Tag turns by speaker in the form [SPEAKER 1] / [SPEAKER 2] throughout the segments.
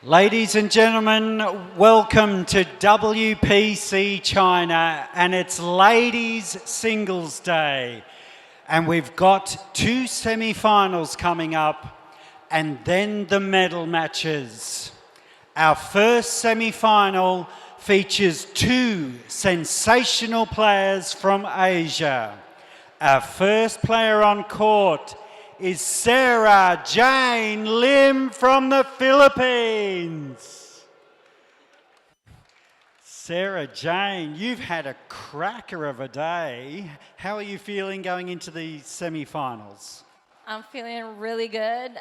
[SPEAKER 1] Ladies and gentlemen, welcome to WPC China and it's Ladies Singles Day. And we've got two semi-finals coming up and then the medal matches. Our first semi-final features two sensational players from Asia. Our first player on court is Sarah Jane Lim from the Philippines. Sarah Jane, you've had a cracker of a day. How are you feeling going into the semi-finals?
[SPEAKER 2] I'm feeling really good.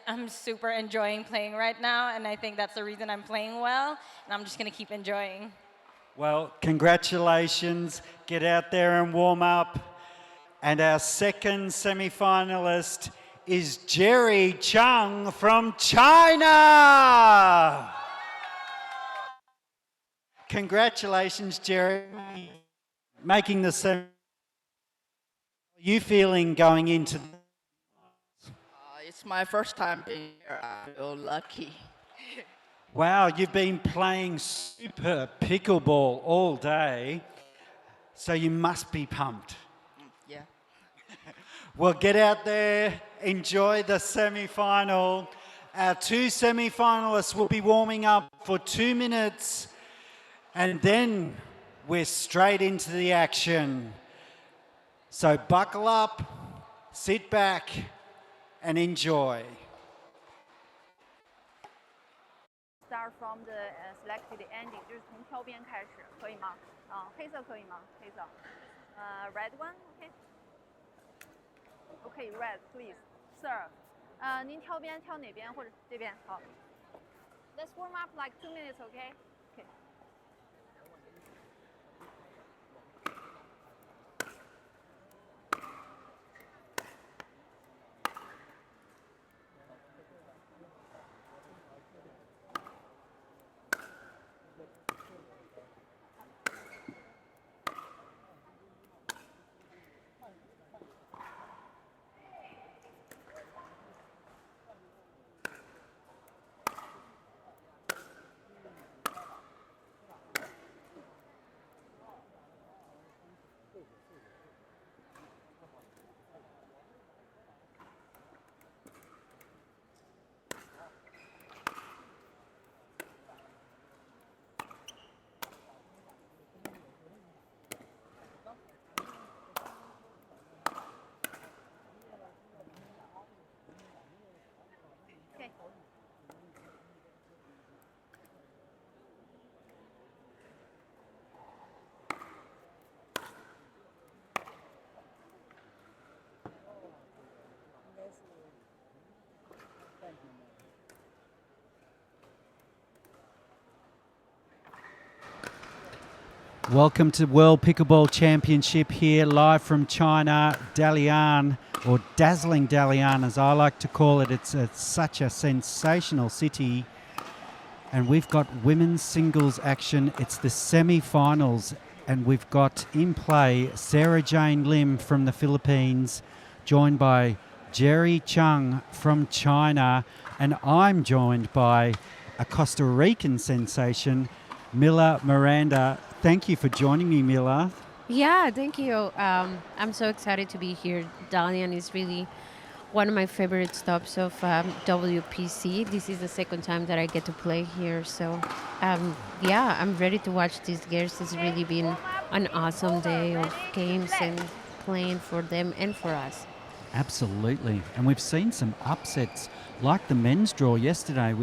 [SPEAKER 2] I'm super enjoying playing right now, and I think that's the reason I'm playing well, and I'm just gonna keep enjoying.
[SPEAKER 1] Well, congratulations. Get out there and warm up. And our second semi-finalist is Jerry Chung from China. Congratulations, Jerry, making the semi. How are you feeling going into?
[SPEAKER 3] It's my first time being here. I feel lucky.
[SPEAKER 1] Wow, you've been playing super pickleball all day, so you must be pumped.
[SPEAKER 3] Yeah.
[SPEAKER 1] Well, get out there, enjoy the semi-final. Our two semi-finalists will be warming up for 2 minutes and then we're straight into the action. So buckle up, sit back and enjoy.
[SPEAKER 4] Start from the selected ending， 就是从挑边开始，可以吗？黑色可以吗？黑色。Red one, okay. Okay, red, please, sir. 您挑边挑哪边或者这边？好。Let's warm up like 2 minutes, okay? Okay.
[SPEAKER 1] Welcome to World Pickleball Championship here live from China, Dalian, or Dazzling Dalian as I like to call it. It's such a sensational city. And we've got women's singles action. It's the semi-finals and we've got in play Sarah Jane Lim from the Philippines, joined by Jerry Chung from China, and I'm joined by a Costa Rican sensation, Mila Miranda. Thank you for joining me, Mila.
[SPEAKER 5] Yeah, thank you. I'm so excited to be here. Dalian is really one of my favorite stops of WPC. This is the second time that I get to play here. So, yeah, I'm ready to watch these girls. It's really been an awesome day of games and playing for them and for us.
[SPEAKER 1] Absolutely. And we've seen some upsets, like the men's draw yesterday.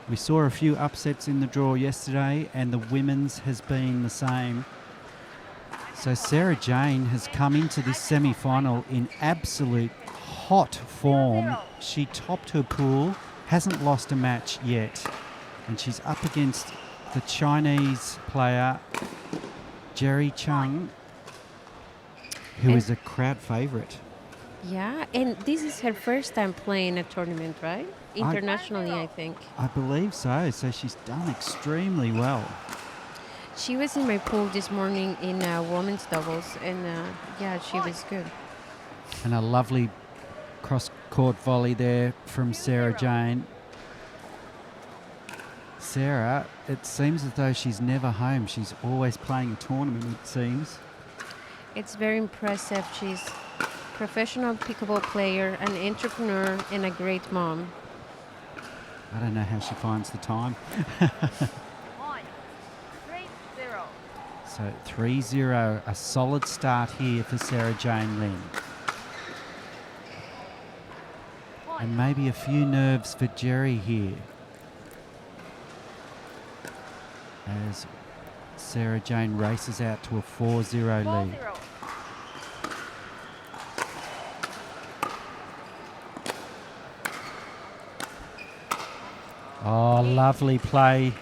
[SPEAKER 1] We saw a few upsets in the draw yesterday and the women's has been the same. So Sarah Jane has come into this semi-final in absolute hot form. She topped her pool, hasn't lost a match yet. And she's up against the Chinese player, Jerry Chung, who is a crowd favourite.
[SPEAKER 5] Yeah, and this is her first time playing a tournament, right? Internationally, I think.
[SPEAKER 1] I believe so. So she's done extremely well.
[SPEAKER 5] She was in my pool this morning in women's doubles, and yeah, she was good.
[SPEAKER 1] And a lovely cross-court volley there from Sarah Jane. Sarah, it seems as though she's never home. She's always playing a tournament, it seems.
[SPEAKER 5] It's very impressive. She's professional pickleball player, an entrepreneur, and a great mom.
[SPEAKER 1] I don't know how she finds the time.
[SPEAKER 4] Point. 3-0.
[SPEAKER 1] So 3-0, a solid start here for Sarah Jane Lim.
[SPEAKER 4] Point.
[SPEAKER 1] And maybe a few nerves for Jerry here, as Sarah Jane races out to a 4-0 lead.
[SPEAKER 4] 4-0.
[SPEAKER 1] Oh, lovely play.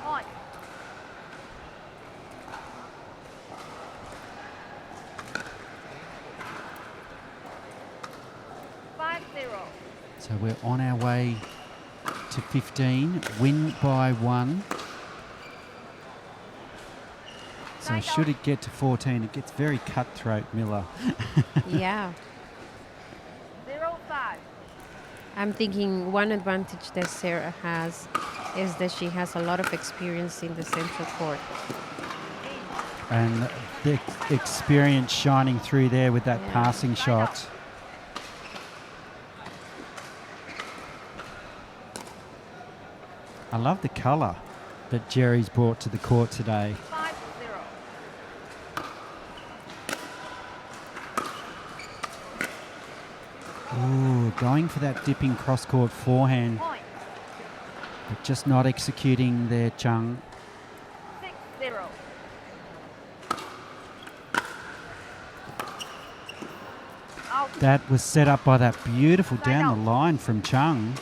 [SPEAKER 4] Point.
[SPEAKER 1] So we're on our way to 15, win by 1. So should it get to 14, it gets very cutthroat, Miller.
[SPEAKER 5] Yeah.
[SPEAKER 4] 0-5.
[SPEAKER 5] I'm thinking one advantage that Sarah has is that she has a lot of experience in the central court.
[SPEAKER 1] And the experience shining through there with that
[SPEAKER 5] Yeah.
[SPEAKER 1] passing shot. I love the colour that Jerry's brought to the court today.
[SPEAKER 4] 5-0.
[SPEAKER 1] Ooh, going for that dipping cross-court forehand,
[SPEAKER 4] Point.
[SPEAKER 1] but just not executing there, Chung.
[SPEAKER 4] 6-0. Out.
[SPEAKER 1] That was set up by that beautiful down the line from Chung.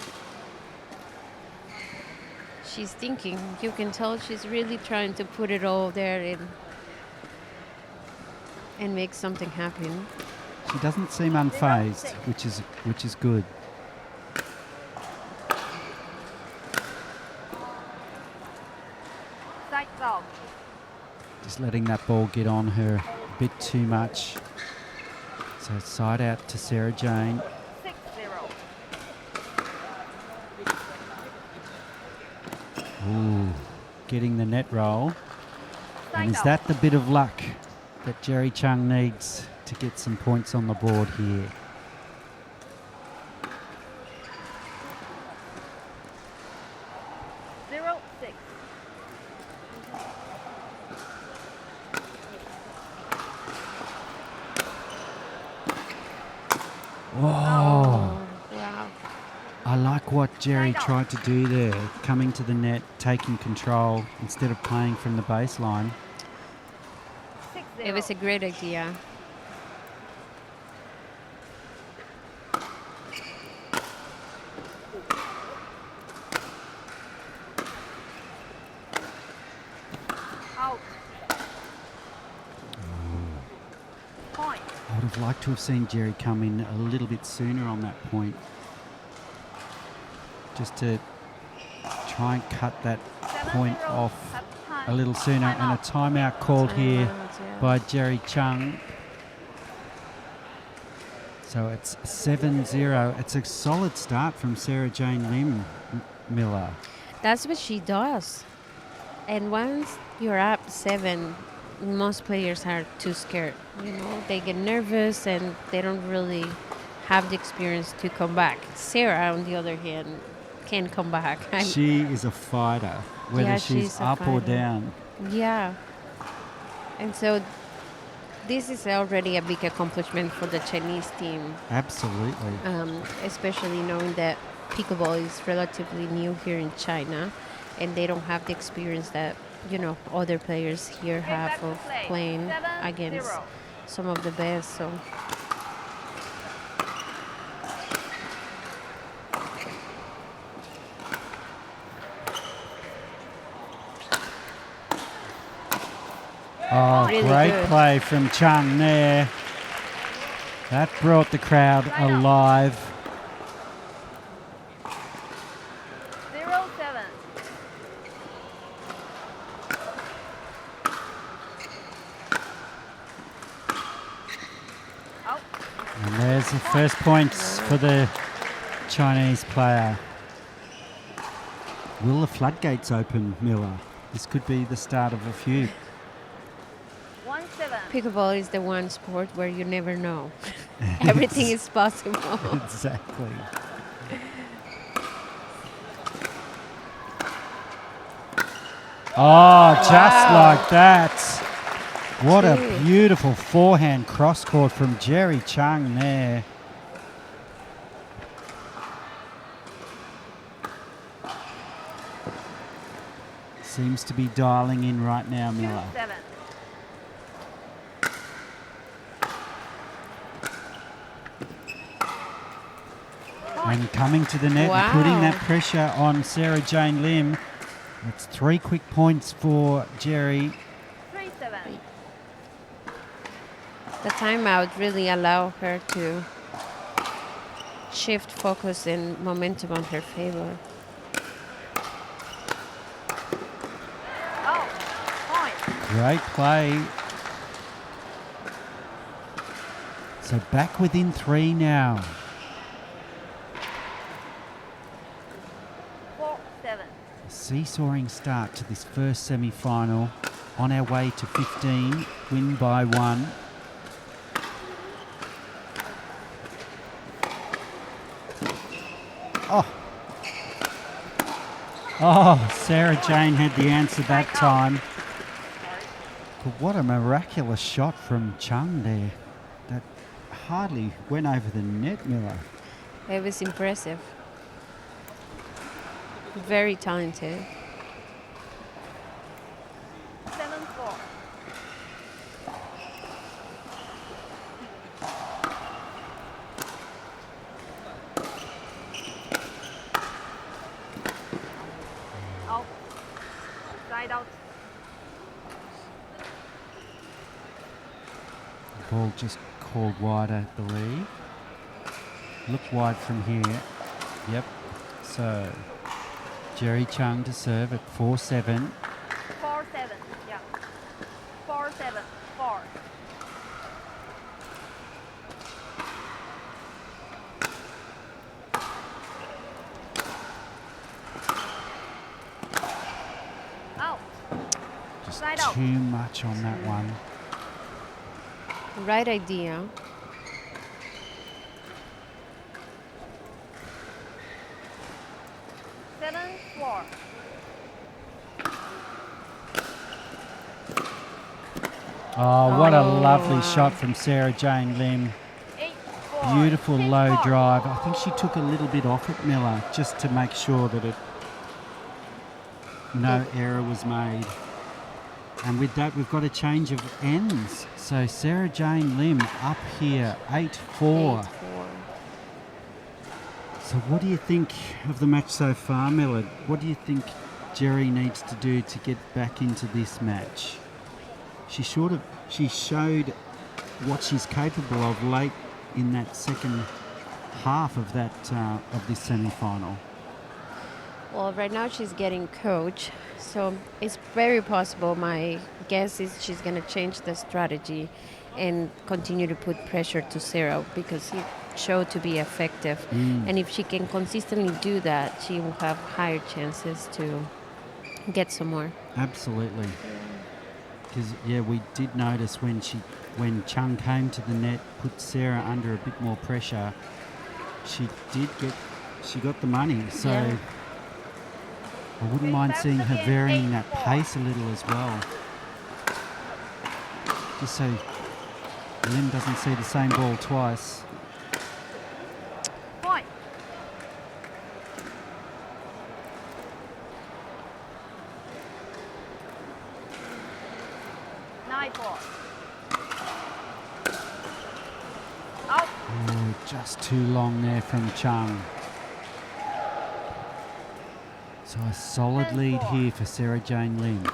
[SPEAKER 5] She's thinking. You can tell she's really trying to put it all there and make something happen.
[SPEAKER 1] She doesn't seem unfazed, which is good.
[SPEAKER 4] Sides out.
[SPEAKER 1] Just letting that ball get on her a bit too much. So side out to Sarah Jane.
[SPEAKER 4] 6-0.
[SPEAKER 1] Ooh, getting the net roll. And
[SPEAKER 4] Side
[SPEAKER 1] is
[SPEAKER 4] out.
[SPEAKER 1] that the bit of luck that Jerry Chung needs to get some points on the board here?
[SPEAKER 4] Zero, 6.
[SPEAKER 1] Oh,
[SPEAKER 5] Wow.
[SPEAKER 1] I like what Jerry tried to do there, coming to the net, taking control instead of playing from the baseline.
[SPEAKER 4] 6-0.
[SPEAKER 5] It was a great idea.
[SPEAKER 4] Out. Point.
[SPEAKER 1] I would have liked to have seen Jerry come in a little bit sooner on that point, just to try and cut that
[SPEAKER 4] 7-0.
[SPEAKER 1] point off
[SPEAKER 4] Half time.
[SPEAKER 1] a little sooner. And a timeout called here
[SPEAKER 5] Timeout, yeah.
[SPEAKER 1] by Jerry Chung. So it's 7-0. It's a solid start from Sarah Jane Lim, Miller.
[SPEAKER 5] That's what she does. And once you're up 7, most players are too scared. You know, they get nervous and they don't really have the experience to come back. Sarah, on the other hand, can come back.
[SPEAKER 1] She is a fighter, whether
[SPEAKER 5] Yeah,
[SPEAKER 1] she's
[SPEAKER 5] she's a
[SPEAKER 1] up or
[SPEAKER 5] fighter.
[SPEAKER 1] down.
[SPEAKER 5] Yeah. And so this is already a big accomplishment for the Chinese team,
[SPEAKER 1] Absolutely.
[SPEAKER 5] especially knowing that pickleball is relatively new here in China and they don't have the experience that, you know, other players here have
[SPEAKER 4] back to
[SPEAKER 5] of
[SPEAKER 4] play.
[SPEAKER 5] playing
[SPEAKER 4] 7-0.
[SPEAKER 5] against some of the best. So
[SPEAKER 1] Oh,
[SPEAKER 5] Really
[SPEAKER 1] great
[SPEAKER 5] good.
[SPEAKER 1] play from Chung there. That brought the crowd alive.
[SPEAKER 4] 0-7. Out.
[SPEAKER 1] And there's the first points for the Chinese player. Will the floodgates open, Miller? This could be the start of a few.
[SPEAKER 4] 1-7.
[SPEAKER 5] Pickleball is the one sport where you never know. Everything is possible.
[SPEAKER 1] Exactly. Oh, just like that. What a
[SPEAKER 5] Gee.
[SPEAKER 1] beautiful forehand cross court from Jerry Chung there. Seems to be dialing in right now, Miller.
[SPEAKER 4] 2-7.
[SPEAKER 1] And coming to the net and putting that
[SPEAKER 5] Wow.
[SPEAKER 1] pressure on Sarah Jane Lim. That's 3 quick points for Jerry.
[SPEAKER 4] 3-7.
[SPEAKER 5] The timeout really allowed her to shift focus and momentum on her favor.
[SPEAKER 4] Oh, point.
[SPEAKER 1] Great play. So back within 3 now.
[SPEAKER 4] 4-7.
[SPEAKER 1] Seesawing start to this first semi-final. On our way to 15, win by 1. Oh, Sarah Jane had the answer that time. But what a miraculous shot from Chung there. That hardly went over the net, Miller.
[SPEAKER 5] It was impressive. Very talented.
[SPEAKER 4] 7-4. Out. Side out.
[SPEAKER 1] The ball just called wide, I believe. Look wide from here. Yep. So Jerry Chung to serve at 4-7.
[SPEAKER 4] 4-7. Yeah. 4-7. 4. Out.
[SPEAKER 1] Just
[SPEAKER 4] Side out.
[SPEAKER 1] too much on that one.
[SPEAKER 5] Right idea.
[SPEAKER 4] Seven, 4.
[SPEAKER 1] Oh, what a
[SPEAKER 5] Oh,
[SPEAKER 1] lovely
[SPEAKER 5] wow.
[SPEAKER 1] shot from Sarah Jane Lim.
[SPEAKER 4] 8-4.
[SPEAKER 1] Beautiful
[SPEAKER 4] Six,
[SPEAKER 1] low
[SPEAKER 4] 4.
[SPEAKER 1] drive. I think she took a little bit off it, Miller, just to make sure that no error was made. And with that, we've got a change of ends. So Sarah Jane Lim up here, 8-4.
[SPEAKER 5] 8-4.
[SPEAKER 1] So what do you think of the match so far, Miller? What do you think Jerry needs to do to get back into this match? She showed what she's capable of late in that second half of this semi-final.
[SPEAKER 5] Well, right now she's getting coached, so it's very possible. My guess is she's going to change the strategy and continue to put pressure to Sarah because it showed to be effective. And if she can consistently do that, she will have higher chances to get some more.
[SPEAKER 1] Absolutely. Because we did notice when Chung came to the net, put Sarah under a bit more pressure. She got the money. So
[SPEAKER 5] Yeah.
[SPEAKER 1] I wouldn't mind seeing her varying that pace a little as well. Just so Lim doesn't see the same ball twice.
[SPEAKER 4] Point. Nine, 4. Out.
[SPEAKER 1] Oh, just too long there from Chung. So a solid lead
[SPEAKER 4] 10-4.
[SPEAKER 1] here for Sarah Jane Lim.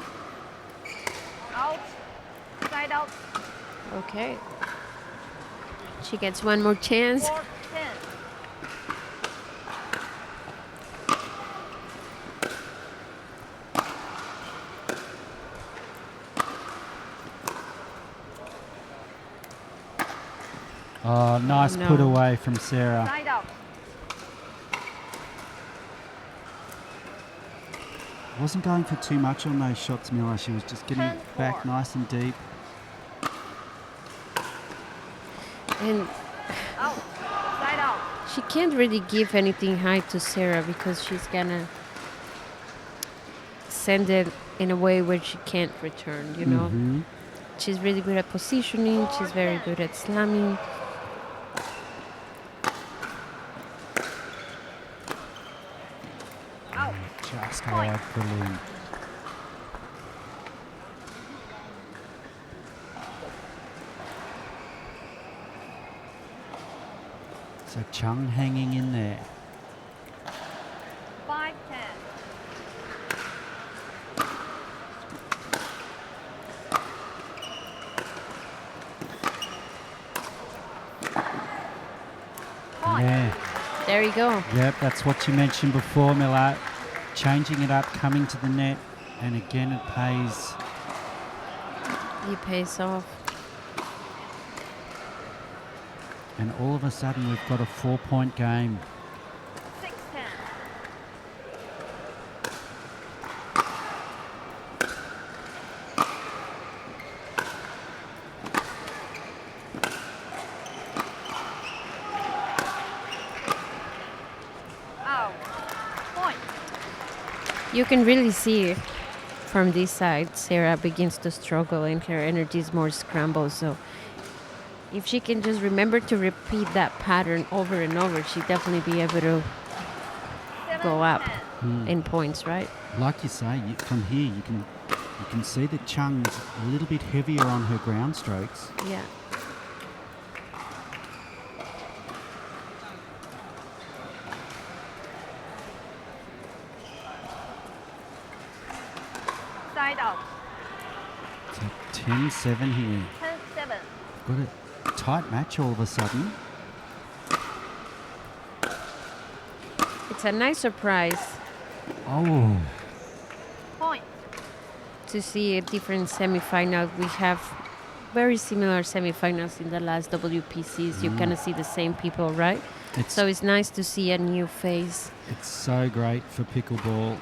[SPEAKER 4] Out. Side out.
[SPEAKER 5] Okay. She gets one more chance.
[SPEAKER 4] 4-10.
[SPEAKER 1] Oh, nice
[SPEAKER 5] No.
[SPEAKER 1] put away from Sarah.
[SPEAKER 4] Side out.
[SPEAKER 1] Wasn't going for too much on those shots, Miller. She was just getting
[SPEAKER 4] 10-4.
[SPEAKER 1] back nice and deep.
[SPEAKER 5] And
[SPEAKER 4] Out. Side out.
[SPEAKER 5] she can't really give anything high to Sarah because she's gonna send it in a way where she can't return, you know.
[SPEAKER 1] Mhm.
[SPEAKER 5] She's really good at positioning. She's very good at slamming.
[SPEAKER 4] Out.
[SPEAKER 1] Just wide for Lim. So Chung hanging in there.
[SPEAKER 4] 5-10. Point.
[SPEAKER 1] Yeah.
[SPEAKER 5] There you go.
[SPEAKER 1] Yep, that's what you mentioned before, Miller. Changing it up, coming to the net, and again it pays.
[SPEAKER 5] He pays off.
[SPEAKER 1] And all of a sudden we've got a 4-point game.
[SPEAKER 4] 6-10. Out. Point.
[SPEAKER 5] You can really see from this side, Sarah begins to struggle and her energy is more scrambled. So if she can just remember to repeat that pattern over and over, she'd definitely be able to go up
[SPEAKER 4] 7-10.
[SPEAKER 5] in points, right?
[SPEAKER 1] Like you say, from here you can see that Chung's a little bit heavier on her ground strokes.
[SPEAKER 5] Yeah.
[SPEAKER 4] Side out.
[SPEAKER 1] So 10-7 here.
[SPEAKER 4] 10-7.
[SPEAKER 1] Got a tight match all of a sudden.
[SPEAKER 5] It's a nice surprise
[SPEAKER 1] Oh,
[SPEAKER 4] Point.
[SPEAKER 5] to see a different semifinal. We have very similar semifinals in the last WPCs. You kind of see the same people, right? So it's nice to see a new face.
[SPEAKER 1] it's so great for pickleball.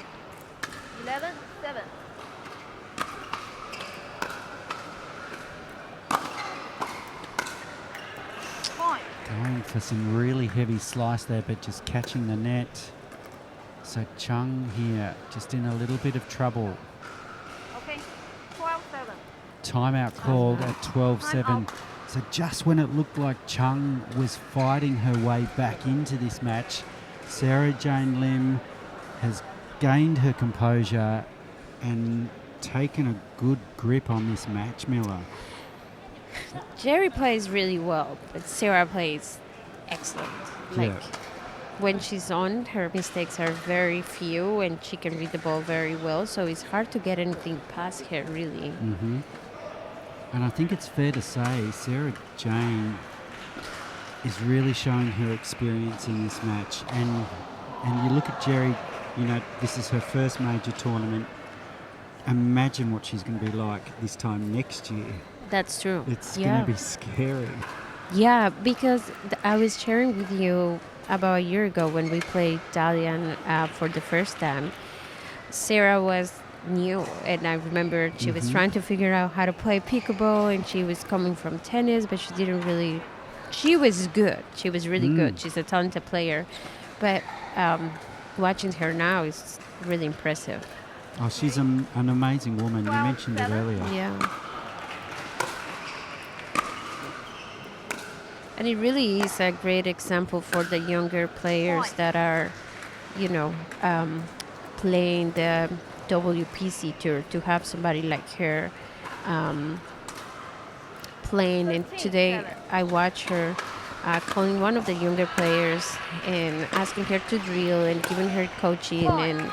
[SPEAKER 4] 11-7. Point.
[SPEAKER 1] Going for some really heavy slice there, but just catching the net. So Chung here, just in a little bit of trouble.
[SPEAKER 4] Okay. 12-7.
[SPEAKER 1] Timeout called at 12-7.
[SPEAKER 4] Timeout.
[SPEAKER 1] So just when it looked like Chung was fighting her way back into this match, Sarah Jane Lim has gained her composure and taken a good grip on this match, Miller.
[SPEAKER 5] Jerry plays really well, but Sarah plays excellent. Like
[SPEAKER 1] Yeah.
[SPEAKER 5] when she's on, her mistakes are very few and she can read the ball very well, so it's hard to get anything past her, really.
[SPEAKER 1] Mm-hmm. And I think it's fair to say Sarah Jane is really showing her experience in this match. And you look at Jerry, you know, this is her first major tournament. Imagine what she's going to be like this time next year.
[SPEAKER 5] That's true.
[SPEAKER 1] It's
[SPEAKER 5] yeah.
[SPEAKER 1] going to be scary.
[SPEAKER 5] Yeah, because I was sharing with you about a year ago when we played Dalian for the first time. Sarah was new, and I remember she was trying to figure out how to play pickleball, and she was coming from tennis, but she didn't really. She was good. She was really good. She's a talented player, but watching her now is really impressive.
[SPEAKER 1] Oh, she's an amazing woman. You mentioned it earlier.
[SPEAKER 5] Yeah. And it really is a great example for the younger players that are, you know, playing the WPC tour to have somebody like her playing. And today I watched her calling one of the younger players and asking her to drill and giving her coaching and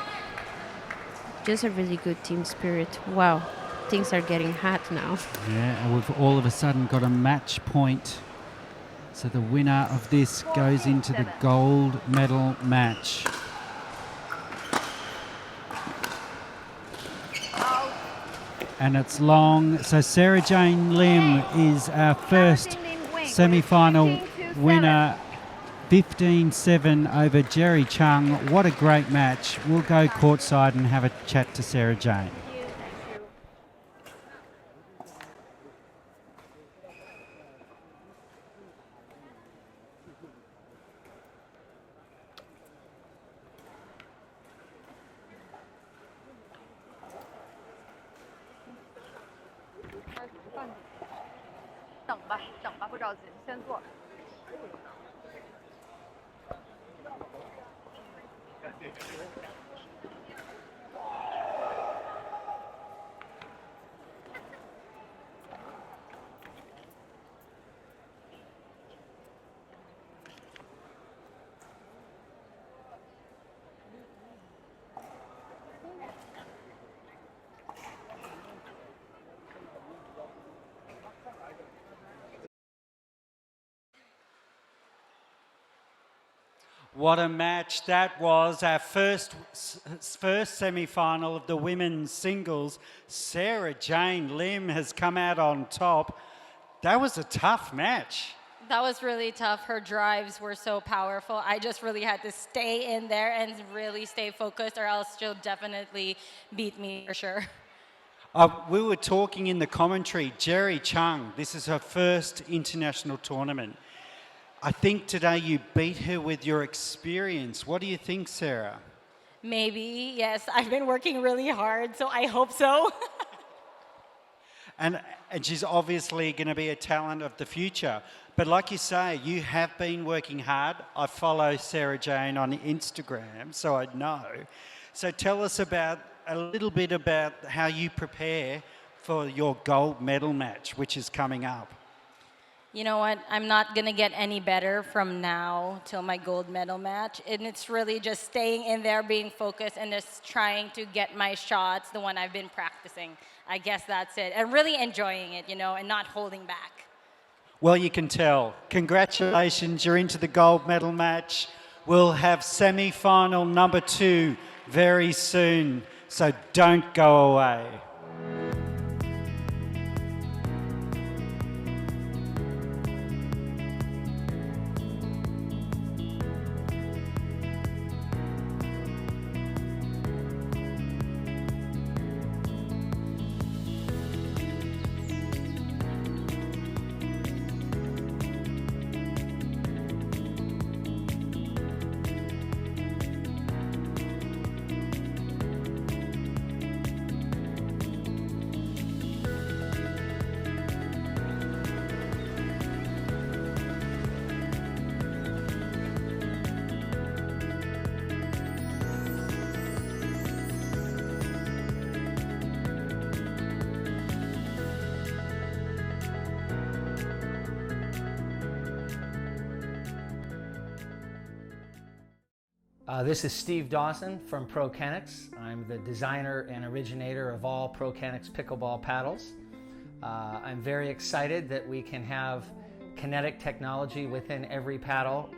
[SPEAKER 5] just a really good team spirit. Wow, things are getting hot now.
[SPEAKER 1] Yeah, and we've all of a sudden got a match point. So the winner of this goes into the gold medal match. And it's long. So Sarah Jane Lim is our first semi-final winner 15-7 over Jerry Chung. What a great match. We'll go courtside and have a chat to Sarah Jane.
[SPEAKER 4] Thank you. 等吧，等吧，不着急，先坐。
[SPEAKER 1] What a match that was. Our first semi-final of the women's singles. Sarah Jane Lim has come out on top. That was a tough match.
[SPEAKER 2] That was really tough. Her drives were so powerful. I just really had to stay in there and really stay focused, or else she'll definitely beat me for sure.
[SPEAKER 1] We were talking in the commentary, Jerry Chung, this is her first international tournament. I think today you beat her with your experience. What do you think, Sarah?
[SPEAKER 2] Maybe, yes. I've been working really hard, so I hope so.
[SPEAKER 1] And she's obviously going to be a talent of the future. But like you say, you have been working hard. I follow Sarah Jane on Instagram, so I know. So tell us a little bit about how you prepare for your gold medal match, which is coming up.
[SPEAKER 2] You know what? I'm not going to get any better from now till my gold medal match. And it's really just staying in there, being focused, and just trying to get my shots, the one I've been practicing. I guess that's it. And really enjoying it, and not holding back.
[SPEAKER 1] Well, you can tell. Congratulations, you're into the gold medal match. We'll have semi-final number 2 very soon, so don't go away.
[SPEAKER 6] This is Steve Dawson from ProCanix. I'm the designer and originator of all ProCanix pickleball paddles. I'm very excited that we can have kinetic technology within every paddle.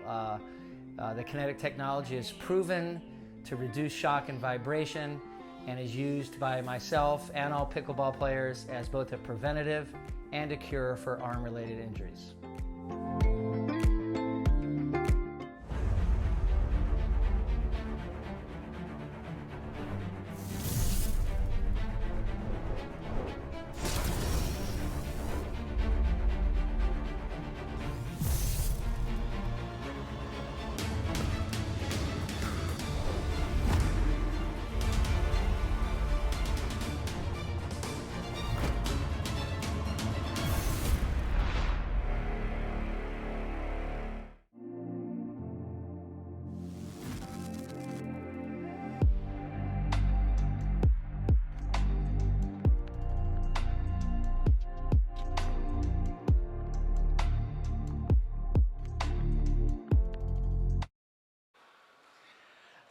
[SPEAKER 6] The kinetic technology is proven to reduce shock and vibration and is used by myself and all pickleball players as both a preventative and a cure for arm-related injuries.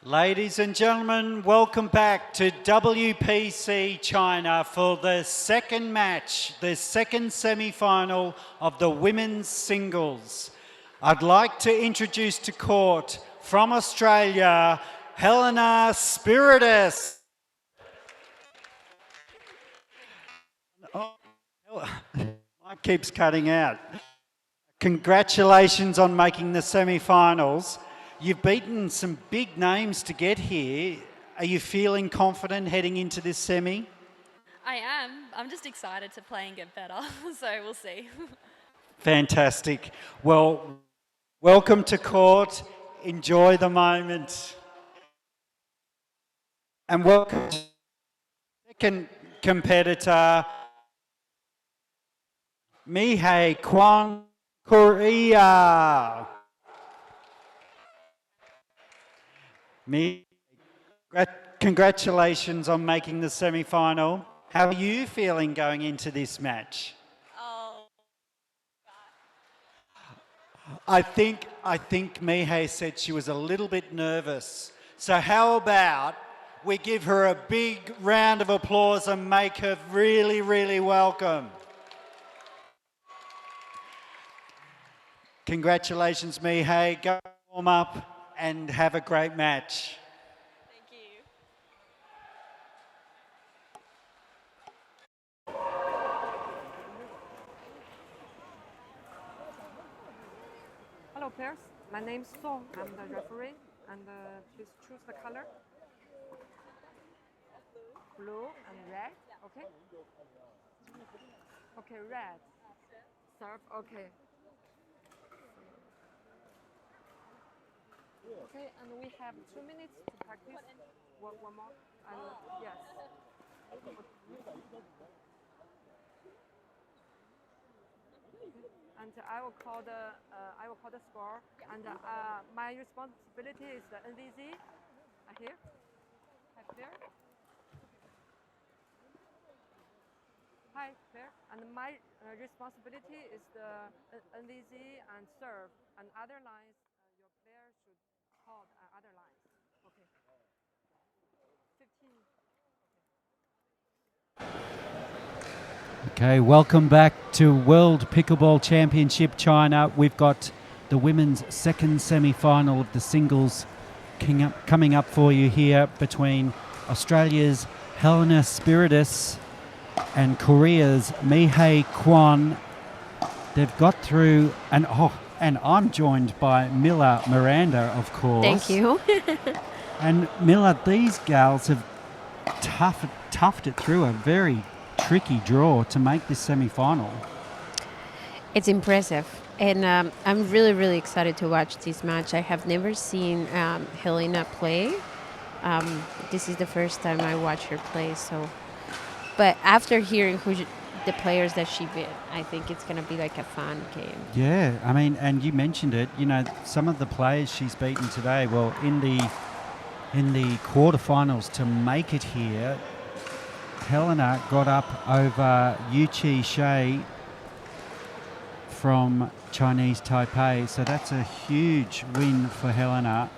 [SPEAKER 1] Ladies and gentlemen, welcome back to WPC China for the second match, the second semi-final of the women's singles. I'd like to introduce to court from Australia, Helena Spiritus. Oh, it keeps cutting out. Congratulations on making the semi-finals. You've beaten some big names to get here. Are you feeling confident heading into this semi?
[SPEAKER 7] I am. I'm just excited to play and get better, so we'll see.
[SPEAKER 1] Fantastic. Well, welcome to court. Enjoy the moment. And welcome to the second competitor, Mihei Kwon, Korea. Congratulations on making the semi-final. How are you feeling going into this match? I think Mihei said she was a little bit nervous. So how about we give her a big round of applause and make her really, really welcome. Congratulations, Mihei. Go warm up and have a great match.
[SPEAKER 7] Thank you.
[SPEAKER 8] Hello players, my name is Song. I'm the referee, and please choose the color. Blue and red, okay? Okay, red. Serve, okay. Okay, and we have 2 minutes to practice. One more, and yes. And I will call the score. And my responsibility is the NVZ. Here, there. Hi, there. And my responsibility is the NVZ and serve, and other lines. Your player should hold other lines. Okay. 15.
[SPEAKER 1] Okay, welcome back to World Pickleball Championship China. We've got the women's second semi-final of the singles coming up for you here between Australia's Helena Spiritus and Korea's Mihei Kwon. They've got through, and I'm joined by Mila Miranda, of course.
[SPEAKER 5] Thank you.
[SPEAKER 1] And Mila, these gals have toughed it through a very tricky draw to make this semi-final.
[SPEAKER 5] It's impressive, and I'm really, really excited to watch this match. I have never seen Helena play. This is the first time I watch her play. But after hearing the players that she beat, I think it's going to be like a fun game.
[SPEAKER 1] Yeah, I mean, and you mentioned it. You know, some of the players she's beaten today. Well, in the quarterfinals to make it here, Helena got up over Yuqi Shea from Chinese Taipei, so that's a huge win for Helena,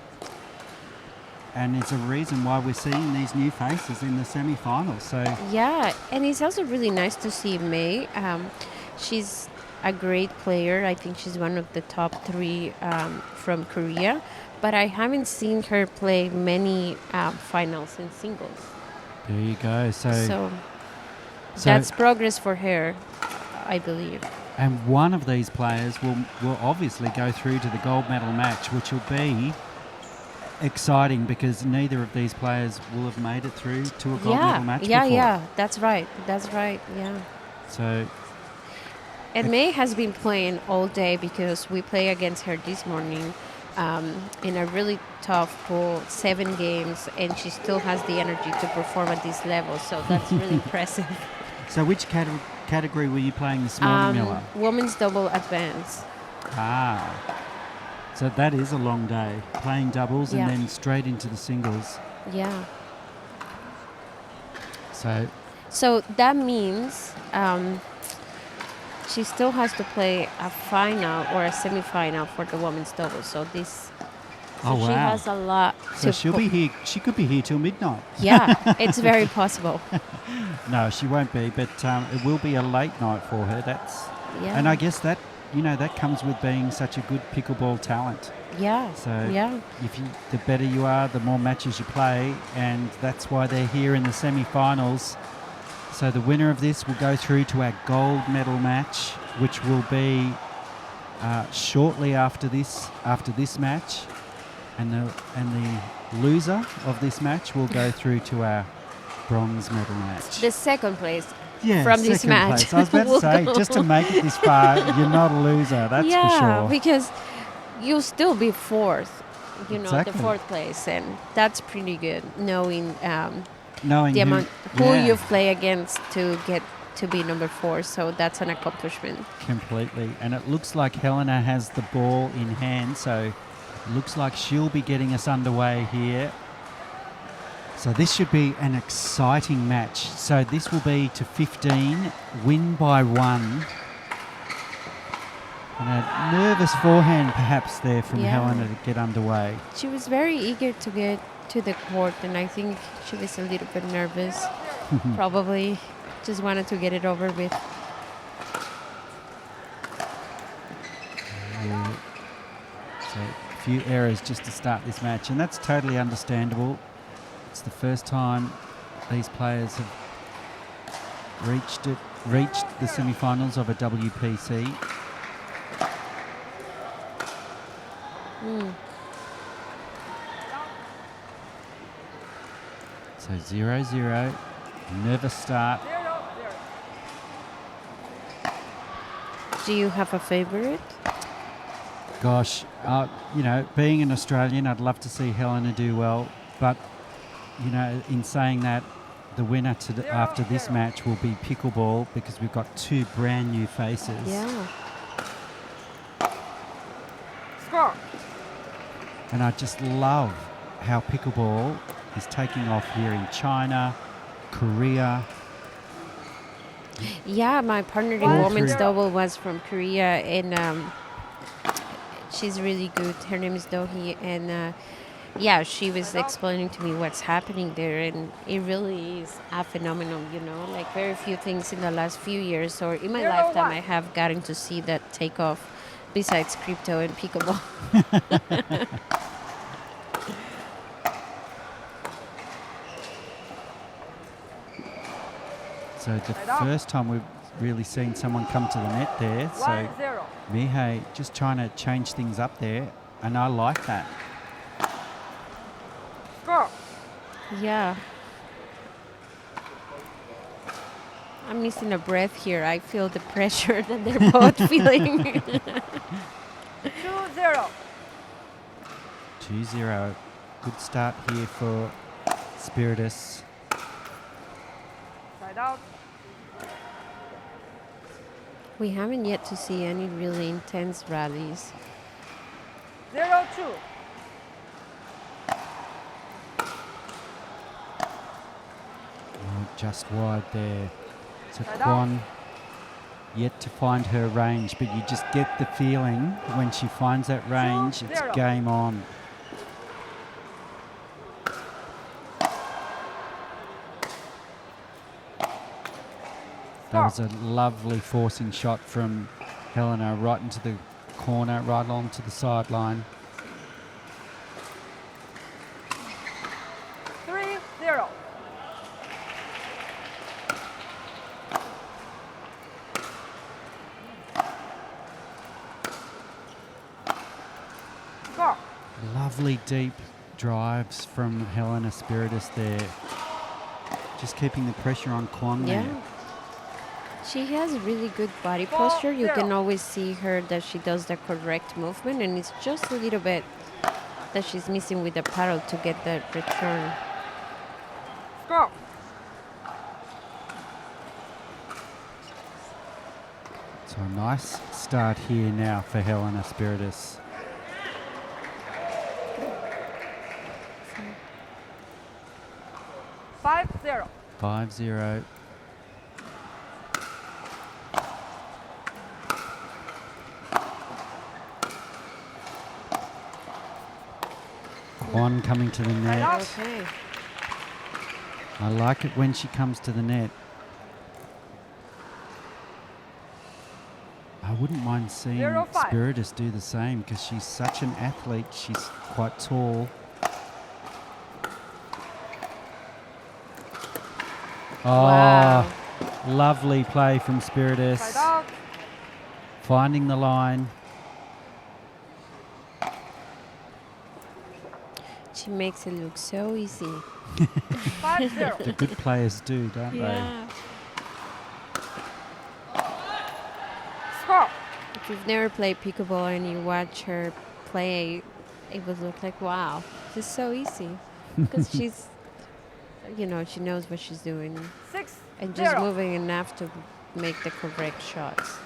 [SPEAKER 1] and it's a reason why we're seeing these new faces in the semi-finals. So
[SPEAKER 5] yeah, and it's also really nice to see May. She's a great player. I think she's one of the top 3 from Korea, but I haven't seen her play many finals in singles.
[SPEAKER 1] There you go. So
[SPEAKER 5] that's progress for her, I believe.
[SPEAKER 1] And one of these players will obviously go through to the gold medal match, which will be exciting because neither of these players will have made it through to a gold medal match before.
[SPEAKER 5] Yeah, that's right, yeah.
[SPEAKER 1] So,
[SPEAKER 5] and May has been playing all day because we play against her this morning in a really tough pool, 7 games, and she still has the energy to perform at this level, so that's really impressive.
[SPEAKER 1] So which category were you playing this morning, Miller?
[SPEAKER 5] Women's double advance.
[SPEAKER 1] So that is a long day, playing doubles and then straight into the singles.
[SPEAKER 5] Yeah.
[SPEAKER 1] So
[SPEAKER 5] that means she still has to play a final or a semi-final for the women's double. So she has a lot.
[SPEAKER 1] So she'll be here. She could be here till midnight.
[SPEAKER 5] Yeah, it's very possible.
[SPEAKER 1] No, she won't be, but it will be a late night for her. And I guess that comes with being such a good pickleball talent.
[SPEAKER 5] Yeah.
[SPEAKER 1] So the better you are, the more matches you play, and that's why they're here in the semi-finals. So the winner of this will go through to our gold medal match, which will be shortly after this match, and the loser of this match will go through to our bronze medal match.
[SPEAKER 5] The second place
[SPEAKER 1] Yeah,
[SPEAKER 5] from this
[SPEAKER 1] second
[SPEAKER 5] match.
[SPEAKER 1] place. I was about to
[SPEAKER 5] will
[SPEAKER 1] say,
[SPEAKER 5] go.
[SPEAKER 1] just to make it this far, you're not a loser. That's
[SPEAKER 5] yeah,
[SPEAKER 1] for sure.
[SPEAKER 5] because you'll still be fourth, the
[SPEAKER 1] Exactly.
[SPEAKER 5] fourth place, and that's pretty good, knowing
[SPEAKER 1] Knowing
[SPEAKER 5] the amount who
[SPEAKER 1] yeah,
[SPEAKER 5] you've played against to get to be number 4. So that's an accomplishment.
[SPEAKER 1] completely. And it looks like Helena has the ball in hand, so it looks like she'll be getting us underway here. So this should be an exciting match. So this will be to 15, win by 1. And a nervous forehand perhaps there from
[SPEAKER 5] Yeah.
[SPEAKER 1] Helena to get underway.
[SPEAKER 5] She was very eager to get to the court, and I think she was a little bit nervous. Probably just wanted to get it over with.
[SPEAKER 1] Yeah. So a few errors just to start this match, and that's totally understandable. It's the first time these players have reached the semi-finals of a WPC. So 0-0, nervous start.
[SPEAKER 5] Do you have a favorite?
[SPEAKER 1] Gosh, being an Australian, I'd love to see Helena do well, but in saying that, the winner after this match will be pickleball, because we've got 2 brand new faces.
[SPEAKER 5] Yeah.
[SPEAKER 8] Score.
[SPEAKER 1] And I just love how pickleball is taking off here in China, Korea.
[SPEAKER 5] Yeah, my partner in
[SPEAKER 1] All
[SPEAKER 5] women's
[SPEAKER 1] three.
[SPEAKER 5] double was from Korea, and she's really good. Her name is Dohee, and yeah, she was explaining to me what's happening there, and it really is a phenomenon, like very few things in the last few years or in my lifetime I have gotten to see that take off, besides crypto and pickleball.
[SPEAKER 1] So the first time we've really seen someone come to the net there. So
[SPEAKER 8] 1-0.
[SPEAKER 1] Mihei just trying to change things up there, and I like that.
[SPEAKER 8] Score.
[SPEAKER 5] Yeah. I'm missing a breath here. I feel the pressure that they're both feeling.
[SPEAKER 8] 2-0.
[SPEAKER 1] 2-0. Good start here for Spiritus.
[SPEAKER 8] Side out.
[SPEAKER 5] We haven't yet to see any really intense rallies.
[SPEAKER 8] 0-2.
[SPEAKER 1] Oh, just wide there. So Kwon yet to find her range, but you just get the feeling when she finds that range, it's
[SPEAKER 8] 2-0.
[SPEAKER 1] game on. That was a lovely forcing shot from Helena right into the corner, right onto the sideline.
[SPEAKER 8] 3-0. Score.
[SPEAKER 1] Lovely deep drives from Helena Spiritus there. Just keeping the pressure on Kwon
[SPEAKER 5] Yeah.
[SPEAKER 1] there.
[SPEAKER 5] She has really good body posture. You can always see her that she does the correct movement, and it's just a little bit that she's missing with the paddle to get that return.
[SPEAKER 8] Score.
[SPEAKER 1] So a nice start here now for Helena Spiritus.
[SPEAKER 8] Five zero.
[SPEAKER 1] 5-0. Kwon coming to the net.
[SPEAKER 5] Okay.
[SPEAKER 1] I like it when she comes to the net. I wouldn't mind seeing
[SPEAKER 8] 0-5.
[SPEAKER 1] Spiritus do the same, because she's such an athlete. She's quite tall. Oh,
[SPEAKER 5] Wow.
[SPEAKER 1] lovely play from Spiritus.
[SPEAKER 8] Side out.
[SPEAKER 1] Finding the line.
[SPEAKER 5] She makes it look so easy.
[SPEAKER 4] 5-0.
[SPEAKER 1] The good players do, don't
[SPEAKER 5] Yeah.
[SPEAKER 4] Score.
[SPEAKER 5] If you've never played pickleball and you watch her play, it would look like, wow, this is so easy. Because she's, you know, she knows what she's doing
[SPEAKER 4] 6-0.
[SPEAKER 5] and just moving enough to make the correct shots.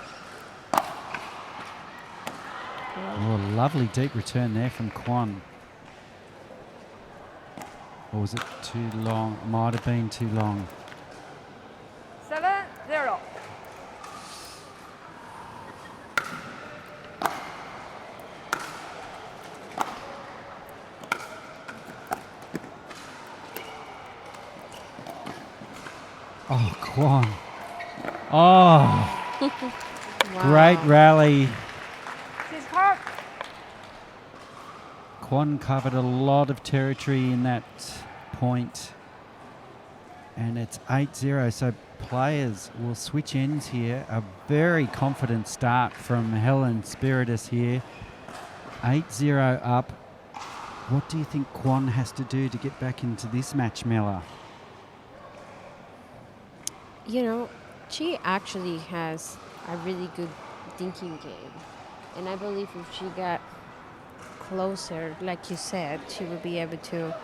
[SPEAKER 1] they? Oh, lovely deep return there from Kwon. Or was it too long? Might have been too long.
[SPEAKER 4] 7-0.
[SPEAKER 1] Oh, Kwon. Oh,
[SPEAKER 5] Wow.
[SPEAKER 1] great rally.
[SPEAKER 4] She's hurt.
[SPEAKER 1] Kwon covered a lot of territory in that point. And it's 8-0, so players will switch ends here. A very confident start from Helen Spiritus here. 8-0 up. What do you think Kwon has to do to get back into this match, Miller?
[SPEAKER 5] You know, she actually has a really good thinking game. And I believe if she got closer, like you said, she would be able to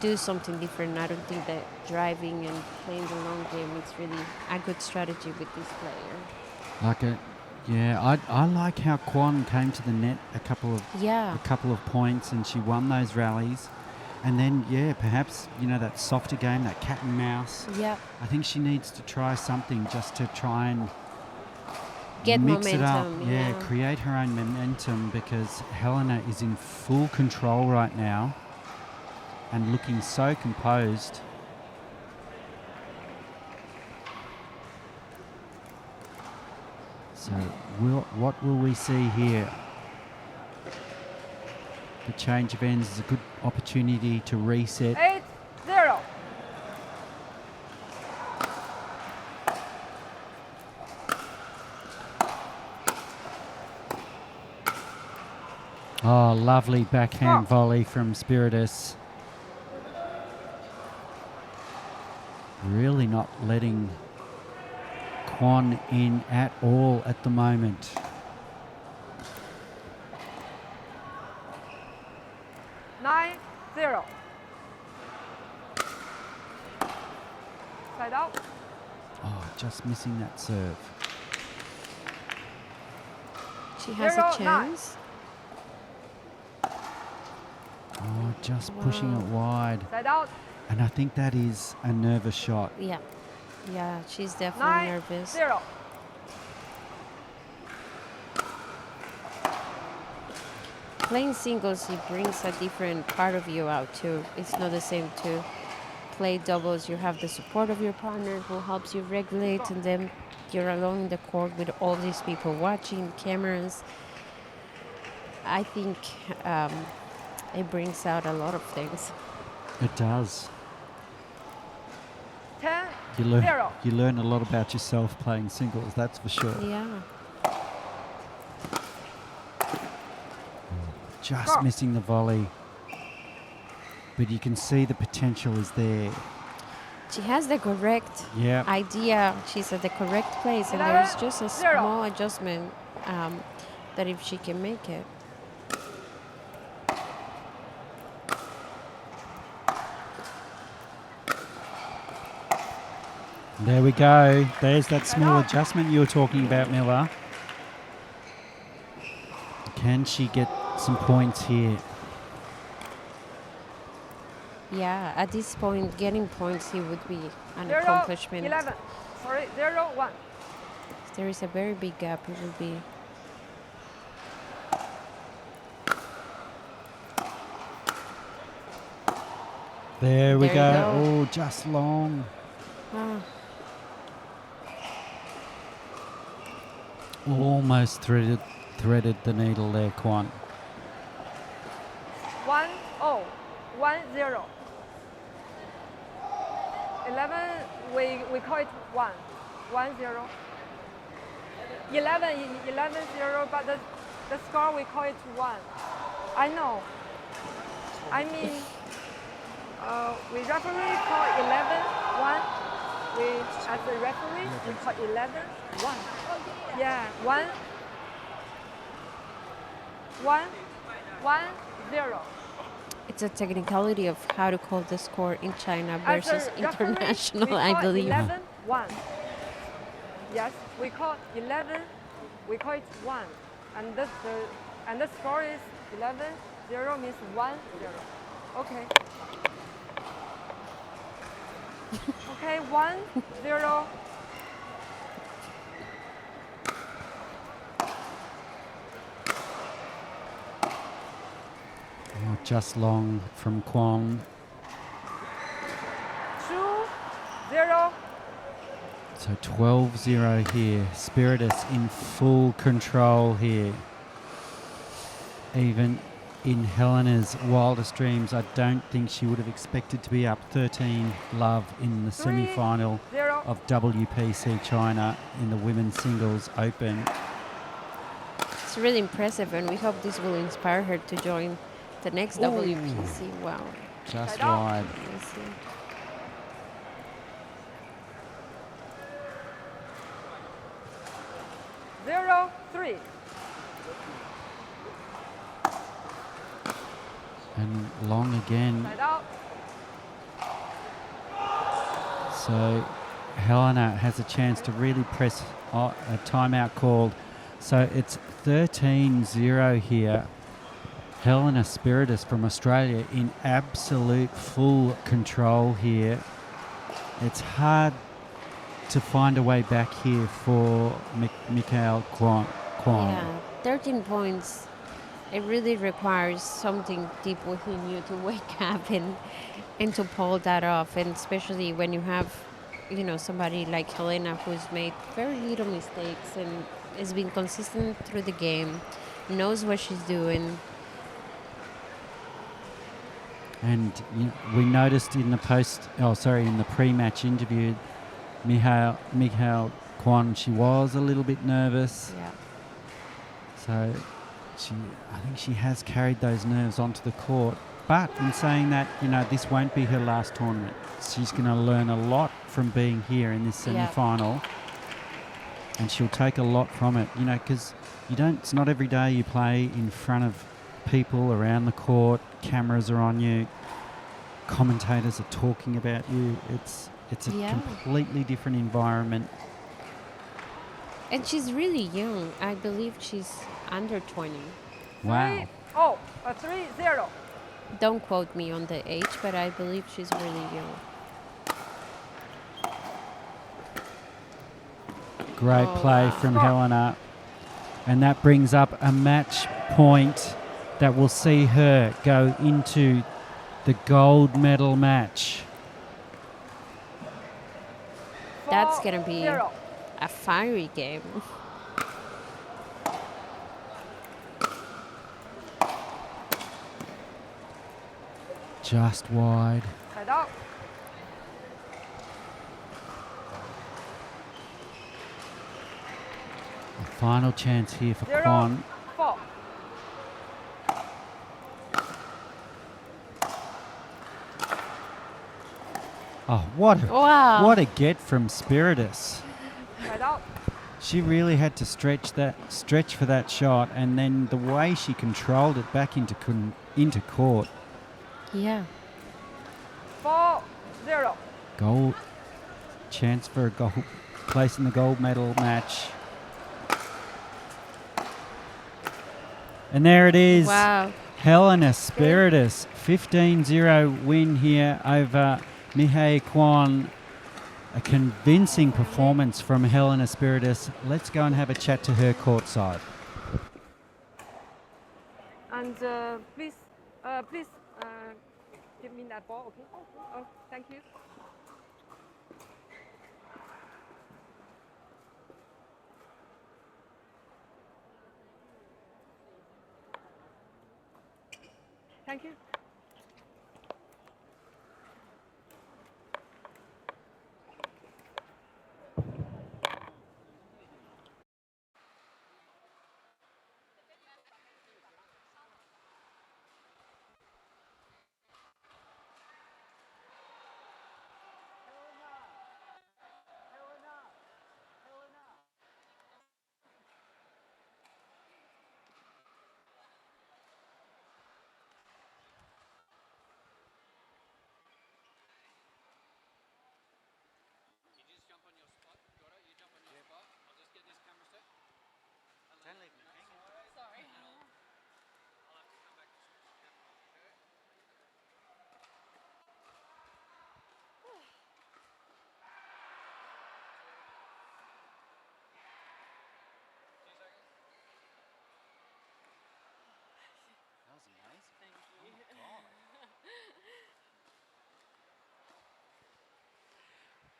[SPEAKER 5] do something different. I don't think that driving and playing the long game is really a good strategy with this player.
[SPEAKER 1] I like how Kwon came to the net a couple of points and she won those rallies. And then, perhaps, that softer game, that cat and mouse.
[SPEAKER 5] Yeah.
[SPEAKER 1] I think she needs to try something just to try and
[SPEAKER 5] Get
[SPEAKER 1] mix it up.
[SPEAKER 5] momentum.
[SPEAKER 1] Yeah, create her own momentum because Helena is in full control right now and looking so composed. So, what will we see here? The change of ends is a good opportunity to reset.
[SPEAKER 4] 8-0.
[SPEAKER 1] Oh, lovely backhand volley from Spiritus. Really not letting Kwon in at all at the moment.
[SPEAKER 4] Zero. Side out.
[SPEAKER 1] Oh, just missing that serve.
[SPEAKER 5] She has
[SPEAKER 4] 0-9.
[SPEAKER 5] a chance.
[SPEAKER 1] Oh, just pushing it wide.
[SPEAKER 4] Side out.
[SPEAKER 1] And I think that is a nervous shot.
[SPEAKER 5] Yeah. Yeah, she's definitely nervous.
[SPEAKER 4] 9-0.
[SPEAKER 5] Playing singles, it brings a different part of you out too. It's not the same to play doubles. You have the support of your partner who helps you regulate, and then you're alone in the court with all these people watching, cameras. I think it brings out a lot of things.
[SPEAKER 1] It does.
[SPEAKER 4] 10-0.
[SPEAKER 1] You learn a lot about yourself playing singles, that's for sure.
[SPEAKER 5] Yeah.
[SPEAKER 1] Just missing the volley. But you can see the potential is there.
[SPEAKER 5] She has the correct idea. She's at the correct place, and there's just a small adjustment that if she can make it.
[SPEAKER 1] There we go. There's that small adjustment you were talking about, Miller. Can she get some points here?
[SPEAKER 5] Yeah, at this point, getting points here would be an accomplishment.
[SPEAKER 4] 0-11. Sorry, 0-1.
[SPEAKER 5] If there is a very big gap, it would be.
[SPEAKER 1] There we
[SPEAKER 5] There you
[SPEAKER 1] go.
[SPEAKER 5] go.
[SPEAKER 1] Oh, just long.
[SPEAKER 5] Ah.
[SPEAKER 1] Almost threaded the needle there, Kwon.
[SPEAKER 4] 1-0. 1-0. 11, we call it 1. 1-0. 11-0, but the score we call it 1. I know.
[SPEAKER 8] I mean, we referee call 11-1. We, as a referee, we call 11-1. Yeah, 1, 1, 1, 0.
[SPEAKER 5] It's a technicality of how to call the score in China
[SPEAKER 8] As a
[SPEAKER 5] versus
[SPEAKER 8] referee,
[SPEAKER 5] international,
[SPEAKER 8] we
[SPEAKER 5] I
[SPEAKER 8] call
[SPEAKER 5] believe.
[SPEAKER 8] 11-1. Yes, we call 11, we call it 1. And the score is 11-0 means 1-0. Okay. Okay, 1-0.
[SPEAKER 1] Oh, just long from Kwon.
[SPEAKER 8] 2-0.
[SPEAKER 1] So 12-0 here. Spiritus in full control here. Even in Helena's wildest dreams, I don't think she would have expected to be up 13-love in the semi-final
[SPEAKER 8] 0.
[SPEAKER 1] of WPC China in the Women's Singles Open.
[SPEAKER 5] It's really impressive, and we hope this will inspire her to join the next WPC. Wow.
[SPEAKER 1] Just wide.
[SPEAKER 5] Amazing.
[SPEAKER 8] Zero, 3.
[SPEAKER 1] And long again.
[SPEAKER 8] Side out.
[SPEAKER 1] So Helena has a chance to really press a timeout called. So it's 13-0 here. Helena Spiritus from Australia in absolute full control here. It's hard to find a way back here for Mikhail Kwon.
[SPEAKER 5] Yeah, 13 points. It really requires something deep within you to wake up and to pull that off. And especially when you have, somebody like Helena who's made very little mistakes and has been consistent through the game, knows what she's doing.
[SPEAKER 1] And we noticed in the pre-match interview, Mikhail Kwon, she was a little bit nervous.
[SPEAKER 5] Yeah.
[SPEAKER 1] So I think she has carried those nerves onto the court. But in saying that, this won't be her last tournament. She's going to learn a lot from being here in this semi-final. And she'll take a lot from it, because it's not every day you play in front of people around the court, cameras are on you, commentators are talking about you. It's a completely different environment.
[SPEAKER 5] And she's really young. I believe she's under 20.
[SPEAKER 1] Wow.
[SPEAKER 8] 3-0.
[SPEAKER 5] Don't quote me on the age, but I believe she's really young.
[SPEAKER 1] Great play from Helena. And that brings up a match point that will see her go into the gold medal match.
[SPEAKER 5] That's going to be a fiery game.
[SPEAKER 1] Just wide.
[SPEAKER 8] Side out.
[SPEAKER 1] A final chance here for Kwon.
[SPEAKER 8] 4.
[SPEAKER 1] Oh, what a get from Spiritus.
[SPEAKER 8] Side out.
[SPEAKER 1] She really had to stretch for that shot, and then the way she controlled it back into court.
[SPEAKER 5] Yeah.
[SPEAKER 8] 4-0.
[SPEAKER 1] Gold chance for a gold place in the gold medal match. And there it is.
[SPEAKER 5] Wow.
[SPEAKER 1] Helena Spiritus, 15-0 win here over Mihei Kwon. A convincing performance from Helena Spiritus. Let's go and have a chat to her courtside.
[SPEAKER 8] And please give me that ball, okay? Oh, thank you. Thank you.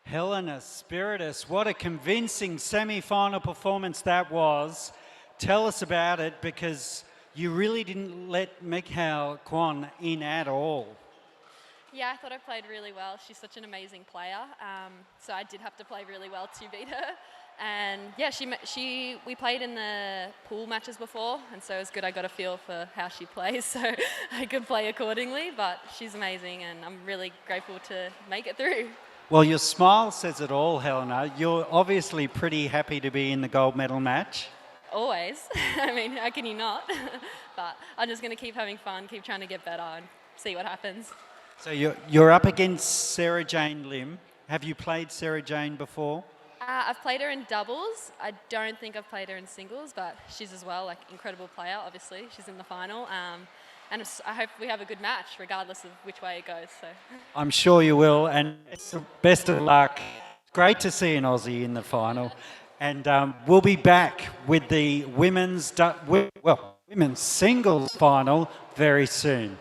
[SPEAKER 1] Helena Spiritus, what a convincing semi-final performance that was. Tell us about it, because you really didn't let Michal Kwon in at all.
[SPEAKER 7] Yeah, I thought I played really well. She's such an amazing player, so I did have to play really well to beat her. And yeah, we played in the pool matches before, and so it was good. I got a feel for how she plays, so I could play accordingly. But she's amazing, and I'm really grateful to make it through.
[SPEAKER 1] Well, your smile says it all, Helena. You're obviously pretty happy to be in the gold medal match.
[SPEAKER 7] Always. I mean, how can you not? But I'm just going to keep having fun, keep trying to get better, and see what happens.
[SPEAKER 1] So you're up against Sarah Jane Lim. Have you played Sarah Jane before?
[SPEAKER 7] I've played her in doubles. I don't think I've played her in singles, but she's as well, like, incredible player, obviously. She's in the final. And I hope we have a good match, regardless of which way it goes. So
[SPEAKER 1] I'm sure you will, and best of luck. Great to see an Aussie in the final. And we'll be back with the women's singles final very soon.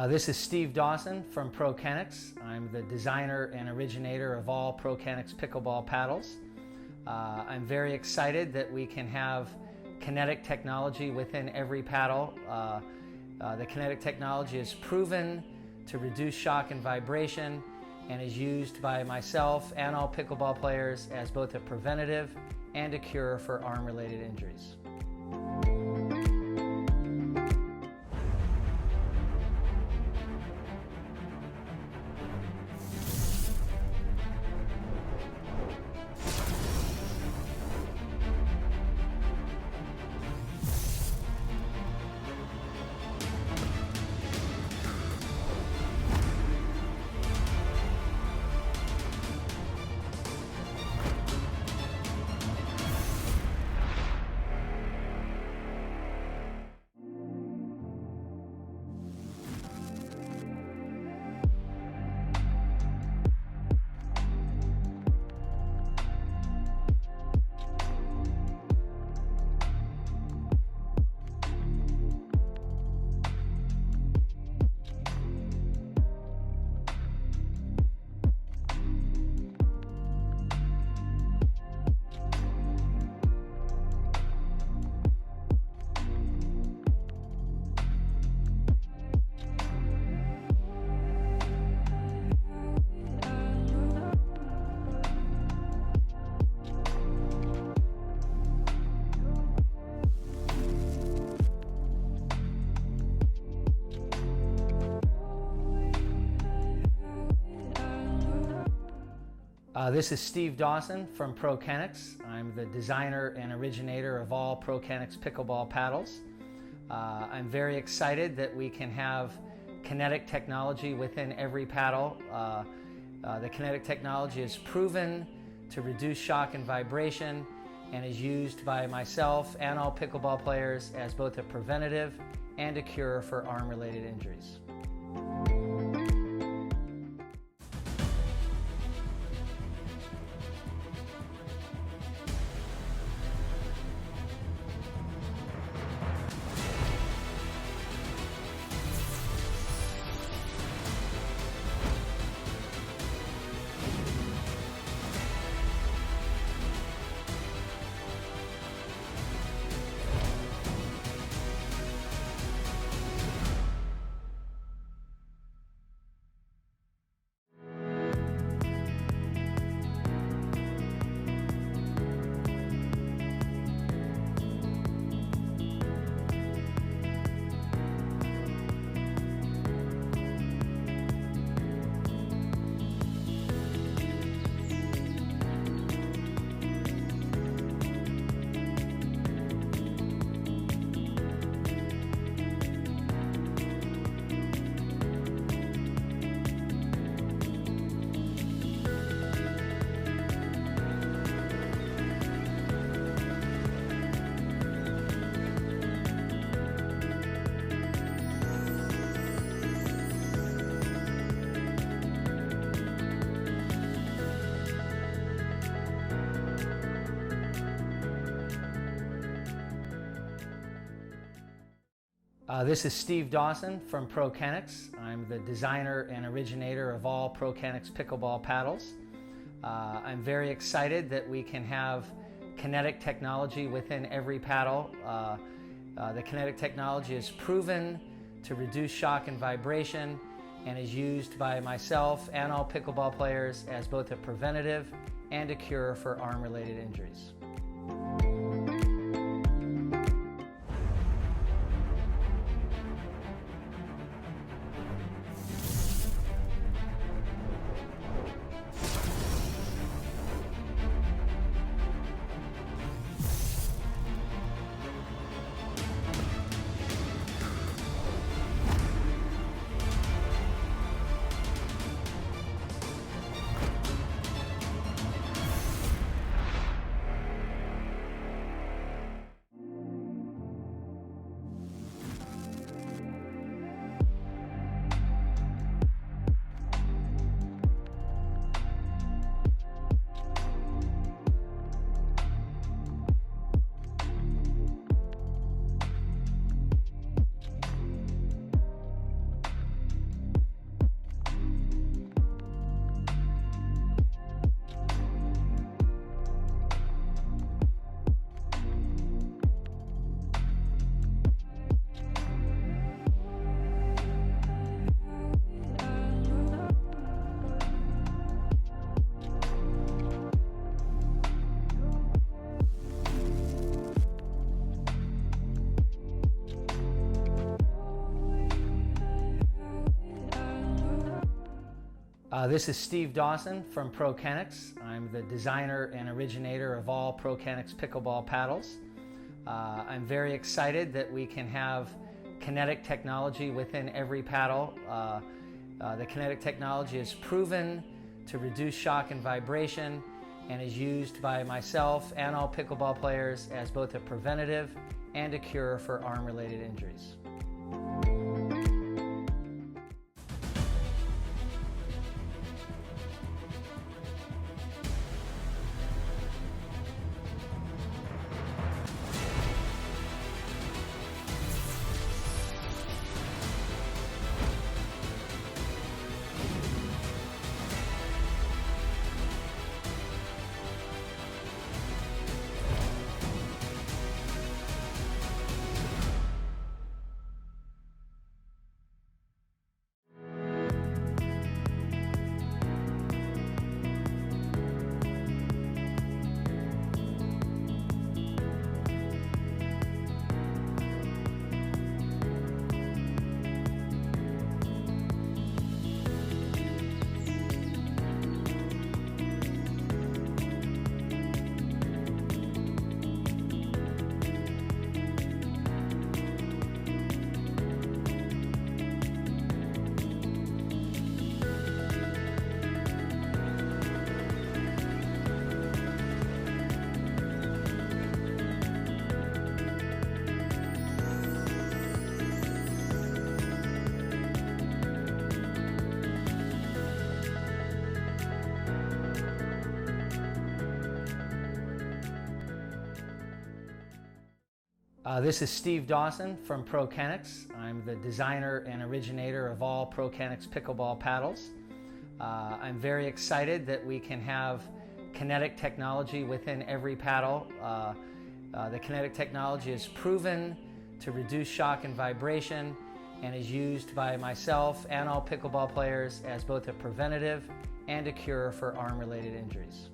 [SPEAKER 6] This is Steve Dawson from ProKennex. I'm the designer and originator of all ProKennex pickleball paddles. I'm very excited that we can have kinetic technology within every paddle. The kinetic technology is proven to reduce shock and vibration and is used by myself and all pickleball players as both a preventative and a cure for arm-related injuries. This is Steve Dawson from ProKennex. I'm the designer and originator of all ProKennex pickleball paddles. I'm very excited that we can have kinetic technology within every paddle. The kinetic technology is proven to reduce shock and vibration and is used by myself and all pickleball players as both a preventative and a cure for arm-related injuries. This is Steve Dawson from ProKennex. I'm the designer and originator of all ProKennex pickleball paddles. I'm very excited that we can have kinetic technology within every paddle. The kinetic technology is proven to reduce shock and vibration and is used by myself and all pickleball players as both a preventative and a cure for arm-related injuries. This is Steve Dawson from ProKennex. I'm the designer and originator of all ProKennex pickleball paddles. I'm very excited that we can have kinetic technology within every paddle. The kinetic technology is proven to reduce shock and vibration and is used by myself and all pickleball players as both a preventative and a cure for arm-related injuries. This is Steve Dawson from ProKennex. I'm the designer and originator of all ProKennex pickleball paddles. I'm very excited that we can have kinetic technology within every paddle. The kinetic technology is proven to reduce shock and vibration and is used by myself and all pickleball players as both a preventative and a cure for arm-related injuries.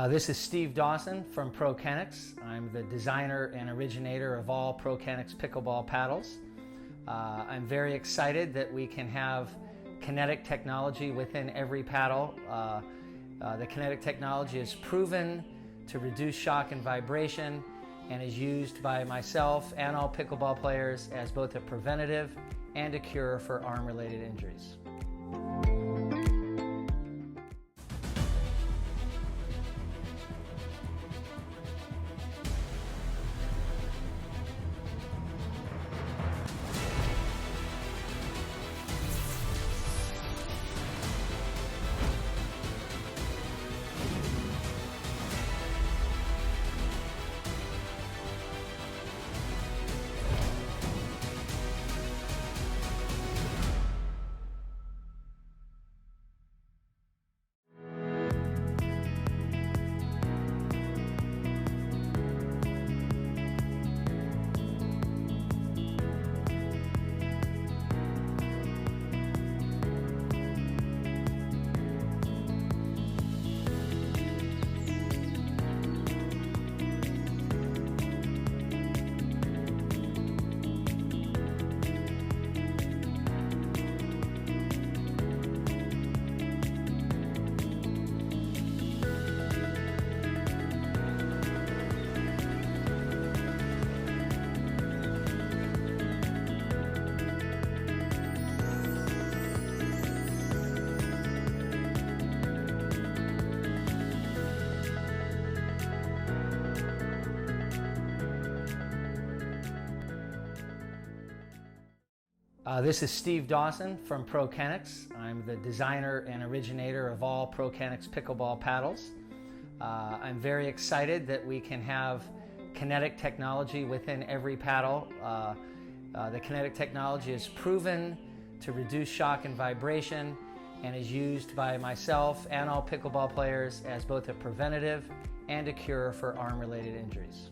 [SPEAKER 6] This is Steve Dawson from ProKennex. I'm the designer and originator of all ProKennex pickleball paddles. I'm very excited that we can have kinetic technology within every paddle. The kinetic technology is proven to reduce shock and vibration and is used by myself and all pickleball players as both a preventative and a cure for arm-related injuries. This is Steve Dawson from ProKennex. I'm the designer and originator of all ProKennex pickleball paddles. I'm very excited that we can have kinetic technology within every paddle. The kinetic technology is proven to reduce shock and vibration and is used by myself and all pickleball players as both a preventative and a cure for arm-related injuries.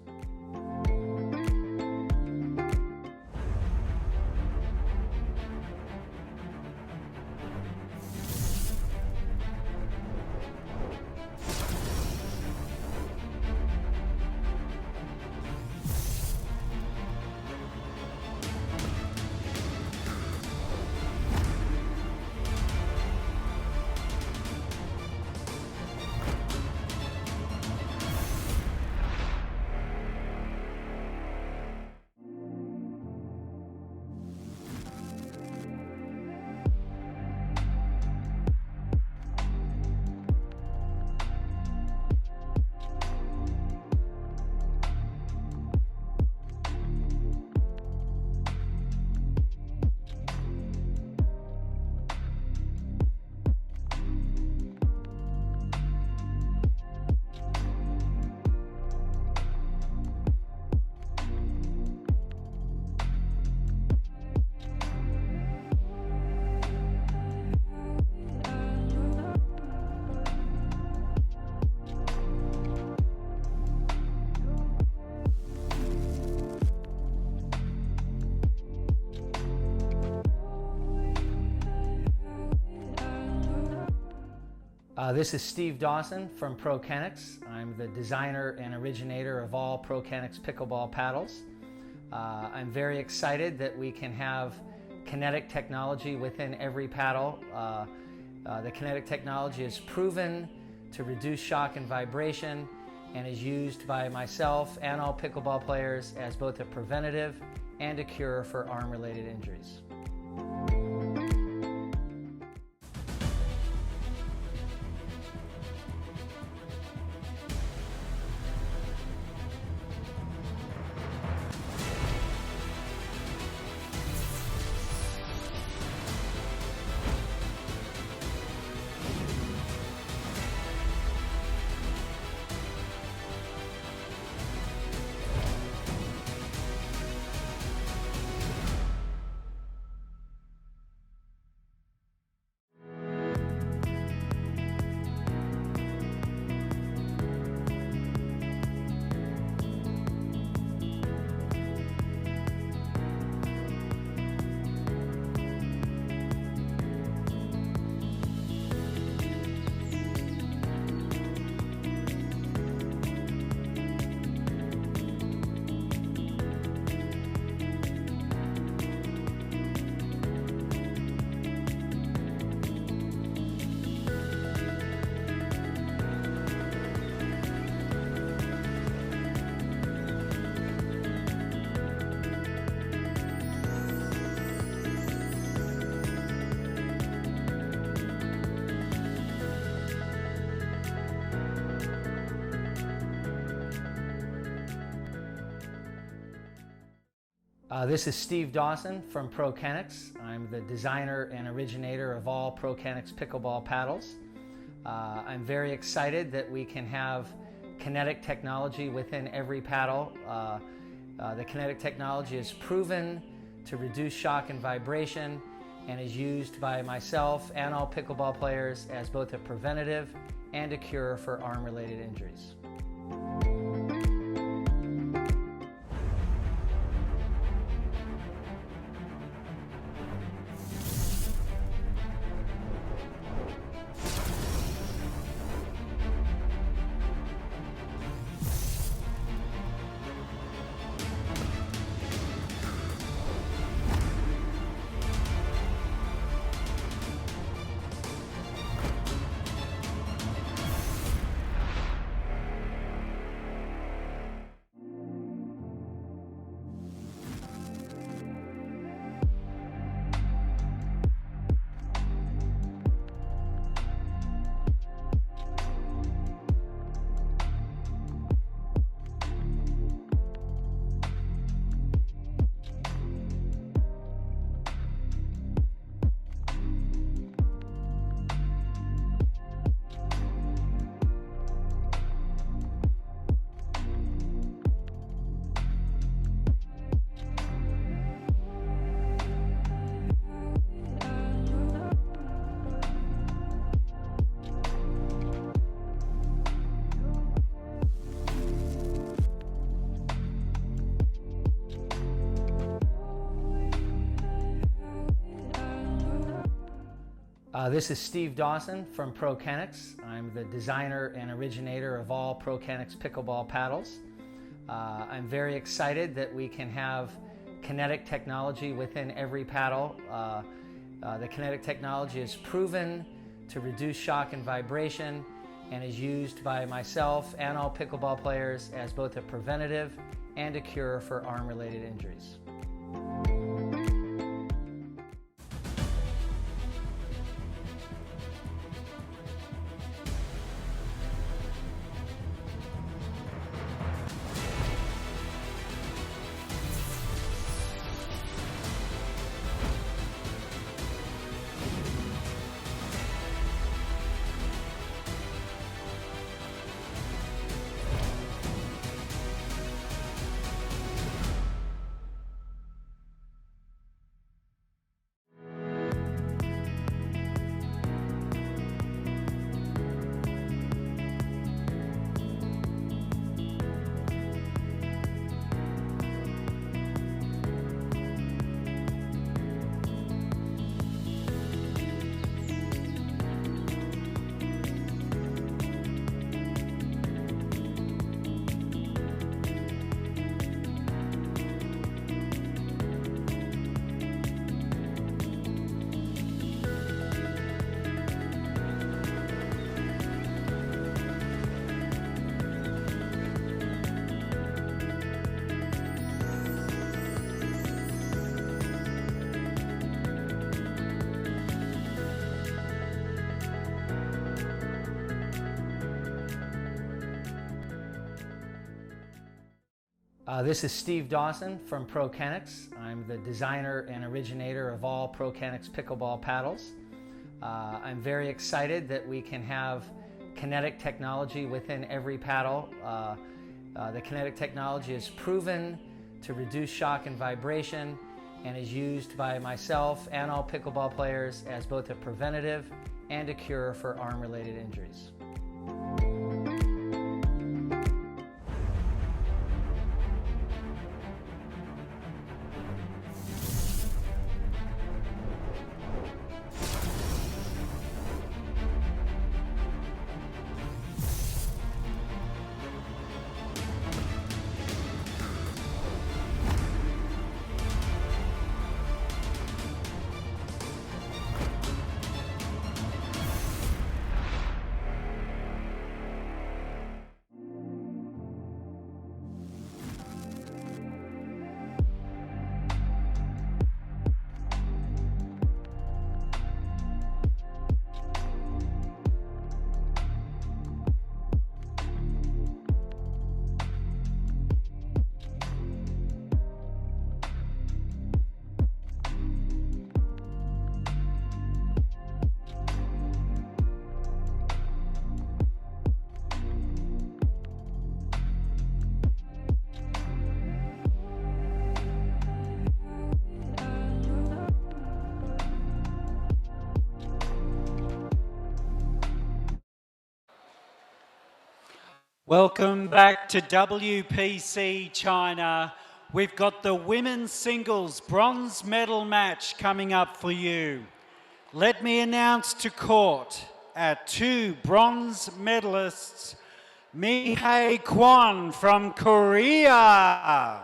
[SPEAKER 6] This is Steve Dawson from ProKennex. I'm the designer and originator of all ProKennex pickleball paddles. I'm very excited that we can have kinetic technology within every paddle. The kinetic technology is proven to reduce shock and vibration and is used by myself and all pickleball players as both a preventative and a cure for arm-related injuries. This is Steve Dawson from ProKennex. I'm the designer and originator of all ProKennex pickleball paddles. I'm very excited that we can have kinetic technology within every paddle. The kinetic technology is proven to reduce shock and vibration and is used by myself and all pickleball players as both a preventative and a cure for arm-related injuries. This is Steve Dawson from ProKennex. I'm the designer and originator of all ProKennex pickleball paddles. I'm very excited that we can have kinetic technology within every paddle. The kinetic technology is proven to reduce shock and vibration and is used by myself and all pickleball players as both a preventative and a cure for arm-related injuries. This is Steve Dawson from ProKennex. I'm the designer and originator of all ProKennex pickleball paddles. I'm very excited that we can have kinetic technology within every paddle. The kinetic technology is proven to reduce shock and vibration and is used by myself and all pickleball players as both a preventative and a cure for arm-related injuries.
[SPEAKER 1] Welcome back to WPC China. We've got the women's singles bronze medal match coming up for you. Let me announce to court our two bronze medalists, Mi-hae Kwon from Korea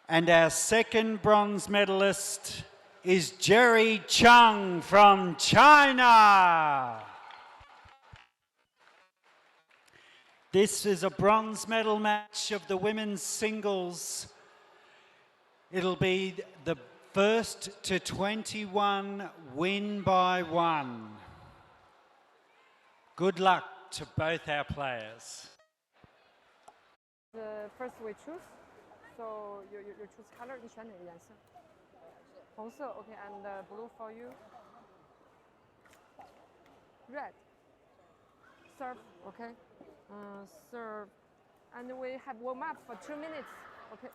[SPEAKER 1] and our second bronze medalist is Jerry Chung from China. This is a bronze medal match of the women's singles. It'll be the first to 21 win by one. Good luck to both our players.
[SPEAKER 8] First we choose. So you choose color. 你选哪个颜色？红色 ，OK, and blue for you. Red. Serve, okay. Serve, and we have warm up for 2 minutes, okay.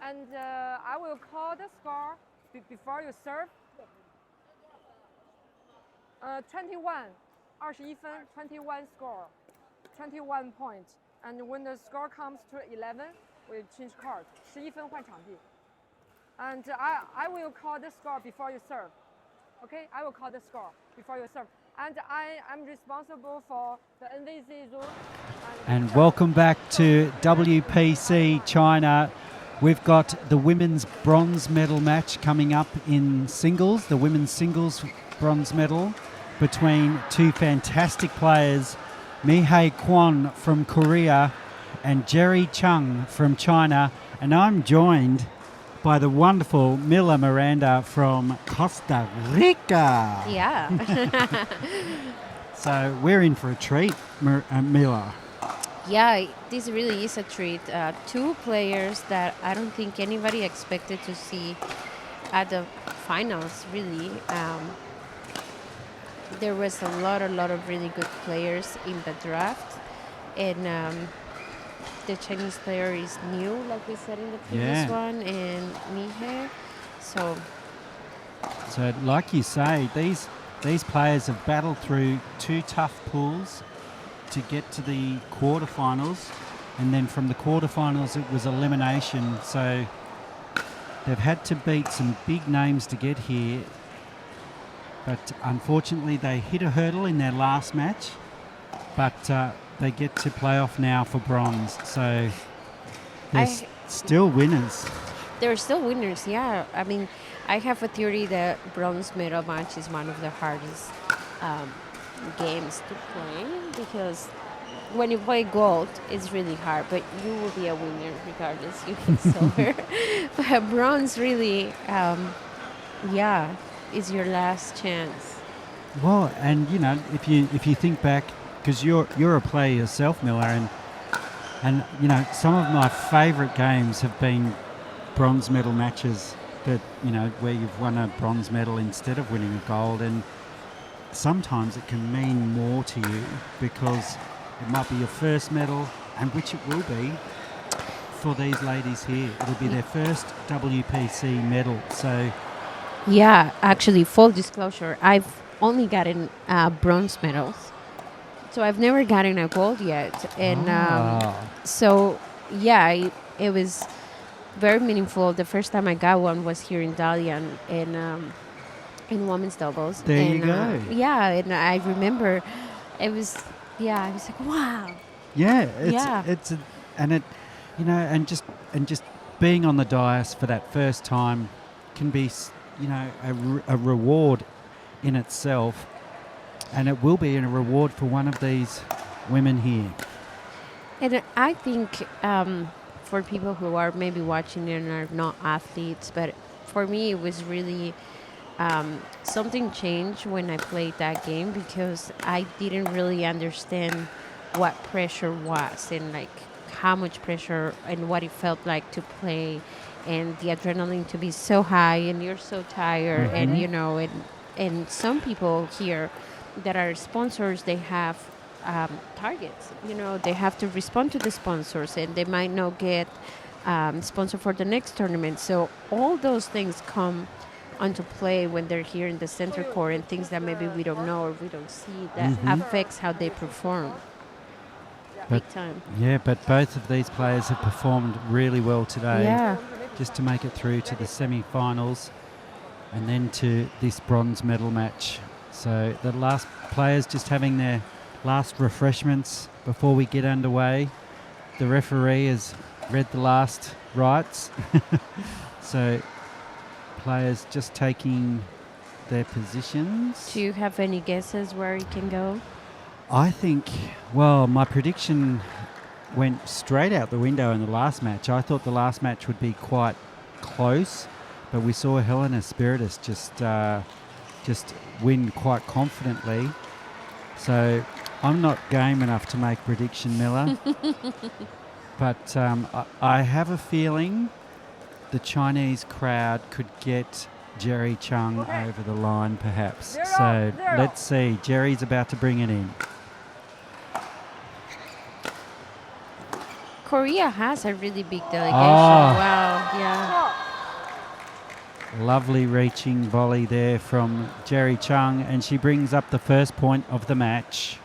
[SPEAKER 8] And I will call the score before you serve. 21, 21分, 21 score, 21 points. And when the score comes to 11, we change card. 11分换场地. And I will call the score before you serve. Okay, I will call the score before you serve. And I am responsible for the NVZ rule.
[SPEAKER 1] And welcome back to WPC China. We've got the women's bronze medal match coming up in singles, the women's singles bronze medal between two fantastic players, Mi-hae Kwon from Korea and Jerry Chung from China. And I'm joined by the wonderful Mila Miranda from Costa Rica.
[SPEAKER 5] Yeah.
[SPEAKER 1] So we're in for a treat, Mila.
[SPEAKER 5] Yeah, this really is a treat. Two players that I don't think anybody expected to see at the finals, really. There was a lot of really good players in the draft. And the Chinese player is new, like we said in the previous one, and Mi-hae. So
[SPEAKER 1] like you say, these players have battled through two tough pools to get to the quarterfinals, and then from the quarterfinals it was elimination. So they've had to beat some big names to get here, but unfortunately they hit a hurdle in their last match. But they get to play off now for bronze, so they're still winners.
[SPEAKER 5] They're still winners, yeah. I mean, I have a theory that bronze medal match is one of the hardest games to play, because when you play gold, it's really hard, but you will be a winner regardless you get silver. But bronze really, is your last chance.
[SPEAKER 1] Well, and you know, if you think back, because you're a player yourself, Miller, and you know, some of my favourite games have been bronze medal matches that, you know, where you've won a bronze medal instead of winning a gold, and sometimes it can mean more to you because it might be your first medal, and which it will be for these ladies here. It'll be their first WPC medal. So
[SPEAKER 5] yeah, actually, full disclosure, I've only gotten bronze medals. So I've never gotten a gold yet. And so, yeah, it was very meaningful. The first time I got one was here in Dalian in women's doubles.
[SPEAKER 1] There you go.
[SPEAKER 5] Yeah, and I remember it was, I was like, wow.
[SPEAKER 1] Yeah, and just being on the dais for that first time can be, you know, a reward in itself. And it will be a reward for one of these women here.
[SPEAKER 5] And I think for people who are maybe watching and are not athletes, but for me it was really something changed when I played that game, because I didn't really understand what pressure was and like how much pressure and what it felt like to play, and the adrenaline to be so high and you're so tired. And you know, and some people here that are sponsors, they have targets. You know, they have to respond to the sponsors, and they might not get sponsor for the next tournament. So all those things come onto play when they're here in the center court and things that maybe we don't know or we don't see that affects how they perform. Big time.
[SPEAKER 1] Yeah, but both of these players have performed really well today.
[SPEAKER 5] Yeah.
[SPEAKER 1] Just to make it through to the semi-finals and then to this bronze medal match. So the last players just having their last refreshments before we get underway. The referee has read the last rights. So players just taking their positions.
[SPEAKER 5] Do you have any guesses where it can go?
[SPEAKER 1] I think, well, my prediction went straight out the window in the last match. I thought the last match would be quite close, but we saw Helena Spiritus just win quite confidently. So I'm not game enough to make prediction, Miller. But I have a feeling the Chinese crowd could get Jerry Chung over the line, perhaps. So let's see. Jerry's about to bring it in.
[SPEAKER 5] Korea has a really big delegation.
[SPEAKER 1] Oh.
[SPEAKER 5] Wow, yeah.
[SPEAKER 1] Lovely reaching volley there from Jerry Chung, and she brings up the first point of the match.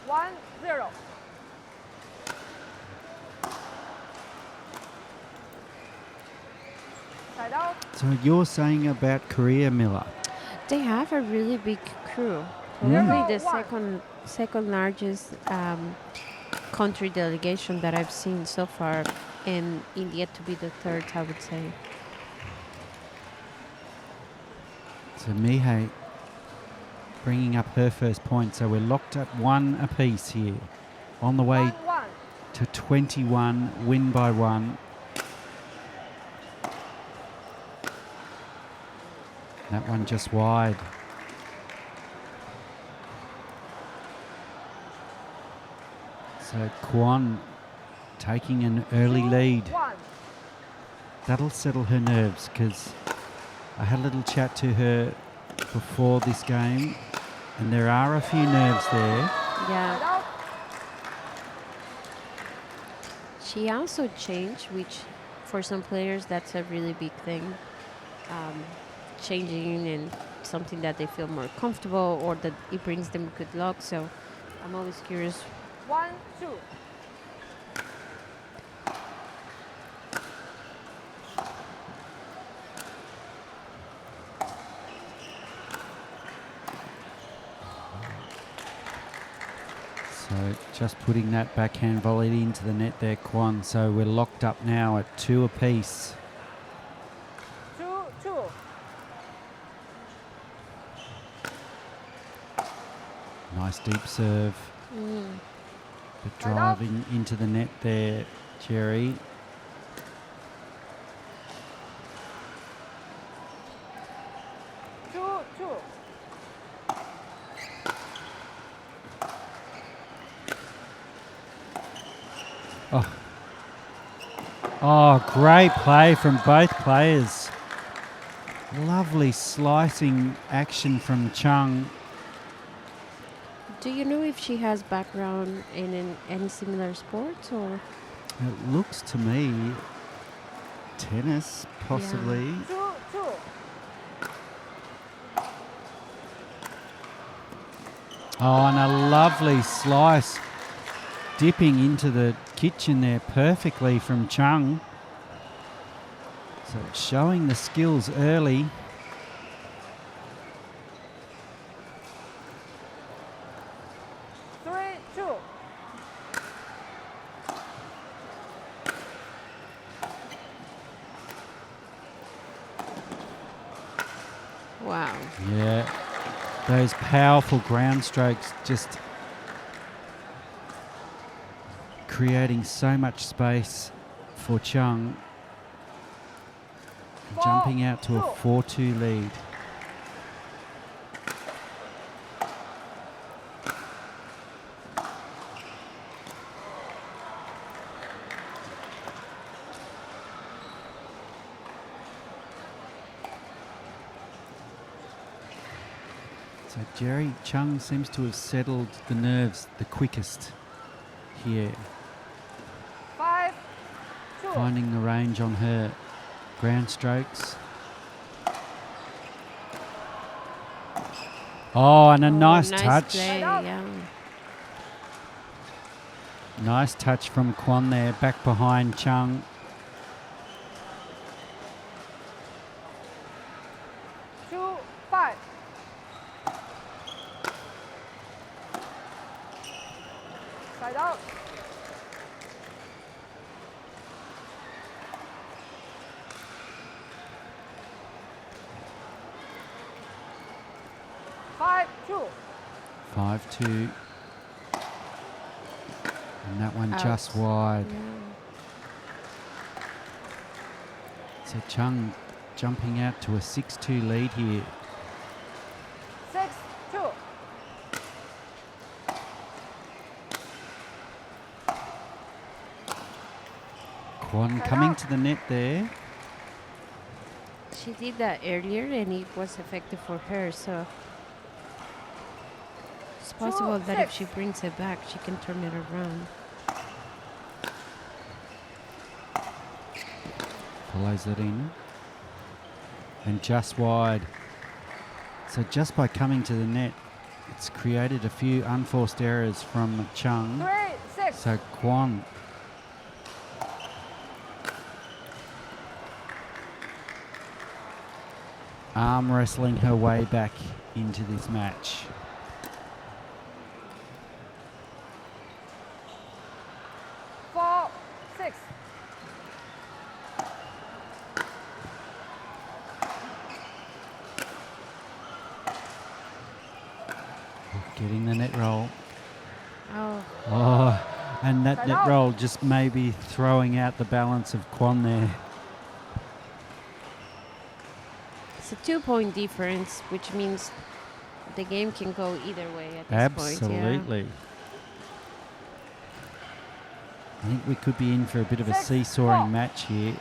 [SPEAKER 8] 1-0. Side out.
[SPEAKER 1] So you're saying about Korea, Miller?
[SPEAKER 5] They have a really big crew. Probably the second largest country delegation that I've seen so far, and India to be the third, I would say.
[SPEAKER 1] So Mihei bringing up her first point. So we're locked at 1 apiece here. On the way
[SPEAKER 8] 1-1.
[SPEAKER 1] to 21, win by 1. That one just wide. So Kwon taking an early lead.
[SPEAKER 8] 2-1.
[SPEAKER 1] That'll settle her nerves, because I had a little chat to her before this game, and there are a few nerves there.
[SPEAKER 5] Yeah.
[SPEAKER 8] Side out.
[SPEAKER 5] She also changed, which for some players that's a really big thing. Changing and something that they feel more comfortable or that it brings them good luck. So I'm always curious.
[SPEAKER 8] 1-2.
[SPEAKER 1] So just putting that backhand volley into the net there, Kwon. So we're locked up now at 2 apiece.
[SPEAKER 8] 2-2.
[SPEAKER 1] Nice deep serve. But driving into the net there, Jerry. Oh, great play from both players. Lovely slicing action from Chung.
[SPEAKER 5] Do you know if she has background in any similar sports or?
[SPEAKER 1] It looks to me tennis, possibly.
[SPEAKER 8] 2-2.
[SPEAKER 1] Oh, and a lovely slice dipping into the kitchen there perfectly from Chung. So showing the skills early.
[SPEAKER 5] Wow.
[SPEAKER 1] Yeah, those powerful ground strokes just creating so much space for Chung. Jumping out to a 4-2 lead. So Jerry Chung seems to have settled the nerves the quickest here.
[SPEAKER 8] 5-2.
[SPEAKER 1] finding the range on her ground strokes. Oh, and a nice touch.
[SPEAKER 5] Play, yeah.
[SPEAKER 1] Nice touch from Kwon there, back behind Chung.
[SPEAKER 8] Side out. Five, two.
[SPEAKER 1] 5-2. And that one
[SPEAKER 5] Out.
[SPEAKER 1] just wide.
[SPEAKER 5] Yeah.
[SPEAKER 1] So Chung jumping out to a 6-2 lead here.
[SPEAKER 8] 6-2.
[SPEAKER 1] Kwon coming to the net there.
[SPEAKER 5] She did that earlier and it was effective for her, so it's possible that if she brings it back, she can turn it around.
[SPEAKER 1] Follows it in. And just wide. So just by coming to the net, it's created a few unforced errors from Chung.
[SPEAKER 8] 3-6.
[SPEAKER 1] So Kwon arm wrestling her way back into this match.
[SPEAKER 8] Four, 6.
[SPEAKER 1] Getting the net roll.
[SPEAKER 5] Oh,
[SPEAKER 1] Oh, and that net roll just maybe throwing out the balance of Kwon there.
[SPEAKER 5] it's a 2-point difference, which means the game can go either way at this point.
[SPEAKER 1] Absolutely. I think we could be in for a bit of a seesawing match here.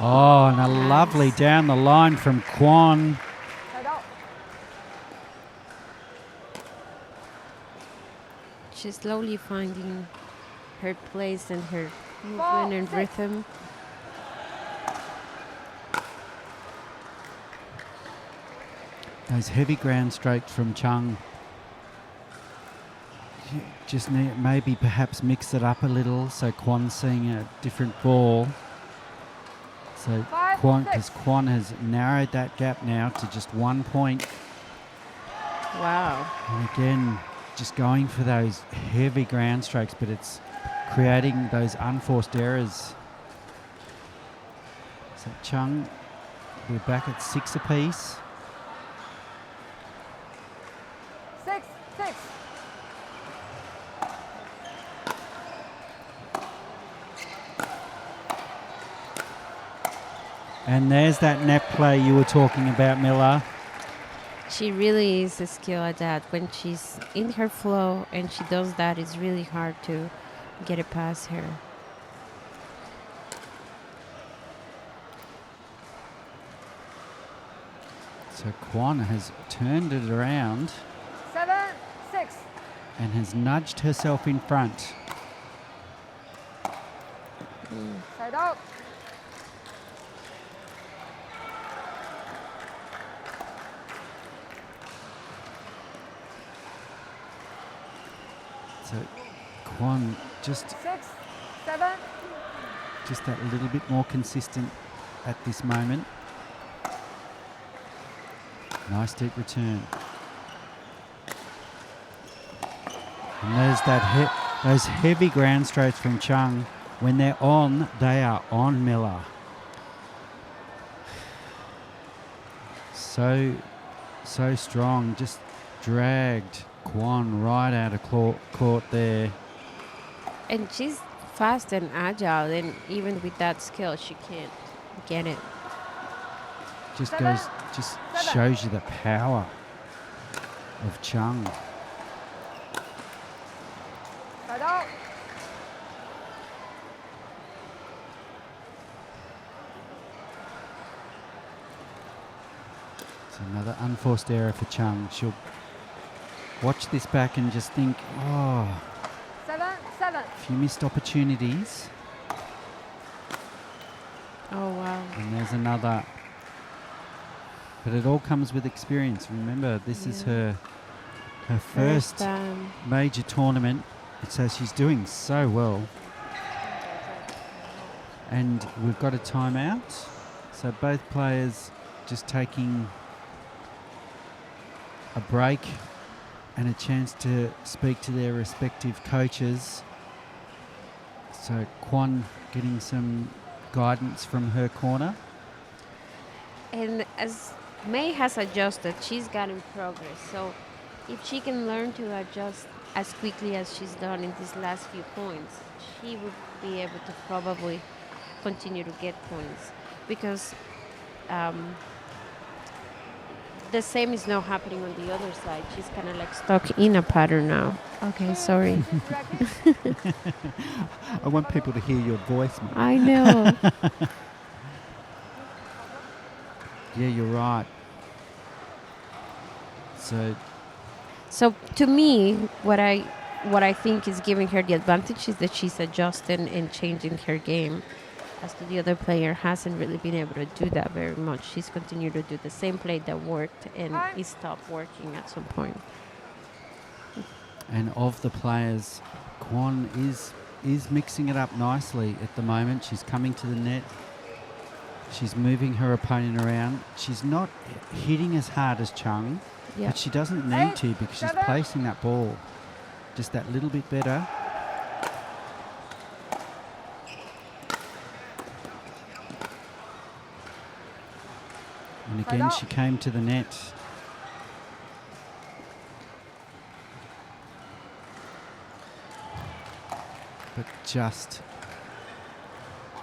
[SPEAKER 1] Oh, and a lovely down the line from Kwon.
[SPEAKER 8] Side out.
[SPEAKER 5] She's slowly finding her place and her movement and rhythm.
[SPEAKER 1] Those heavy ground strokes from Chung. You just need maybe perhaps mix it up a little so Kwon's seeing a different ball. So Kwon, because Kwon has narrowed that gap now to just 1 point.
[SPEAKER 5] Wow.
[SPEAKER 1] And again, just going for those heavy ground strokes, but it's creating those unforced errors. So Chung, we're back at 6 apiece.
[SPEAKER 8] 6-6.
[SPEAKER 1] And there's that net play you were talking about, Miller.
[SPEAKER 5] She really is a skill at that. When she's in her flow and she does that, it's really hard to get it past her.
[SPEAKER 1] So Kwon has turned it around
[SPEAKER 8] 7-6.
[SPEAKER 1] and has nudged herself in front.
[SPEAKER 8] Side out.
[SPEAKER 1] So Kwon just
[SPEAKER 8] 6, 7.
[SPEAKER 1] just that little bit more consistent at this moment. Nice deep return. And there's that those heavy ground strokes from Chung. When they're on, they are on, Miller. So strong. Just dragged Kwon right out of court there.
[SPEAKER 5] And she's fast and agile, and even with that skill, she can't get it.
[SPEAKER 1] Just shows you the power of Chung.
[SPEAKER 8] Side out.
[SPEAKER 1] It's another unforced error for Chung. She'll watch this back and just think, oh,
[SPEAKER 4] 7-7.
[SPEAKER 1] a few missed opportunities.
[SPEAKER 5] Oh, wow.
[SPEAKER 1] And there's another. But it all comes with experience. Remember, this is her first major tournament. So she's doing so well. And we've got a timeout. So both players just taking a break and a chance to speak to their respective coaches. So Kwon getting some guidance from her corner.
[SPEAKER 5] And as May has adjusted, she's gotten progress. So if she can learn to adjust as quickly as she's done in these last few points, she would be able to probably continue to get points, because the same is now happening on the other side. She's kind of like stuck in a pattern now. Okay, sorry.
[SPEAKER 1] I want people to hear your voice, mate.
[SPEAKER 5] I know.
[SPEAKER 1] Yeah, you're right. So
[SPEAKER 5] to me, what I think is giving her the advantage is that she's adjusting and changing her game. As to the other player hasn't really been able to do that very much. She's continued to do the same play that worked and it stopped working at some point.
[SPEAKER 1] And of the players, Kwon is mixing it up nicely at the moment. She's coming to the net. She's moving her opponent around. She's not hitting as hard as Chung, but she doesn't need to, because she's placing that ball just that little bit better. And again, she came to the net. But just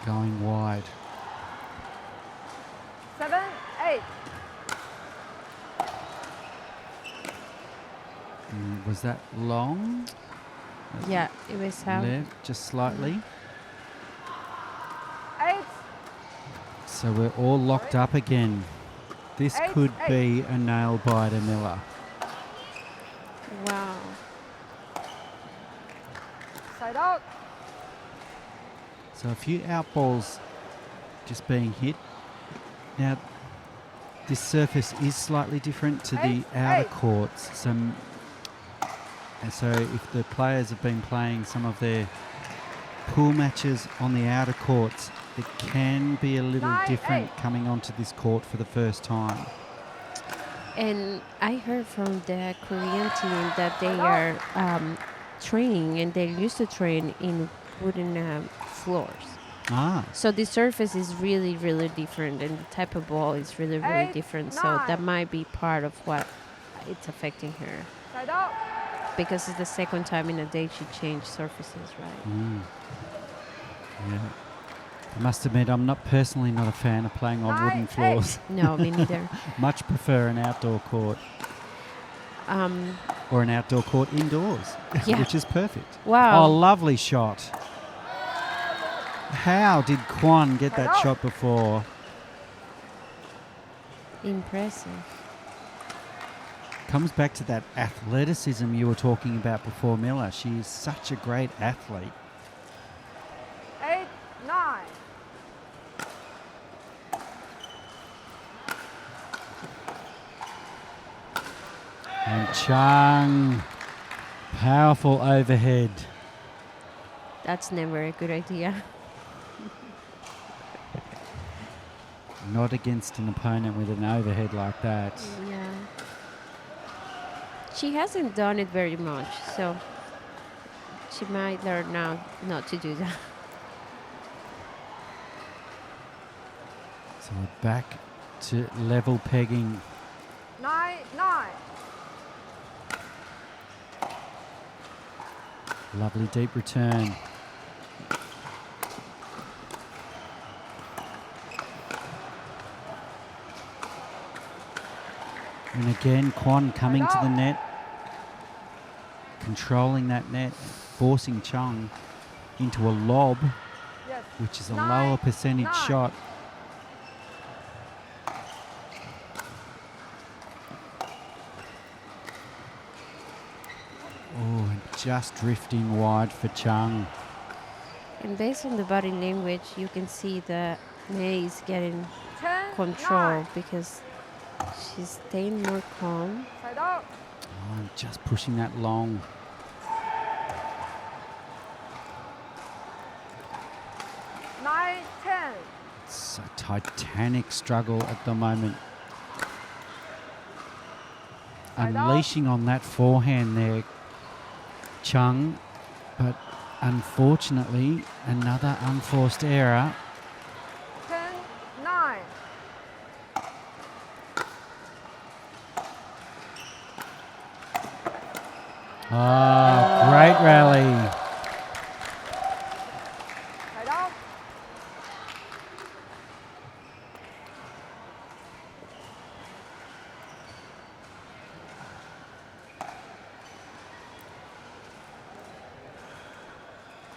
[SPEAKER 1] going wide.
[SPEAKER 4] 7-8.
[SPEAKER 1] Was that long?
[SPEAKER 5] Yeah, it was
[SPEAKER 1] Left, just slightly.
[SPEAKER 4] 8.
[SPEAKER 1] So we're all locked up again. This could be a nail biter, Miller.
[SPEAKER 5] Wow.
[SPEAKER 4] Side out.
[SPEAKER 1] So a few out balls just being hit. Now, this surface is slightly different to the outer courts. And so if the players have been playing some of their pool matches on the outer courts, it can be a little different coming onto this court for the first time.
[SPEAKER 5] And I heard from the Korean team that they are training, and they used to train in wooden floors. So the surface is really, really different, and the type of ball is really, really different. So that might be part of what it's affecting her.
[SPEAKER 4] Side out.
[SPEAKER 5] Because it's the second time in a day she changed surfaces, right?
[SPEAKER 1] Yeah. I must admit, I'm personally not a fan of playing on wooden floors.
[SPEAKER 5] No, me neither.
[SPEAKER 1] Much prefer an outdoor court. Or an outdoor court indoors, which is perfect.
[SPEAKER 5] Wow.
[SPEAKER 1] Oh, lovely shot. How did Kwon get that shot before?
[SPEAKER 5] Impressive.
[SPEAKER 1] Comes back to that athleticism you were talking about before, Miller. She is such a great athlete.
[SPEAKER 4] 8-9.
[SPEAKER 1] And Chung, powerful overhead.
[SPEAKER 5] That's never a good idea.
[SPEAKER 1] Not against an opponent with an overhead like that.
[SPEAKER 5] Yeah. She hasn't done it very much, so she might learn now not to do that.
[SPEAKER 1] So we're back to level pegging.
[SPEAKER 4] 9-9.
[SPEAKER 1] Lovely deep return. And again, Kwon coming to the net, controlling that net, forcing Chung into a lob, which is a lower percentage shot. just drifting wide for Chung.
[SPEAKER 5] And based on the body language, you can see that May is getting
[SPEAKER 8] 10,
[SPEAKER 5] control
[SPEAKER 8] 9.
[SPEAKER 5] because she's staying more calm.
[SPEAKER 8] Side out.
[SPEAKER 1] Oh, just pushing that long.
[SPEAKER 8] 9, 10.
[SPEAKER 1] It's a titanic struggle at the moment. Unleashing on that forehand there, Chung, but unfortunately, another unforced error.
[SPEAKER 8] 10, 9.
[SPEAKER 1] Oh, great rally.
[SPEAKER 8] Side out.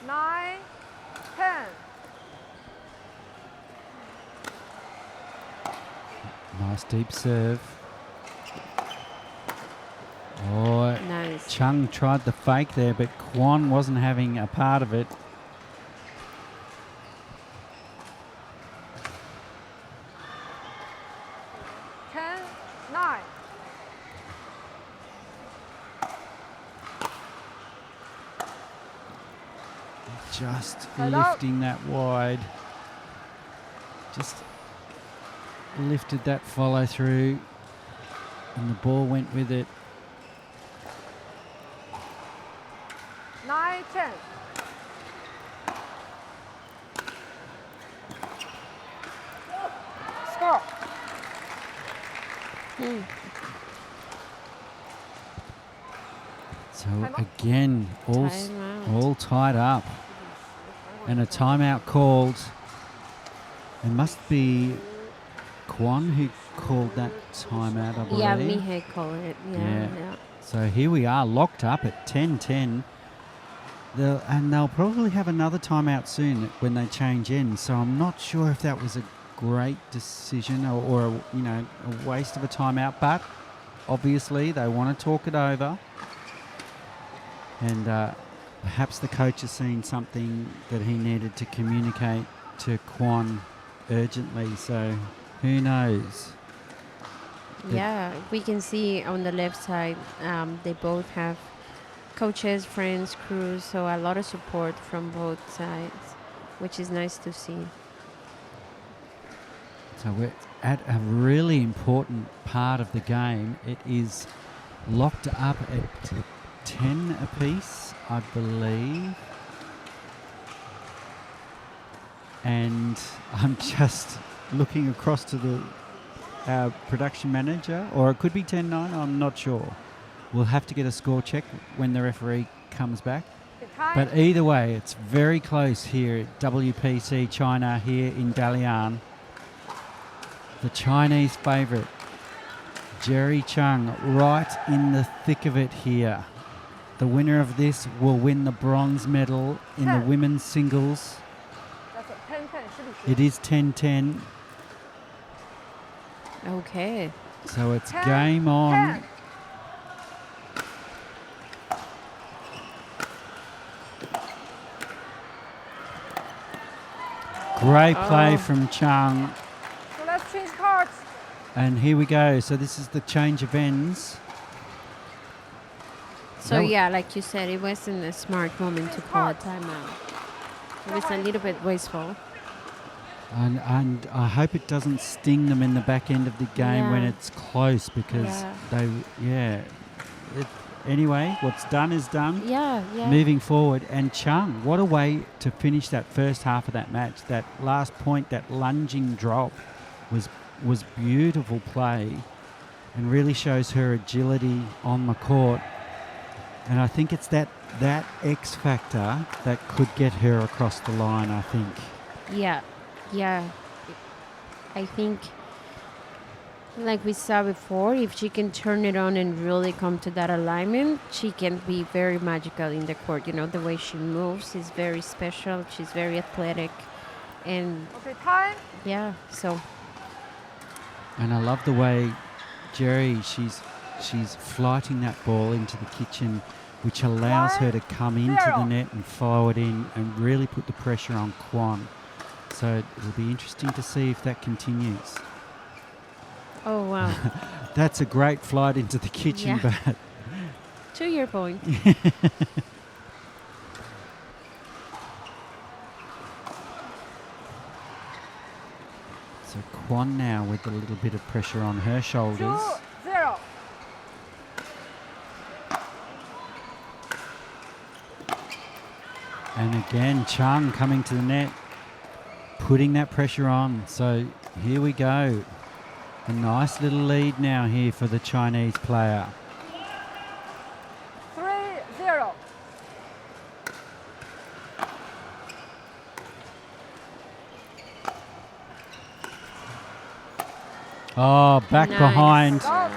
[SPEAKER 8] Nine, 10.
[SPEAKER 1] Nice deep serve. Oh,
[SPEAKER 5] Nice.
[SPEAKER 1] Chung tried the fake there, but Kwon wasn't having a part of it.
[SPEAKER 8] Ten, 9.
[SPEAKER 1] Just
[SPEAKER 8] Side out.
[SPEAKER 1] lifting that wide. Just lifted that follow through, and the ball went with it.
[SPEAKER 8] 9, 10. Score.
[SPEAKER 1] So again,
[SPEAKER 5] Timeout.
[SPEAKER 1] all tied up, and a timeout called. It must be Kwon who called that timeout, I believe.
[SPEAKER 5] Yeah, Mihei called it.
[SPEAKER 1] Yeah.
[SPEAKER 5] Yeah.
[SPEAKER 1] So here we are, locked up at 10-10. And they'll probably have another timeout soon when they change ends. So I'm not sure if that was a great decision or a waste of a timeout. But obviously they want to talk it over. And perhaps the coach has seen something that he needed to communicate to Kwon urgently. So who knows?
[SPEAKER 5] Yeah, we can see on the left side, they both have coaches, friends, crews, so a lot of support from both sides, which is nice to see.
[SPEAKER 1] So we're at a really important part of the game. It is locked up at 10 apiece, I believe. And I'm just looking across to our production manager, or it could be 10-9, I'm not sure. We'll have to get a score check when the referee comes back. But either way, it's very close here at WPC China here in Dalian. The Chinese favourite, Jerry Chung, right in the thick of it here. The winner of this will win the bronze medal in the women's singles.
[SPEAKER 8] That's a 10, 10. Should be
[SPEAKER 1] It is 10-10,
[SPEAKER 5] Okay.
[SPEAKER 1] so it's
[SPEAKER 8] 10,
[SPEAKER 1] game on.
[SPEAKER 8] 10.
[SPEAKER 1] Great play from Chung.
[SPEAKER 8] So let's change cards.
[SPEAKER 1] And here we go. So this is the change of ends.
[SPEAKER 5] So yeah, like you said, it wasn't a smart moment to call a timeout. It was a little bit wasteful.
[SPEAKER 1] And I hope it doesn't sting them in the back end of the game when
[SPEAKER 5] Yeah.
[SPEAKER 1] it's close, because anyway, what's done is done.
[SPEAKER 5] Yeah.
[SPEAKER 1] Moving forward, and Chung, what a way to finish that first half of that match. That last point, that lunging drop was beautiful play and really shows her agility on the court. And I think it's that X factor that could get her across the line, I think.
[SPEAKER 5] Yeah. I think, like we saw before, if she can turn it on and really come to that alignment, she can be very magical in the court. You know, the way she moves is very special. She's very athletic. And
[SPEAKER 8] Okay, time.
[SPEAKER 5] yeah, so
[SPEAKER 1] And I love the way Jerry, she's flighting that ball into the kitchen which allows her to come into the
[SPEAKER 4] 0.
[SPEAKER 1] net and follow it in and really put the pressure on Kwon. So it'll be interesting to see if that continues.
[SPEAKER 5] Oh, wow.
[SPEAKER 1] That's a great flight into the kitchen,
[SPEAKER 5] Yeah.
[SPEAKER 1] but
[SPEAKER 5] 2-year point.
[SPEAKER 1] so Kwon now with a little bit of pressure on her shoulders.
[SPEAKER 4] 2-0.
[SPEAKER 1] And again, Chung coming to the net, putting that pressure on. So here we go. A nice little lead now here for the Chinese player.
[SPEAKER 4] 3-0.
[SPEAKER 1] Oh, back
[SPEAKER 5] Nice.
[SPEAKER 1] behind.
[SPEAKER 4] Love.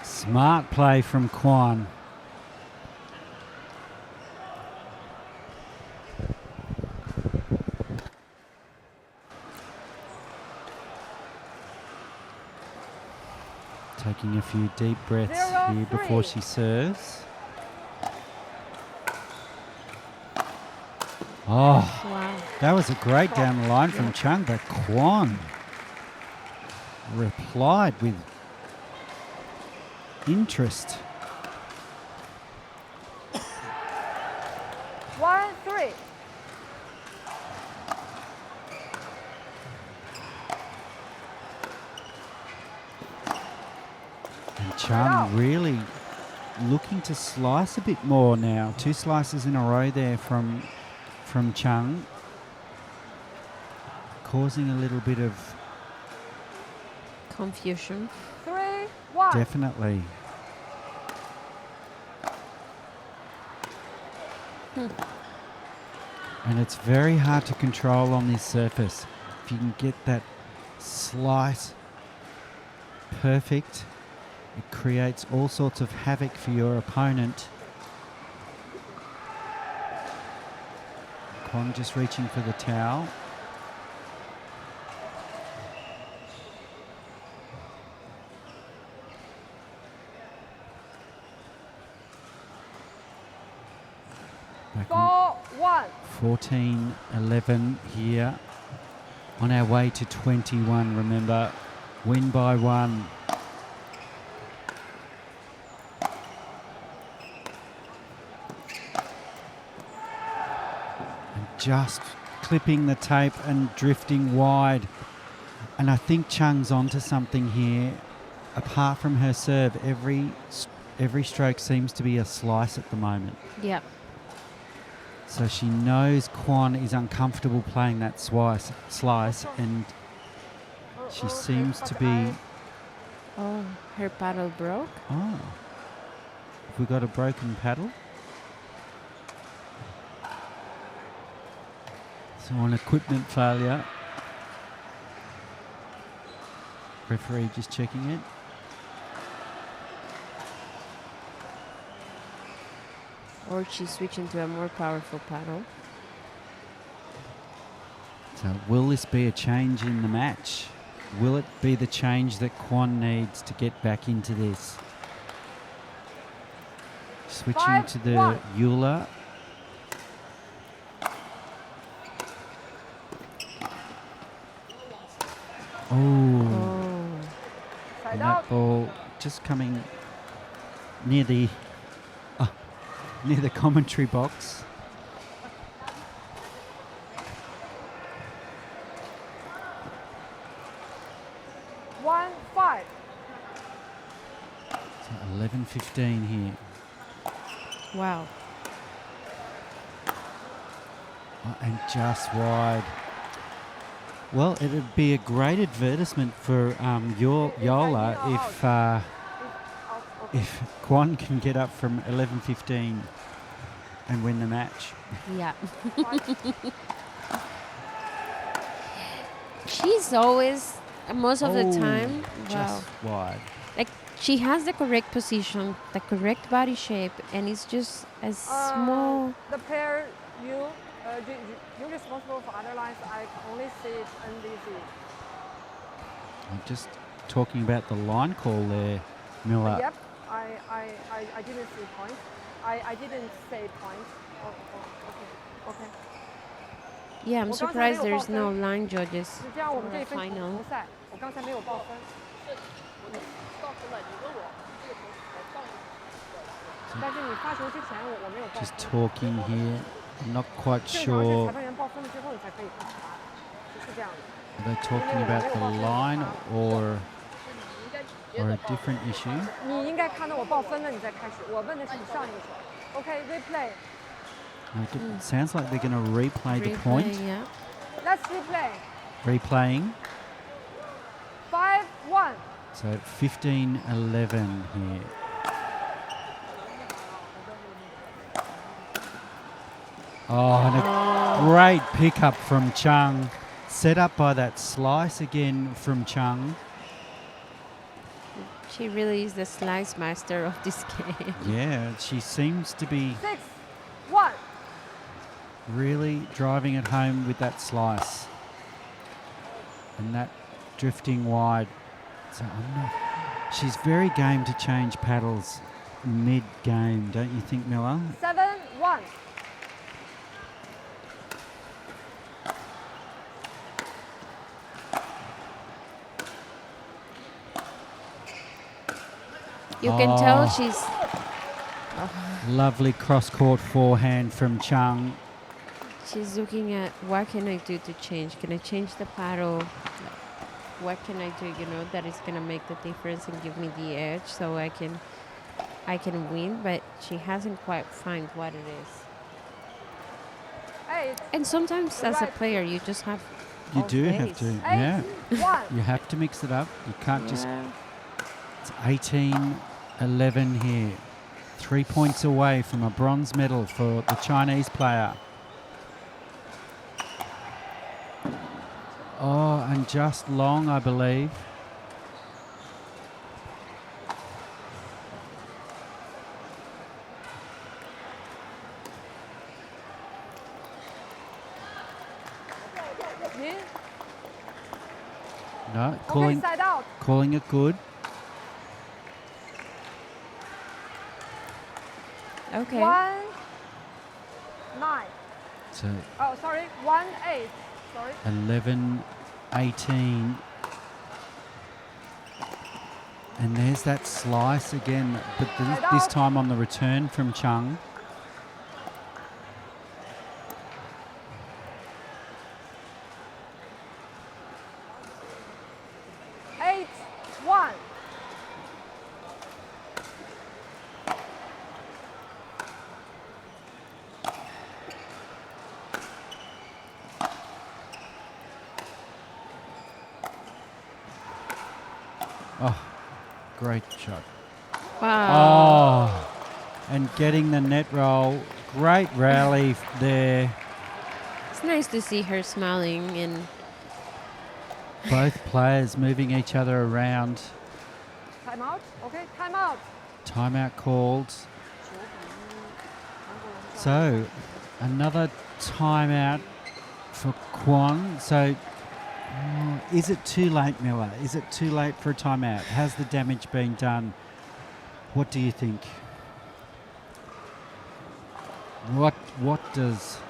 [SPEAKER 1] Smart play from Kwon. Taking a few deep breaths
[SPEAKER 4] 0-3.
[SPEAKER 1] here before she serves. Oh,
[SPEAKER 5] Wow.
[SPEAKER 1] that was a great down the line from Chung, but Kwon replied with interest.
[SPEAKER 4] 1-3.
[SPEAKER 1] And Chung really looking to slice a bit more now. 2 slices in a row there from Chung, causing a little bit of
[SPEAKER 5] Confusion.
[SPEAKER 4] 3-1.
[SPEAKER 1] definitely. And it's very hard to control on this surface. If you can get that slice perfect, it creates all sorts of havoc for your opponent. Kwon just reaching for the towel. Back on
[SPEAKER 4] 4-1.
[SPEAKER 1] 14-11 here. On our way to 21, remember. Win by 1. And just clipping the tape and drifting wide. And I think Chung's onto something here. Apart from her serve, every stroke seems to be a slice at the moment.
[SPEAKER 5] Yep.
[SPEAKER 1] So she knows Kwon is uncomfortable playing that slice, and she seems to be...
[SPEAKER 5] Oh, her paddle broke.
[SPEAKER 1] Oh, have we got a broken paddle? So an equipment failure. Referee just checking it.
[SPEAKER 5] Or she's switching to a more powerful paddle.
[SPEAKER 1] So will this be a change in the match? Will it be the change that Kwon needs to get back into this? Switching to the
[SPEAKER 4] 5-1.
[SPEAKER 1] Eula. Oh,
[SPEAKER 5] Oh.
[SPEAKER 4] Side
[SPEAKER 1] and that
[SPEAKER 4] out.
[SPEAKER 1] ball just coming near the commentary box.
[SPEAKER 4] One, 5.
[SPEAKER 1] So 11-15 here.
[SPEAKER 5] Wow.
[SPEAKER 1] Oh, and just wide. Well, it would be a great advertisement for Yola if Kwon can get up from 11-15 and win the match.
[SPEAKER 5] Yeah. She's always, most of the time, wow.
[SPEAKER 1] Just wide.
[SPEAKER 5] Like, she has the correct position, the correct body shape, and it's just a small...
[SPEAKER 8] The player you you're responsible for other lines. I only see it NDZ.
[SPEAKER 1] I'm just talking about the line call there, Miller.
[SPEAKER 8] Yep. I didn't see point. I didn't say point. Okay.
[SPEAKER 5] Yeah, I'm
[SPEAKER 8] 我刚才没有
[SPEAKER 5] surprised
[SPEAKER 8] 报
[SPEAKER 5] there's
[SPEAKER 8] 分。
[SPEAKER 5] no line judges
[SPEAKER 8] 是这样，我
[SPEAKER 5] for
[SPEAKER 8] 们这
[SPEAKER 5] the
[SPEAKER 8] 一分
[SPEAKER 5] final.
[SPEAKER 8] 同赛，我刚才没有报分。但是你发球之前我没有报分。
[SPEAKER 1] Just talking here. I'm not quite
[SPEAKER 8] 正常是
[SPEAKER 1] sure.
[SPEAKER 8] 裁判员报分了之后你才可以开始罚，是这样的。
[SPEAKER 1] Are they talking about the line or a different issue?
[SPEAKER 8] 你应该看到我报分了你再开始。我问的是你上一个球。OK, replay.
[SPEAKER 1] It sounds like they're going to replay the point.
[SPEAKER 5] Yeah.
[SPEAKER 8] Let's replay.
[SPEAKER 1] Replaying.
[SPEAKER 8] 5-1.
[SPEAKER 1] So 15-11 here. Oh, and a great pickup from Chung. Set up by that slice again from Chung.
[SPEAKER 5] She really is the slice master of this game.
[SPEAKER 1] Yeah, she seems to be
[SPEAKER 8] 6-1.
[SPEAKER 1] really driving it home with that slice. And that drifting wide. So she's very game to change paddles mid-game, don't you think, Miller?
[SPEAKER 8] 7-1.
[SPEAKER 5] You can tell
[SPEAKER 1] Oh.
[SPEAKER 5] she's
[SPEAKER 1] Lovely cross-court forehand from Chung.
[SPEAKER 5] she's looking at what can I do to change? Can I change the paddle? What can I do, that is gonna make the difference and give me the edge so I can win, but she hasn't quite found what it is. And sometimes as a player you just have
[SPEAKER 1] You
[SPEAKER 5] all
[SPEAKER 1] do
[SPEAKER 5] days.
[SPEAKER 1] have to, yeah.
[SPEAKER 8] 8-1.
[SPEAKER 1] You have to mix it up. You can't just...
[SPEAKER 5] Yeah.
[SPEAKER 1] It's 18-11 here. 3 points away from a bronze medal for the Chinese player. Oh, and just long, I believe. No,
[SPEAKER 8] Okay, side out.
[SPEAKER 1] calling it good.
[SPEAKER 5] Okay.
[SPEAKER 8] 1-9.
[SPEAKER 1] So
[SPEAKER 8] Oh, sorry. 1-8. Sorry.
[SPEAKER 1] 11-18. And there's that slice again, but this time on the return from Chung. Oh, great shot.
[SPEAKER 5] Wow.
[SPEAKER 1] Oh, and getting the net roll. Great rally there.
[SPEAKER 5] It's nice to see her smiling and
[SPEAKER 1] Both players moving each other around.
[SPEAKER 8] Time out. Okay, time out.
[SPEAKER 1] Timeout called. So, another timeout for Kwon. So, is it too late, Miller? Is it too late for a timeout? Has the damage been done? What do you think? What does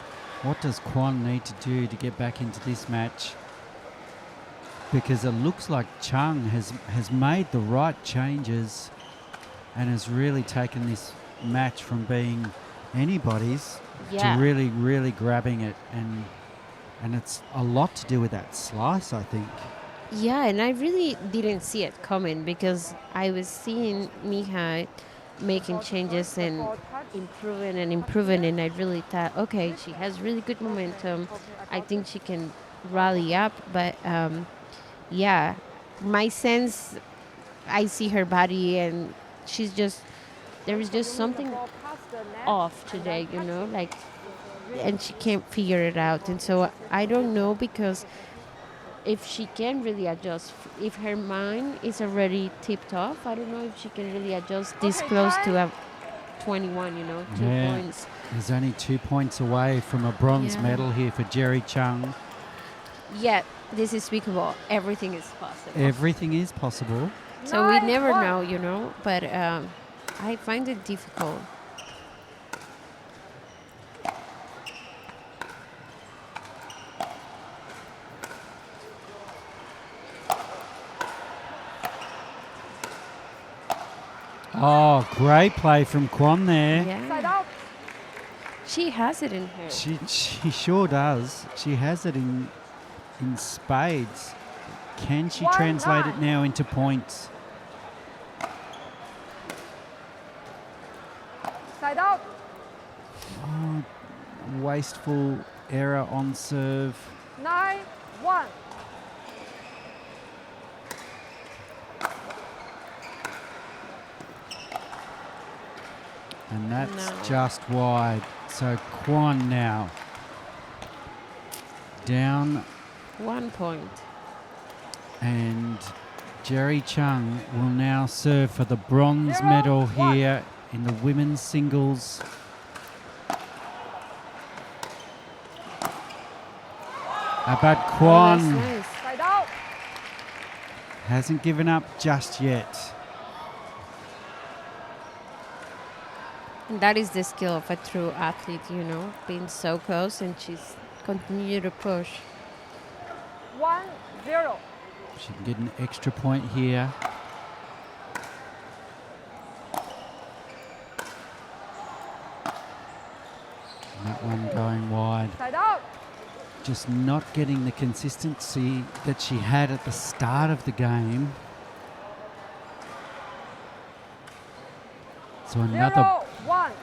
[SPEAKER 1] Kwon need to do to get back into this match? Because it looks like Chung has made the right changes and has really taken this match from being anybody's to really, really grabbing it, and it's a lot to do with that slice, I think.
[SPEAKER 5] yeah, and I really didn't see it coming because I was seeing Mija making changes and improving, and I really thought, okay, she has really good momentum. I think she can rally up, but yeah, my sense, I see her body and there is just something off today, like, and she can't figure it out. And so I don't know, because if she can really adjust, if her mind is already tipped off, I don't know if she can really adjust this close to a 21, 2 points.
[SPEAKER 1] There's only 2 points away from a bronze medal here for Jerry Chung.
[SPEAKER 5] Yeah, this is speakable. Everything is possible.
[SPEAKER 1] Everything is possible.
[SPEAKER 5] So we never know, but I find it difficult.
[SPEAKER 1] Oh, great play from Kwon there.
[SPEAKER 4] Side
[SPEAKER 5] Yeah,
[SPEAKER 4] out.
[SPEAKER 5] she has it in her.
[SPEAKER 1] She sure does. She has it in spades. Can she
[SPEAKER 4] 1-9.
[SPEAKER 1] translate it now into points?
[SPEAKER 4] Side out.
[SPEAKER 1] Oh, wasteful error on serve.
[SPEAKER 4] 9-1.
[SPEAKER 1] And that's
[SPEAKER 5] No.
[SPEAKER 1] just wide. So Kwon now down,
[SPEAKER 5] 1 point.
[SPEAKER 1] and Jerry Chung will now serve for the bronze
[SPEAKER 4] 0-1.
[SPEAKER 1] medal here in the women's singles. But
[SPEAKER 5] Oh,
[SPEAKER 1] Kwon
[SPEAKER 5] that's nice.
[SPEAKER 4] Side out.
[SPEAKER 1] hasn't given up just yet.
[SPEAKER 5] And that is the skill of a true athlete, you know, being so close and she's continue to push.
[SPEAKER 4] 1-0.
[SPEAKER 1] She can get an extra point here. And that one going wide.
[SPEAKER 4] Side out.
[SPEAKER 1] Just not getting the consistency that she had at the start of the game. So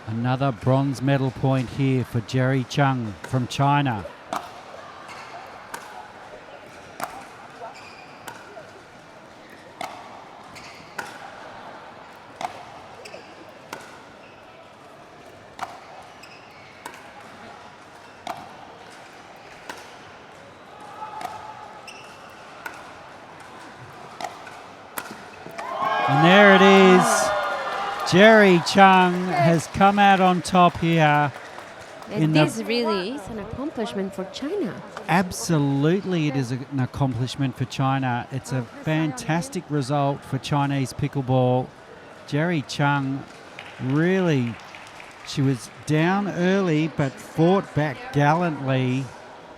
[SPEAKER 1] another bronze medal point here for Jerry Chung from China. And there it is. Jerry Chung has come out on top here.
[SPEAKER 5] And this really is an accomplishment for China.
[SPEAKER 1] Absolutely, it is an accomplishment for China. It's a fantastic result for Chinese pickleball. Jerry Chung really, she was down early but fought back gallantly,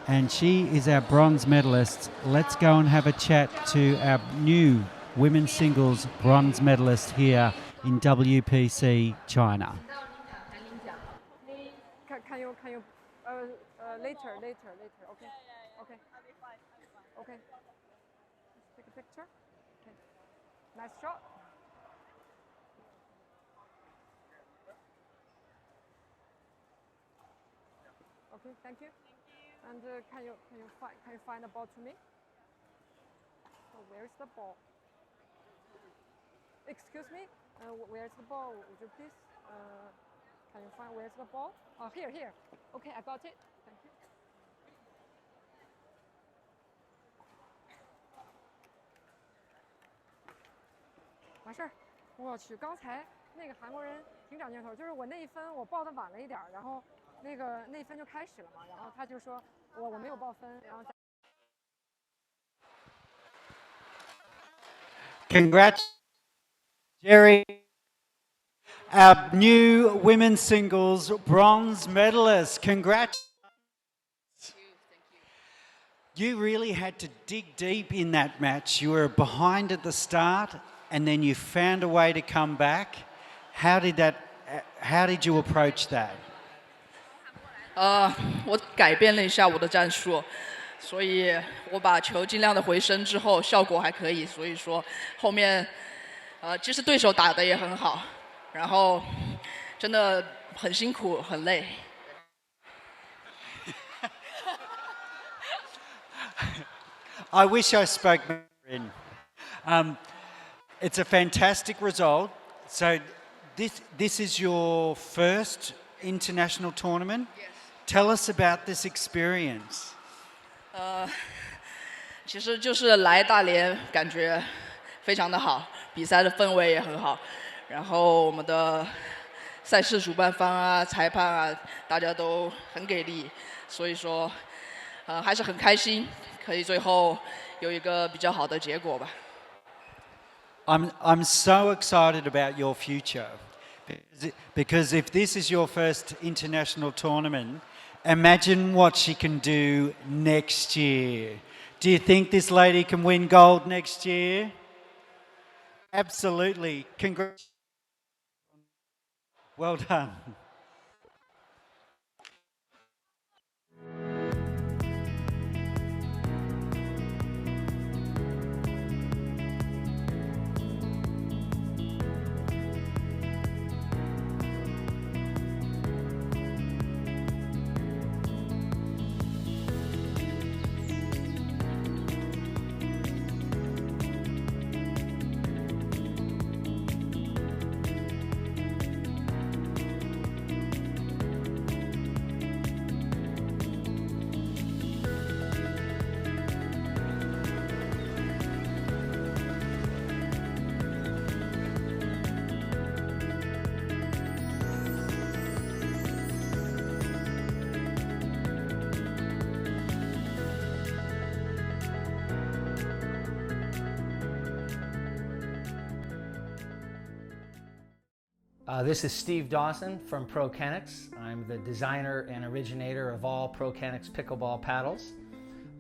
[SPEAKER 1] and she is our bronze medalist. Let's go and have a chat to our new women's singles bronze medalist here in WPC China.
[SPEAKER 4] Can you later, okay, okay, okay. Let's take a picture. Okay. Nice shot. Okay, thank you. And can you find the ball to me? So where is the ball? Excuse me. Where's the ball? Would you please? Can you find where's the ball? Oh, here. Okay, I got it. Thank you. 完事儿。我去，刚才那个韩国人挺长劲头，就是我那一分我报的晚了一点，然后那一分就开始了嘛，然后他就说我没有报分，然后。
[SPEAKER 1] Congrats, Jerry, our new women's singles bronze medalist. Congrats.
[SPEAKER 3] Thank you.
[SPEAKER 1] You really had to dig deep in that match. You were behind at the start, and then you found a way to come back. How did you approach that?
[SPEAKER 3] 我改变了一下我的战术，所以我把球尽量的回身之后，效果还可以。所以说后面，其实对手打得也很好，然后真的很辛苦很累。
[SPEAKER 1] I wish I spoke Mandarin. It's a fantastic result. So this is your first international tournament?
[SPEAKER 3] Yes.
[SPEAKER 1] Tell us about this experience.
[SPEAKER 3] 其实就是来大连，感觉非常的好，比赛的氛围也很好，然后我们的赛事主办方啊、裁判啊，大家都很给力，所以说，还是很开心，可以最后有一个比较好的结果吧。
[SPEAKER 1] I'm so excited about your future. Because if this is your first international tournament, imagine what she can do next year. Do you think this lady can win gold next year? Absolutely. Congrats. Well done.
[SPEAKER 6] This is Steve Dawson from ProKennex. I'm the designer and originator of all ProKennex pickleball paddles.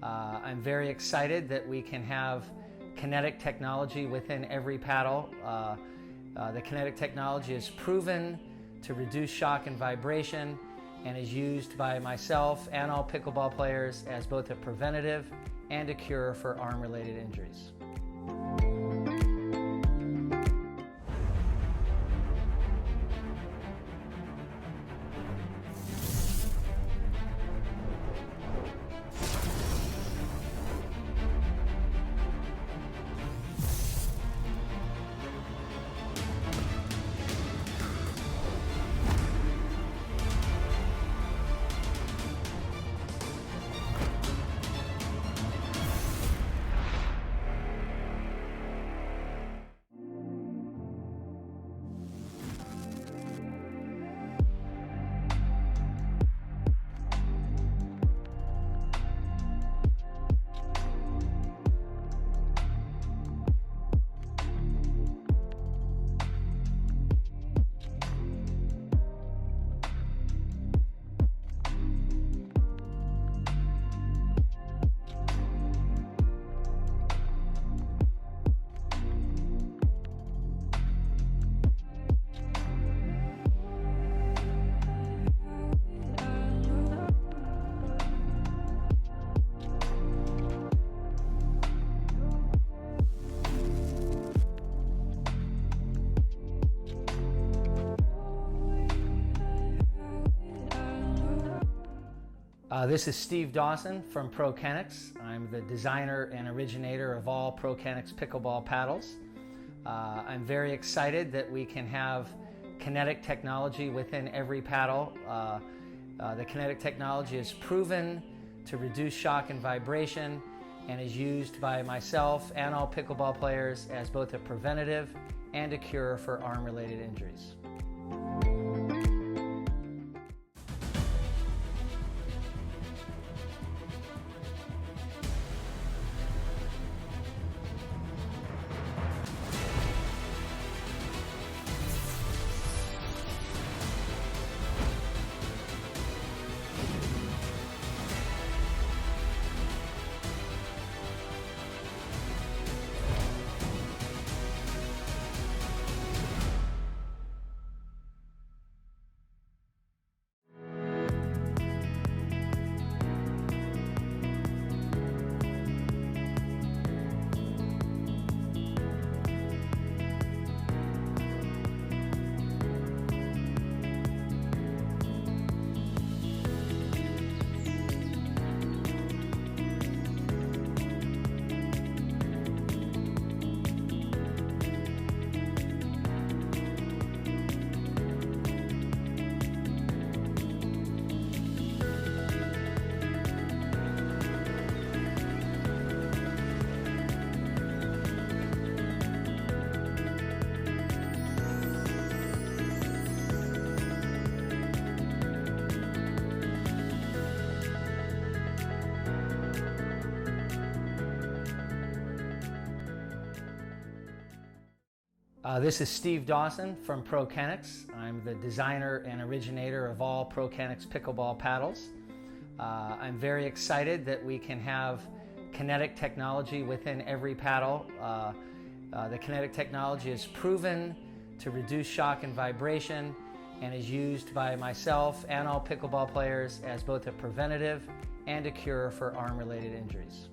[SPEAKER 6] I'm very excited that we can have kinetic technology within every paddle. The kinetic technology is proven to reduce shock and vibration and is used by myself and all pickleball players as both a preventative and a cure for arm-related injuries. This is Steve Dawson from ProKennex. I'm the designer and originator of all ProKennex pickleball paddles. I'm very excited that we can have kinetic technology within every paddle. The kinetic technology is proven to reduce shock and vibration and is used by myself and all pickleball players as both a preventative and a cure for arm-related injuries. This is Steve Dawson from ProKennex. I'm the designer and originator of all ProKennex pickleball paddles. I'm very excited that we can have kinetic technology within every paddle. The kinetic technology is proven to reduce shock and vibration and is used by myself and all pickleball players as both a preventative and a cure for arm-related injuries.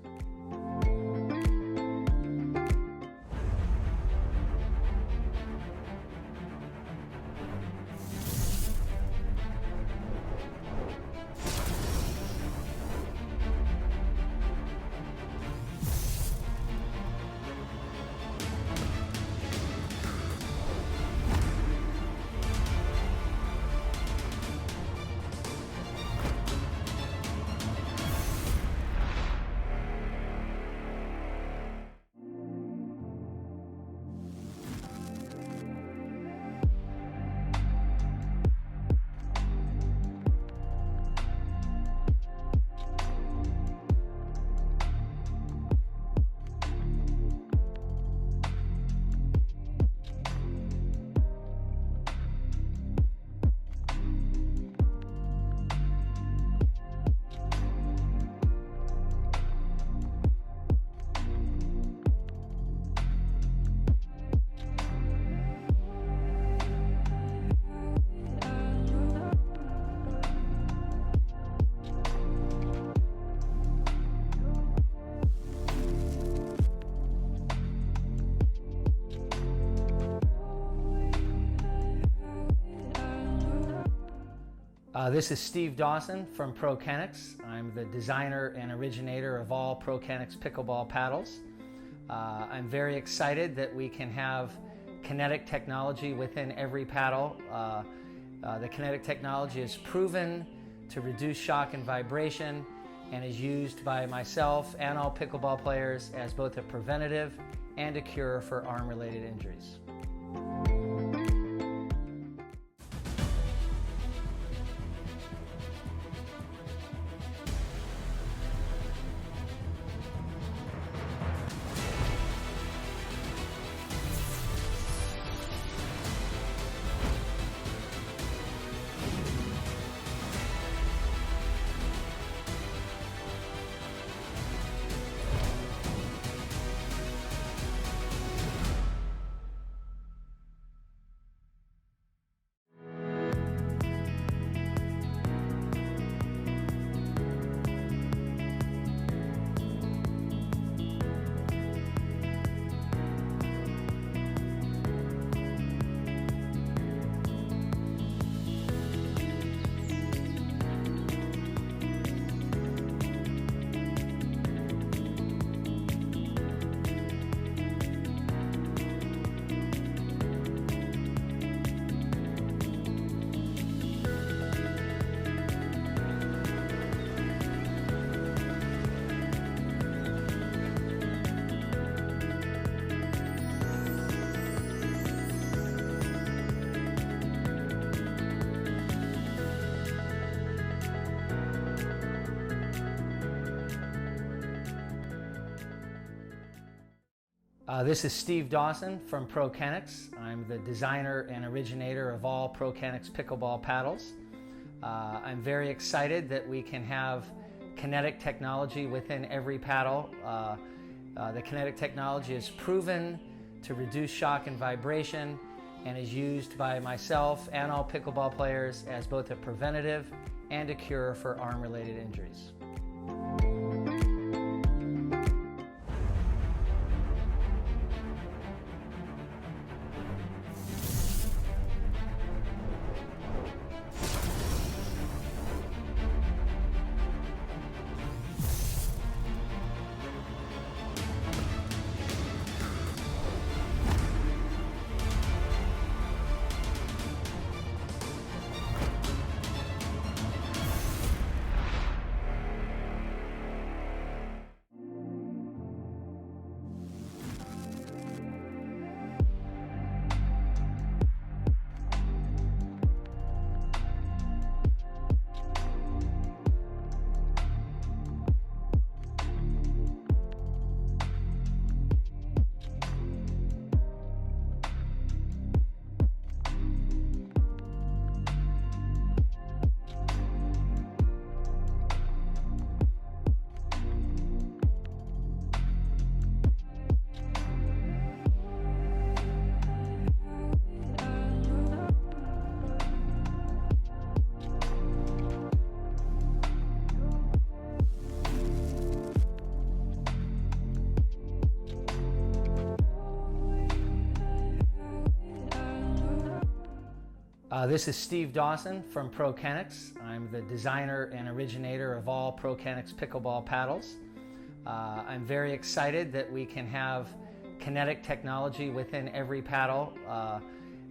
[SPEAKER 6] This is Steve Dawson from ProKennex. I'm the designer and originator of all ProKennex pickleball paddles. I'm very excited that we can have kinetic technology within every paddle. The kinetic technology is proven to reduce shock and vibration and is used by myself and all pickleball players as both a preventative and a cure for arm-related injuries. This is Steve Dawson from ProKennex. I'm the designer and originator of all ProKennex pickleball paddles. I'm very excited that we can have kinetic technology within every paddle. The kinetic technology is proven to reduce shock and vibration and is used by myself and all pickleball players as both a preventative and a cure for arm-related injuries. This is Steve Dawson from ProKennex. I'm the designer and originator of all ProKennex pickleball paddles. I'm very excited that we can have kinetic technology within every paddle.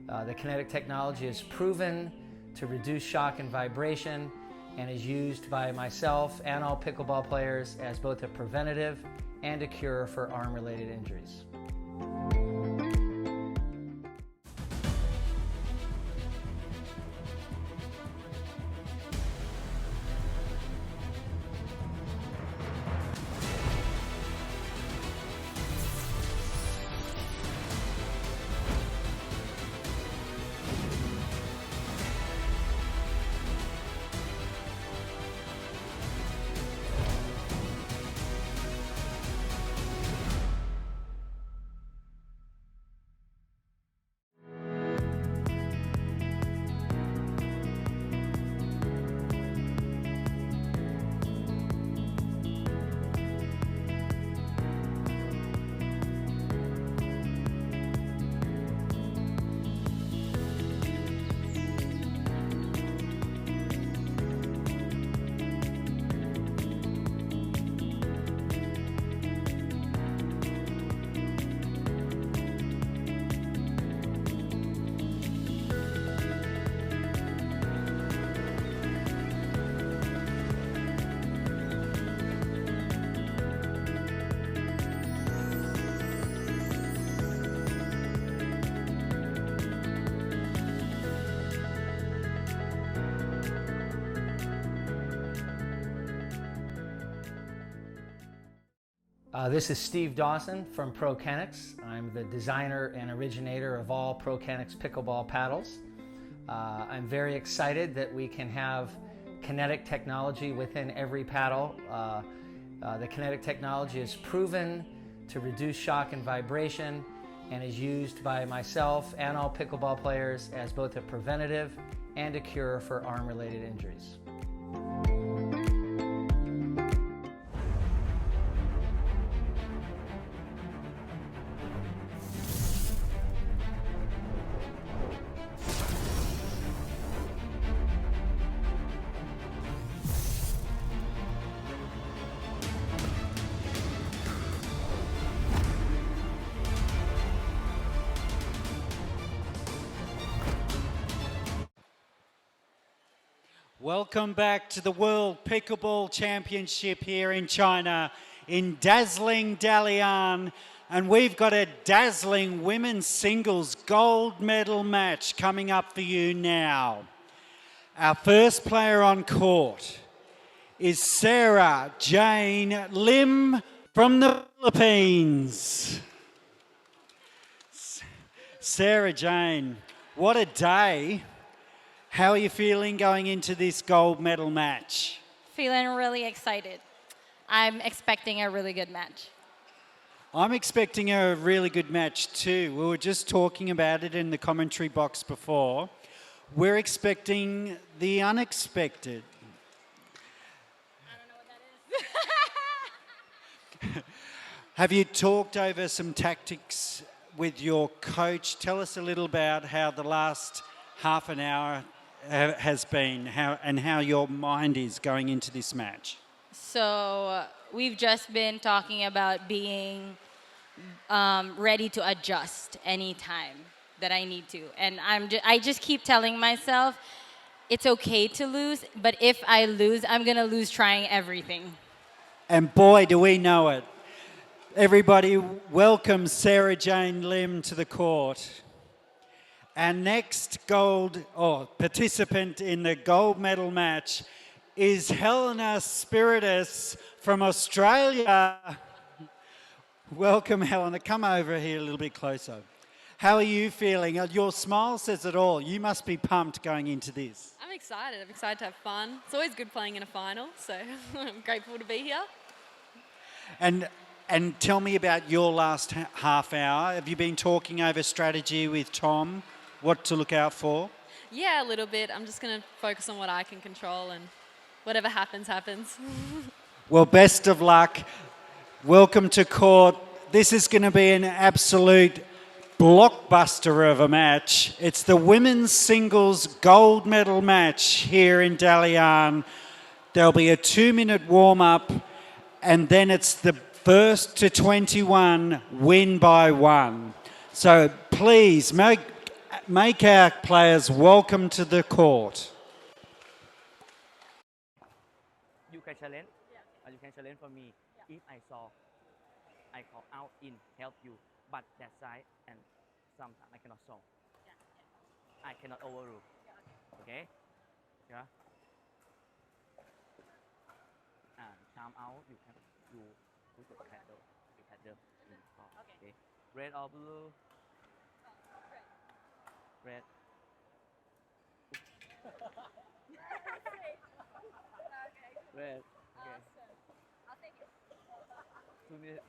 [SPEAKER 6] The kinetic technology is proven to reduce shock and vibration and is used by myself and all pickleball players as both a preventative and a cure for arm-related injuries. This is Steve Dawson from ProKennex. I'm the designer and originator of all ProKennex pickleball paddles. I'm very excited that we can have kinetic technology within every paddle. The kinetic technology is proven to reduce shock and vibration and is used by myself and all pickleball players as both a preventative and a cure for arm-related injuries.
[SPEAKER 1] Welcome back to the World Pickleball Championship here in China in dazzling Dalian, and we've got a dazzling women's singles gold medal match coming up for you now. Our first player on court is Sarah Jane Lim from the Philippines. Sarah Jane, what a day. How are you feeling going into this gold medal match?
[SPEAKER 2] Feeling really excited. I'm expecting a really good match.
[SPEAKER 1] I'm expecting a really good match too. We were just talking about it in the commentary box before. We're expecting the unexpected.
[SPEAKER 2] I don't know what that is.
[SPEAKER 1] Have you talked over some tactics with your coach? Tell us a little about how the last half an hour has been, how your mind is going into this match.
[SPEAKER 2] So we've just been talking about being ready to adjust anytime that I need to. And I just keep telling myself, it's okay to lose, but if I lose, I'm going to lose trying everything.
[SPEAKER 1] And boy, do we know it. Everybody welcome Sarah Jane Lim to the court. Our next participant in the gold medal match is Helena Spiritus from Australia. Welcome, Helena. Come over here a little bit closer. How are you feeling? Your smile says it all. You must be pumped going into this.
[SPEAKER 7] I'm excited. I'm excited to have fun. It's always good playing in a final, so I'm grateful to be here.
[SPEAKER 1] And tell me about your last half hour. Have you been talking over strategy with Tom? What to look out for?
[SPEAKER 7] Yeah, a little bit. I'm just going to focus on what I can control, and whatever happens, happens.
[SPEAKER 1] Well, best of luck. Welcome to court. This is going to be an absolute blockbuster of a match. It's the women's singles gold medal match here in Dalian. There'll be a 2-minute warm-up, and then it's the first to 21 win by one. So please make our players welcome to the court.
[SPEAKER 9] You can challenge. You can challenge for me. If I saw, I call out in help you, but that side and sometimes I cannot solve. I cannot overrule. Okay? Yeah. And time out. You can put the paddle. You paddle in. Okay. Red or blue? Red. Red. Okay.
[SPEAKER 7] I'll take it.
[SPEAKER 9] 2 minutes.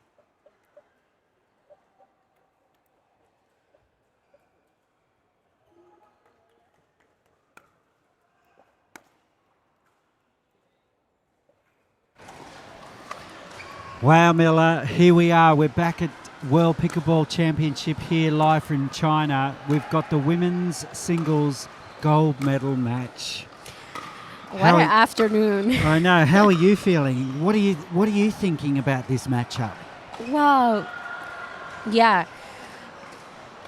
[SPEAKER 1] Wow, Miller, here we are. We're back at World Pickleball Championship here live from China. We've got the women's singles gold medal match.
[SPEAKER 5] What an afternoon.
[SPEAKER 1] I know. How are you feeling? What are you thinking about this matchup?
[SPEAKER 5] Wow. Yeah.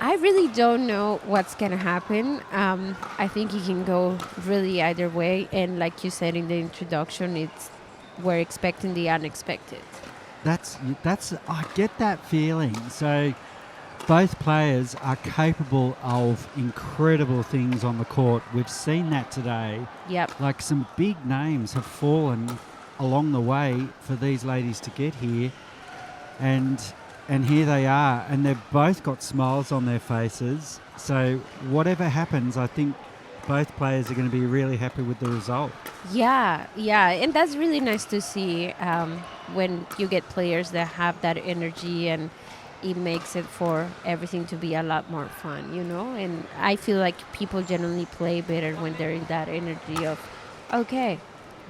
[SPEAKER 5] I really don't know what's going to happen. I think it can go really either way. And like you said in the introduction, we're expecting the unexpected.
[SPEAKER 1] That's I get that feeling. So both players are capable of incredible things on the court. We've seen that today.
[SPEAKER 5] Yep.
[SPEAKER 1] Like some big names have fallen along the way for these ladies to get here. And here they are, and they've both got smiles on their faces. So whatever happens, I think both players are going to be really happy with the result.
[SPEAKER 5] Yeah, and that's really nice to see when you get players that have that energy, and it makes it for everything to be a lot more fun, you know? And I feel like people generally play better when they're in that energy of, okay.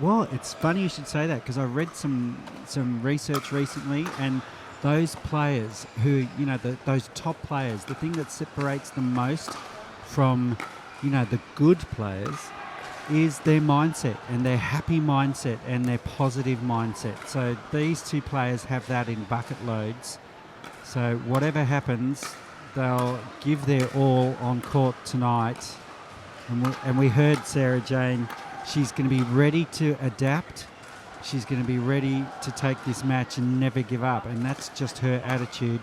[SPEAKER 1] Well, it's funny you should say that, because I read some research recently, and those players who, those top players, the thing that separates them most from, the good players is their mindset, and their happy mindset and their positive mindset. So these two players have that in bucket loads. So whatever happens, they'll give their all on court tonight. And we heard Sarah Jane, she's going to be ready to adapt. She's going to be ready to take this match and never give up. And that's just her attitude.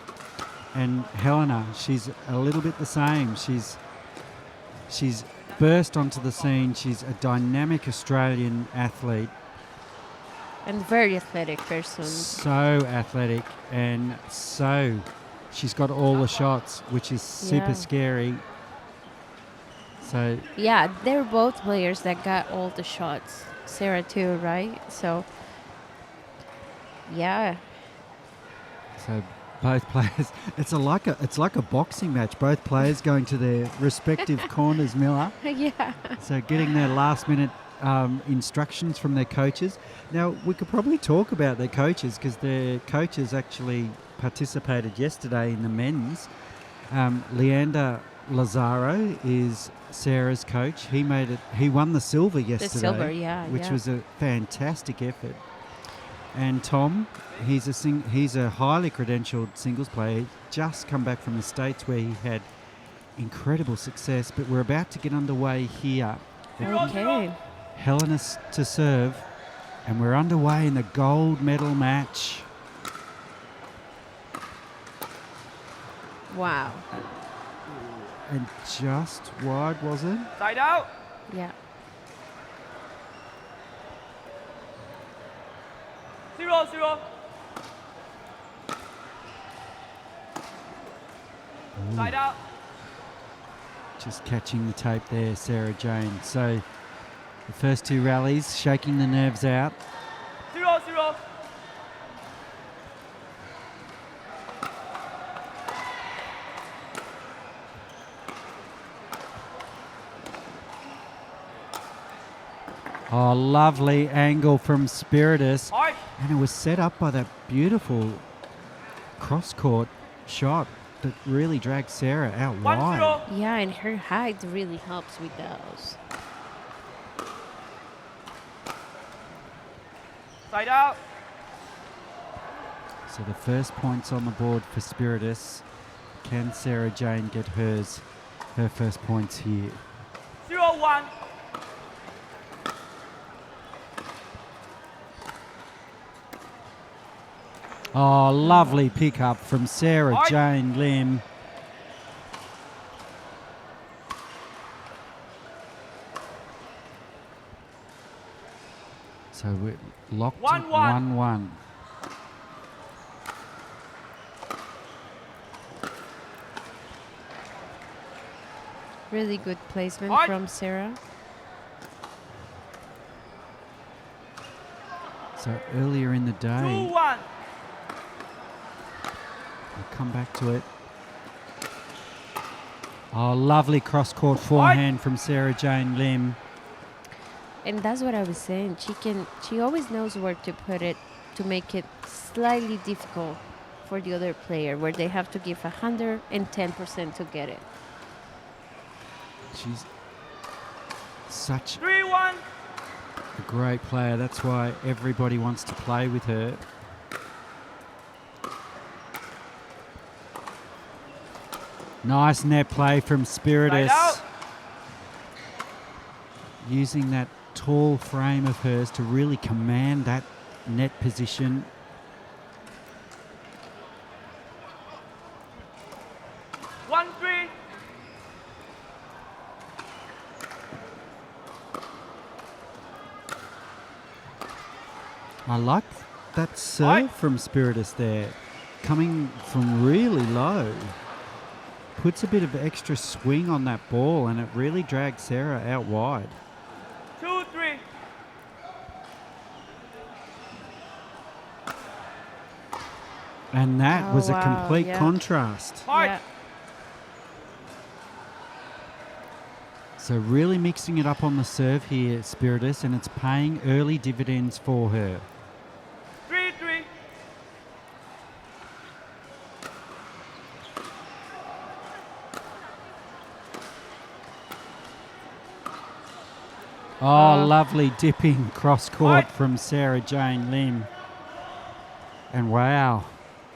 [SPEAKER 1] And Helena, she's a little bit the same. She's burst onto the scene. She's a dynamic Australian athlete.
[SPEAKER 5] And very athletic person.
[SPEAKER 1] So athletic, and so she's got all the shots, which is super scary. So
[SPEAKER 5] yeah, they're both players that got all the shots. Sarah too, right? So yeah.
[SPEAKER 1] So both players, it's like a boxing match. Both players going to their respective corners, Miller.
[SPEAKER 5] Yeah.
[SPEAKER 1] So getting their last minute instructions from their coaches. Now, we could probably talk about their coaches, because their coaches actually participated yesterday in the men's. Leander Lazaro is Sarah's coach. He won the silver yesterday.
[SPEAKER 5] The silver, yeah.
[SPEAKER 1] Which was a fantastic effort. And Tom, he's a highly credentialed singles player. He's just come back from the States where he had incredible success, but we're about to get underway here.
[SPEAKER 5] Okay.
[SPEAKER 1] Helena to serve, and we're underway in the gold medal match.
[SPEAKER 5] Wow.
[SPEAKER 1] And just wide, was it?
[SPEAKER 9] Side out.
[SPEAKER 5] Yeah.
[SPEAKER 9] 0-0. Side out.
[SPEAKER 1] Just catching the tape there, Sarah Jane. So the first two rallies, shaking the nerves out.
[SPEAKER 9] 0-0.
[SPEAKER 1] Oh, lovely angle from Spiritus.
[SPEAKER 9] Hard.
[SPEAKER 1] And it was set up by that beautiful cross-court shot that really drags Sarah out wide.
[SPEAKER 5] Yeah, and her height really helps with those.
[SPEAKER 9] Side out.
[SPEAKER 1] So the first points on the board for Spiritus. Can Sarah Jane get her first points here?
[SPEAKER 9] 0-1.
[SPEAKER 1] Oh, lovely pickup from Sarah Jane Lim. So we're locked 1-1.
[SPEAKER 5] Really good placement from Sarah.
[SPEAKER 1] So earlier in the day,
[SPEAKER 9] 2-1.
[SPEAKER 1] we'll come back to it. Oh, lovely cross-court forehand from Sarah Jane Lim.
[SPEAKER 5] And that's what I was saying. She always knows where to put it to make it slightly difficult for the other player, where they have to give 110% to get it.
[SPEAKER 1] She's such
[SPEAKER 9] 3-1.
[SPEAKER 1] a great player. That's why everybody wants to play with her. Nice net play from Spiritus. Using that tall frame of hers to really command that net position. I like that serve from Spiritus there, coming from really low. Puts a bit of extra swing on that ball and it really drags Sarah out wide.
[SPEAKER 9] 2-3.
[SPEAKER 1] And that was a complete
[SPEAKER 5] yeah.
[SPEAKER 1] contrast.
[SPEAKER 5] Yeah.
[SPEAKER 1] So really mixing it up on the serve here, Spiritus, and it's paying early dividends for her.
[SPEAKER 9] 3-3.
[SPEAKER 1] Oh, lovely dipping cross court from Sarah Jane Lim. And wow,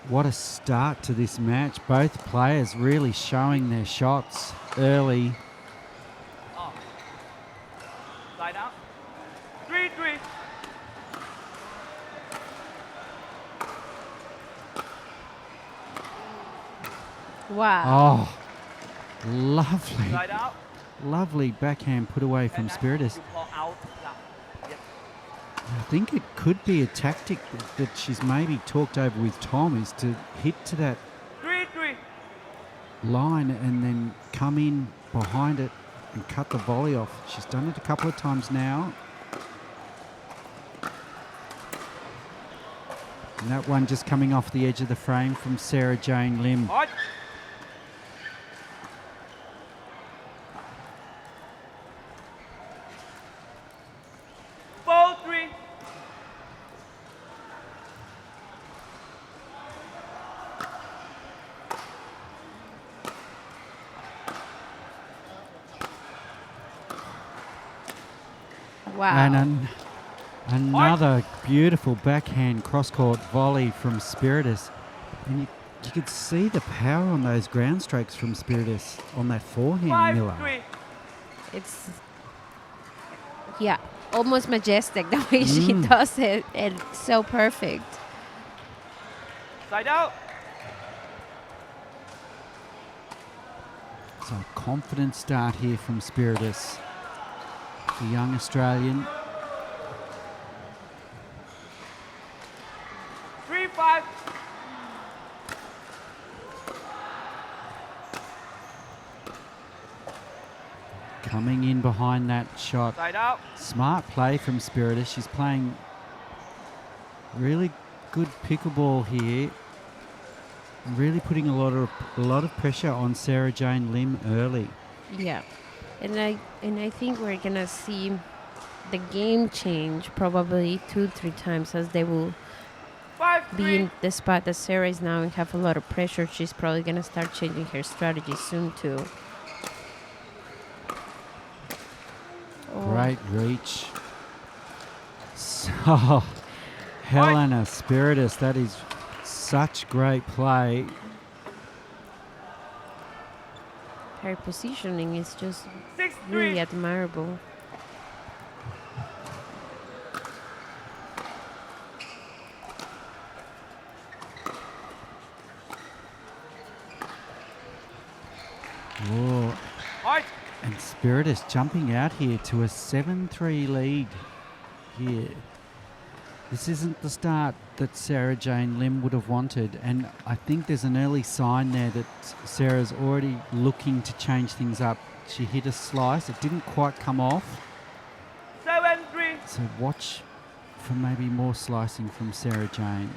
[SPEAKER 1] what a start to this match. Both players really showing their shots early.
[SPEAKER 9] Side out. 3-3.
[SPEAKER 5] Wow.
[SPEAKER 1] Oh, lovely.
[SPEAKER 9] Side out.
[SPEAKER 1] Lovely backhand put away from Spiritus.
[SPEAKER 9] You call out. Yep.
[SPEAKER 1] I think it could be a tactic that she's maybe talked over with Tom, is to hit to that
[SPEAKER 9] 3-3.
[SPEAKER 1] line and then come in behind it and cut the volley off. She's done it a couple of times now. And that one just coming off the edge of the frame from Sarah Jane Lim.
[SPEAKER 9] 4-3.
[SPEAKER 5] Wow.
[SPEAKER 1] And another beautiful backhand cross-court volley from Spiritus. And you could see the power on those ground strokes from Spiritus on that forehand, Miller.
[SPEAKER 9] 5-3.
[SPEAKER 5] It's, yeah, almost majestic the way she does it. And so perfect.
[SPEAKER 9] Side out.
[SPEAKER 1] So a confident start here from Spiritus, the young Australian.
[SPEAKER 9] 3-5.
[SPEAKER 1] Coming in behind that shot.
[SPEAKER 9] Side out.
[SPEAKER 1] Smart play from Spiritus. She's playing really good pickleball here. Really putting a lot of pressure on Sarah Jane Lim early.
[SPEAKER 5] Yeah. And I think we're gonna see the game change probably 2-3 times as they will being the spot that Sarah is now and have a lot of pressure, she's probably going to start changing her strategy soon too.
[SPEAKER 1] Great reach. So, Helena Spiritus, that is such great play.
[SPEAKER 5] Her positioning is just really admirable.
[SPEAKER 1] Oh. And Spiritus jumping out here to a 7-3 lead here. This isn't the start that Sarah Jane Lim would have wanted, and I think there's an early sign there that Sarah's already looking to change things up. She hit a slice, it didn't quite come off.
[SPEAKER 9] 7-3.
[SPEAKER 1] So watch for maybe more slicing from Sarah Jane.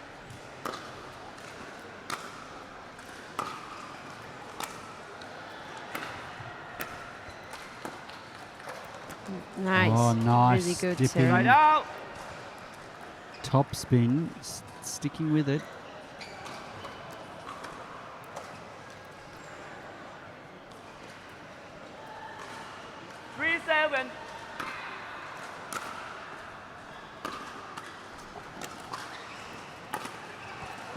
[SPEAKER 5] Nice.
[SPEAKER 1] Oh, nice.
[SPEAKER 5] Really good,
[SPEAKER 1] Dipping.
[SPEAKER 5] Sarah.
[SPEAKER 9] Right out.
[SPEAKER 1] Top spin, sticking with it.
[SPEAKER 9] Three, 7.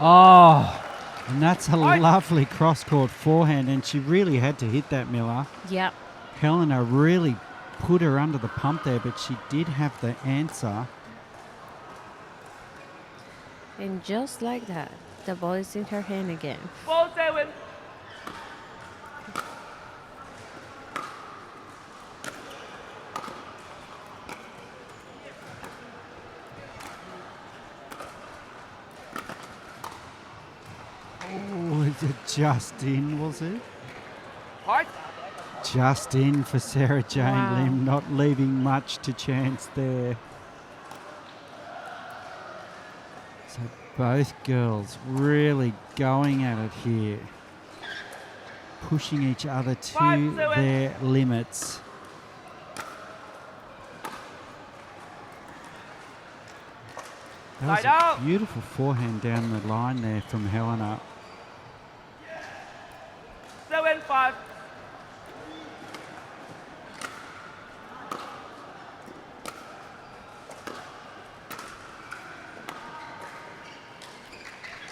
[SPEAKER 1] Oh, and that's a lovely cross-court forehand, and she really had to hit that, Miller.
[SPEAKER 5] Yep.
[SPEAKER 1] Helena really put her under the pump there, but she did have the answer.
[SPEAKER 5] And just like that, the ball is in her hand again.
[SPEAKER 9] 4-7.
[SPEAKER 1] Oh, is it just in, was it?
[SPEAKER 9] Hard.
[SPEAKER 1] Just in for Sarah Jane
[SPEAKER 5] Wow.
[SPEAKER 1] Lim, not leaving much to chance there. So both girls really going at it here, pushing each other to
[SPEAKER 9] 5-7.
[SPEAKER 1] their limits. That was
[SPEAKER 9] Side out.
[SPEAKER 1] a beautiful forehand down the line there from Helena.
[SPEAKER 9] 7-5.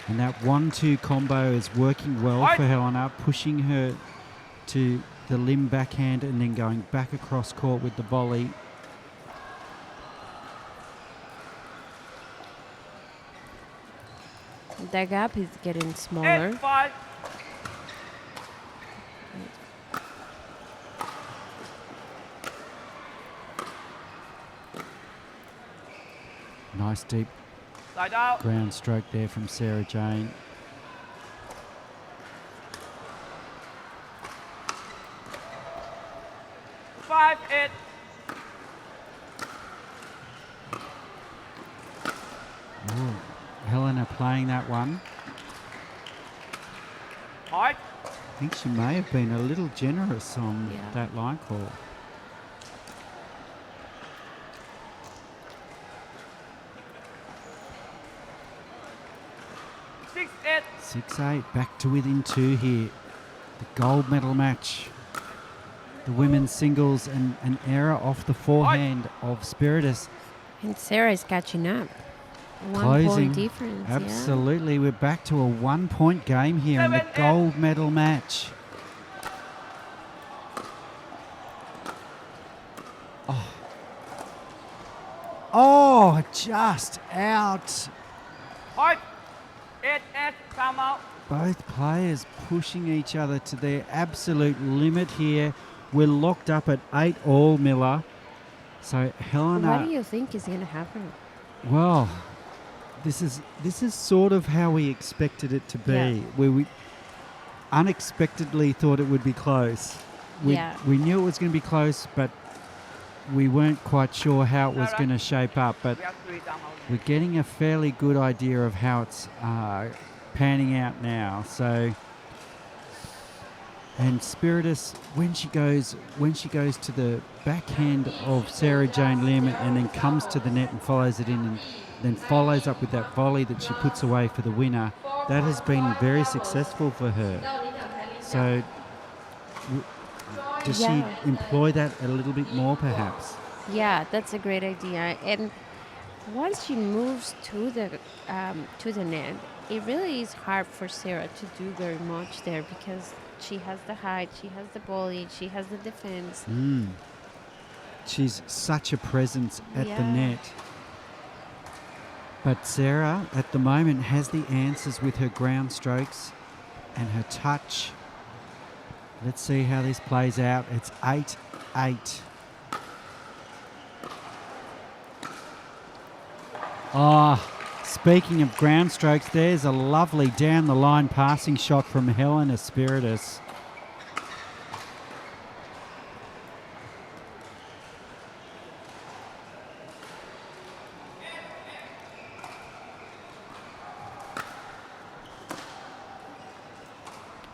[SPEAKER 1] And that 1-2 combo is working well for Helena, pushing her to the Lim backhand and then going back across court with the volley.
[SPEAKER 5] The gap is getting smaller.
[SPEAKER 9] 8-5.
[SPEAKER 1] Nice deep
[SPEAKER 9] Side out.
[SPEAKER 1] ground stroke there from Sarah Jane.
[SPEAKER 9] Five, 8.
[SPEAKER 1] Ooh, Helena playing that one.
[SPEAKER 9] Hard.
[SPEAKER 1] I think she may have been a little generous on
[SPEAKER 5] Yeah.
[SPEAKER 1] that line call.
[SPEAKER 9] Six, 8.
[SPEAKER 1] 6-8, back to within 2 here. The gold medal match. The women's singles and an error off the forehand of Spiritus.
[SPEAKER 5] And Sarah is catching up. 1
[SPEAKER 1] Closing.
[SPEAKER 5] point difference.
[SPEAKER 1] Absolutely, we're back to a 1-point game here in the
[SPEAKER 9] 7-8.
[SPEAKER 1] gold medal match. Oh, just out.
[SPEAKER 9] Hard. 8, 8. Time out.
[SPEAKER 1] Both players pushing each other to their absolute limit here. We're locked up at 8-all, Miller. So
[SPEAKER 5] Yeah.
[SPEAKER 1] Helena,
[SPEAKER 5] What do you think is going to happen?
[SPEAKER 1] well, this is sort of how we expected it to be.
[SPEAKER 5] Yeah.
[SPEAKER 1] Where we unexpectedly thought it would be close.
[SPEAKER 5] Yeah.
[SPEAKER 1] We knew it was going to be close, but we weren't quite sure how it was
[SPEAKER 9] Alright.
[SPEAKER 1] going to shape up. But
[SPEAKER 9] We have 3 time out.
[SPEAKER 1] we're getting a fairly good idea of how it's panning out now. So, and Spiritus, when she goes to the backhand of Sarah Jane Lim and then comes to the net and follows it in and then follows up with that volley that she puts away for the winner. That has been very successful for her. So does she employ that a little bit more perhaps?
[SPEAKER 5] Yeah, that's a great idea. And once she moves to the net, it really is hard for Sarah to do very much there because she has the height, she has the volley, she has the defense.
[SPEAKER 1] She's such a presence at the net. But Sarah, at the moment, has the answers with her ground strokes and her touch. Let's see how this plays out. It's 8-8. Speaking of ground strokes, there's a lovely down-the-line passing shot from Helena Spiritus.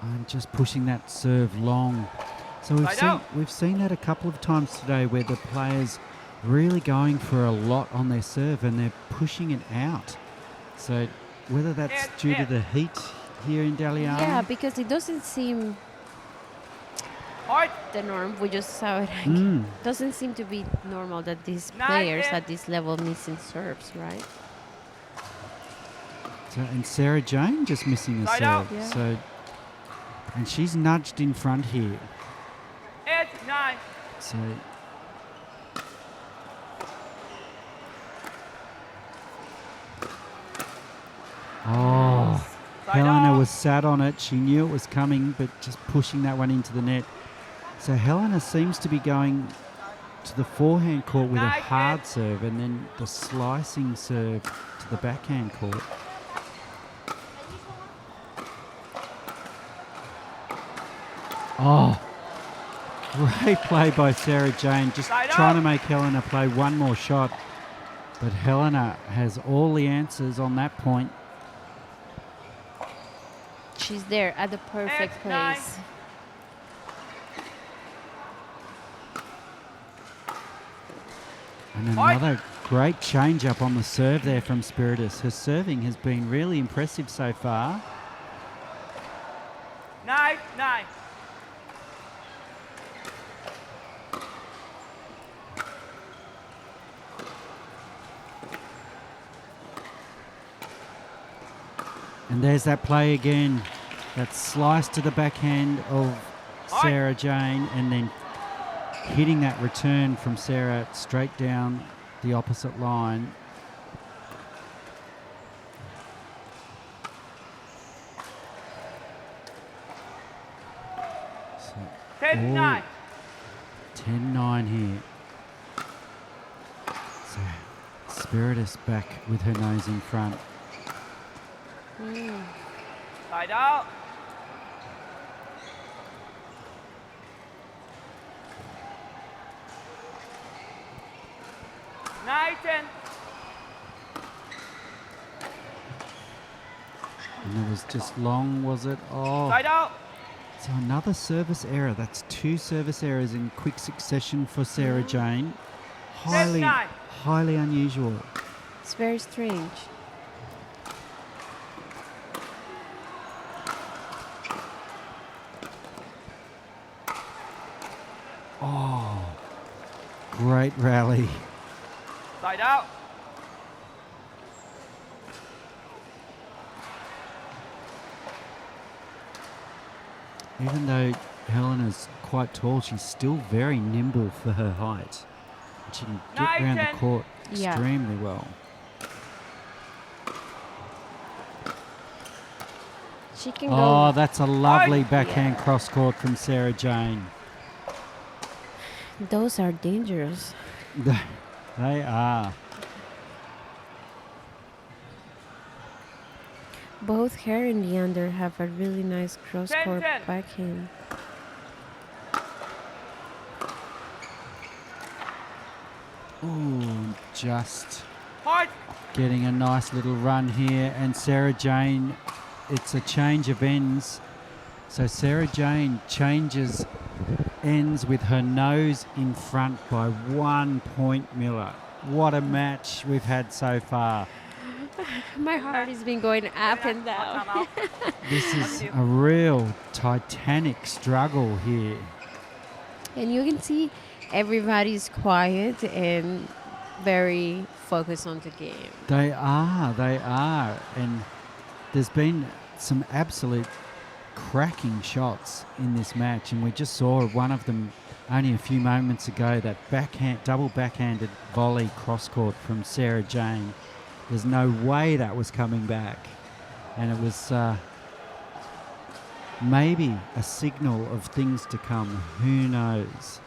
[SPEAKER 1] I'm just pushing that serve long. So we've seen that a couple of times today where the players really going for a lot on their serve and they're pushing it out. So whether that's due to the heat here in Dalian.
[SPEAKER 5] Yeah, because it doesn't seem the norm. We just saw it. Doesn't seem to be normal that these players at this level missing serves, right?
[SPEAKER 1] So, and Sarah Jane just missing a serve.
[SPEAKER 5] Yeah.
[SPEAKER 1] So, and she's nudged in front here.
[SPEAKER 9] 8-9.
[SPEAKER 1] So Helena was sat on it. She knew it was coming, but just pushing that one into the net. So Helena seems to be going to the forehand court with a hard serve and then the slicing serve to the backhand court. Great play by Sarah Jane, just trying to make Helena play one more shot. But Helena has all the answers on that point.
[SPEAKER 5] She's there at the perfect place.
[SPEAKER 1] And another great change up on the serve there from Spiritus. Her serving has been really impressive so far.
[SPEAKER 9] 9-9.
[SPEAKER 1] And there's that play again. That slice to the backhand of Sarah Jane and then hitting that return from Sarah straight down the opposite line. So
[SPEAKER 9] 10-9.
[SPEAKER 1] 10-9 here. So Spiritus back with her nose in front.
[SPEAKER 9] Side out. Nine, 10.
[SPEAKER 1] And it was just long, was it?
[SPEAKER 9] Side out.
[SPEAKER 1] So another service error. That's 2 service errors in quick succession for Sarah Jane. Highly unusual.
[SPEAKER 5] It's very strange.
[SPEAKER 1] Great rally.
[SPEAKER 9] Side out.
[SPEAKER 1] Even though Helena's quite tall, she's still very nimble for her height. She can get around the court extremely well.
[SPEAKER 5] She can go.
[SPEAKER 1] That's a lovely backhand cross court from Sarah Jane.
[SPEAKER 5] Those are dangerous.
[SPEAKER 1] They are.
[SPEAKER 5] Both her and Leander have a really nice cross-court backhand.
[SPEAKER 1] Ooh, just getting a nice little run here. And Sarah Jane, it's a change of ends. So Sarah Jane changes ends with her nose in front by 1 point, Miller. What a match we've had so far.
[SPEAKER 5] My heart has been going up and down.
[SPEAKER 1] This is a real titanic struggle here.
[SPEAKER 5] And you can see everybody's quiet and very focused on the game.
[SPEAKER 1] They are. And there's been some absolute cracking shots in this match, and we just saw one of them only a few moments ago, that double backhanded volley cross-court from Sarah Jane. There's no way that was coming back. And it was maybe a signal of things to come. Who knows?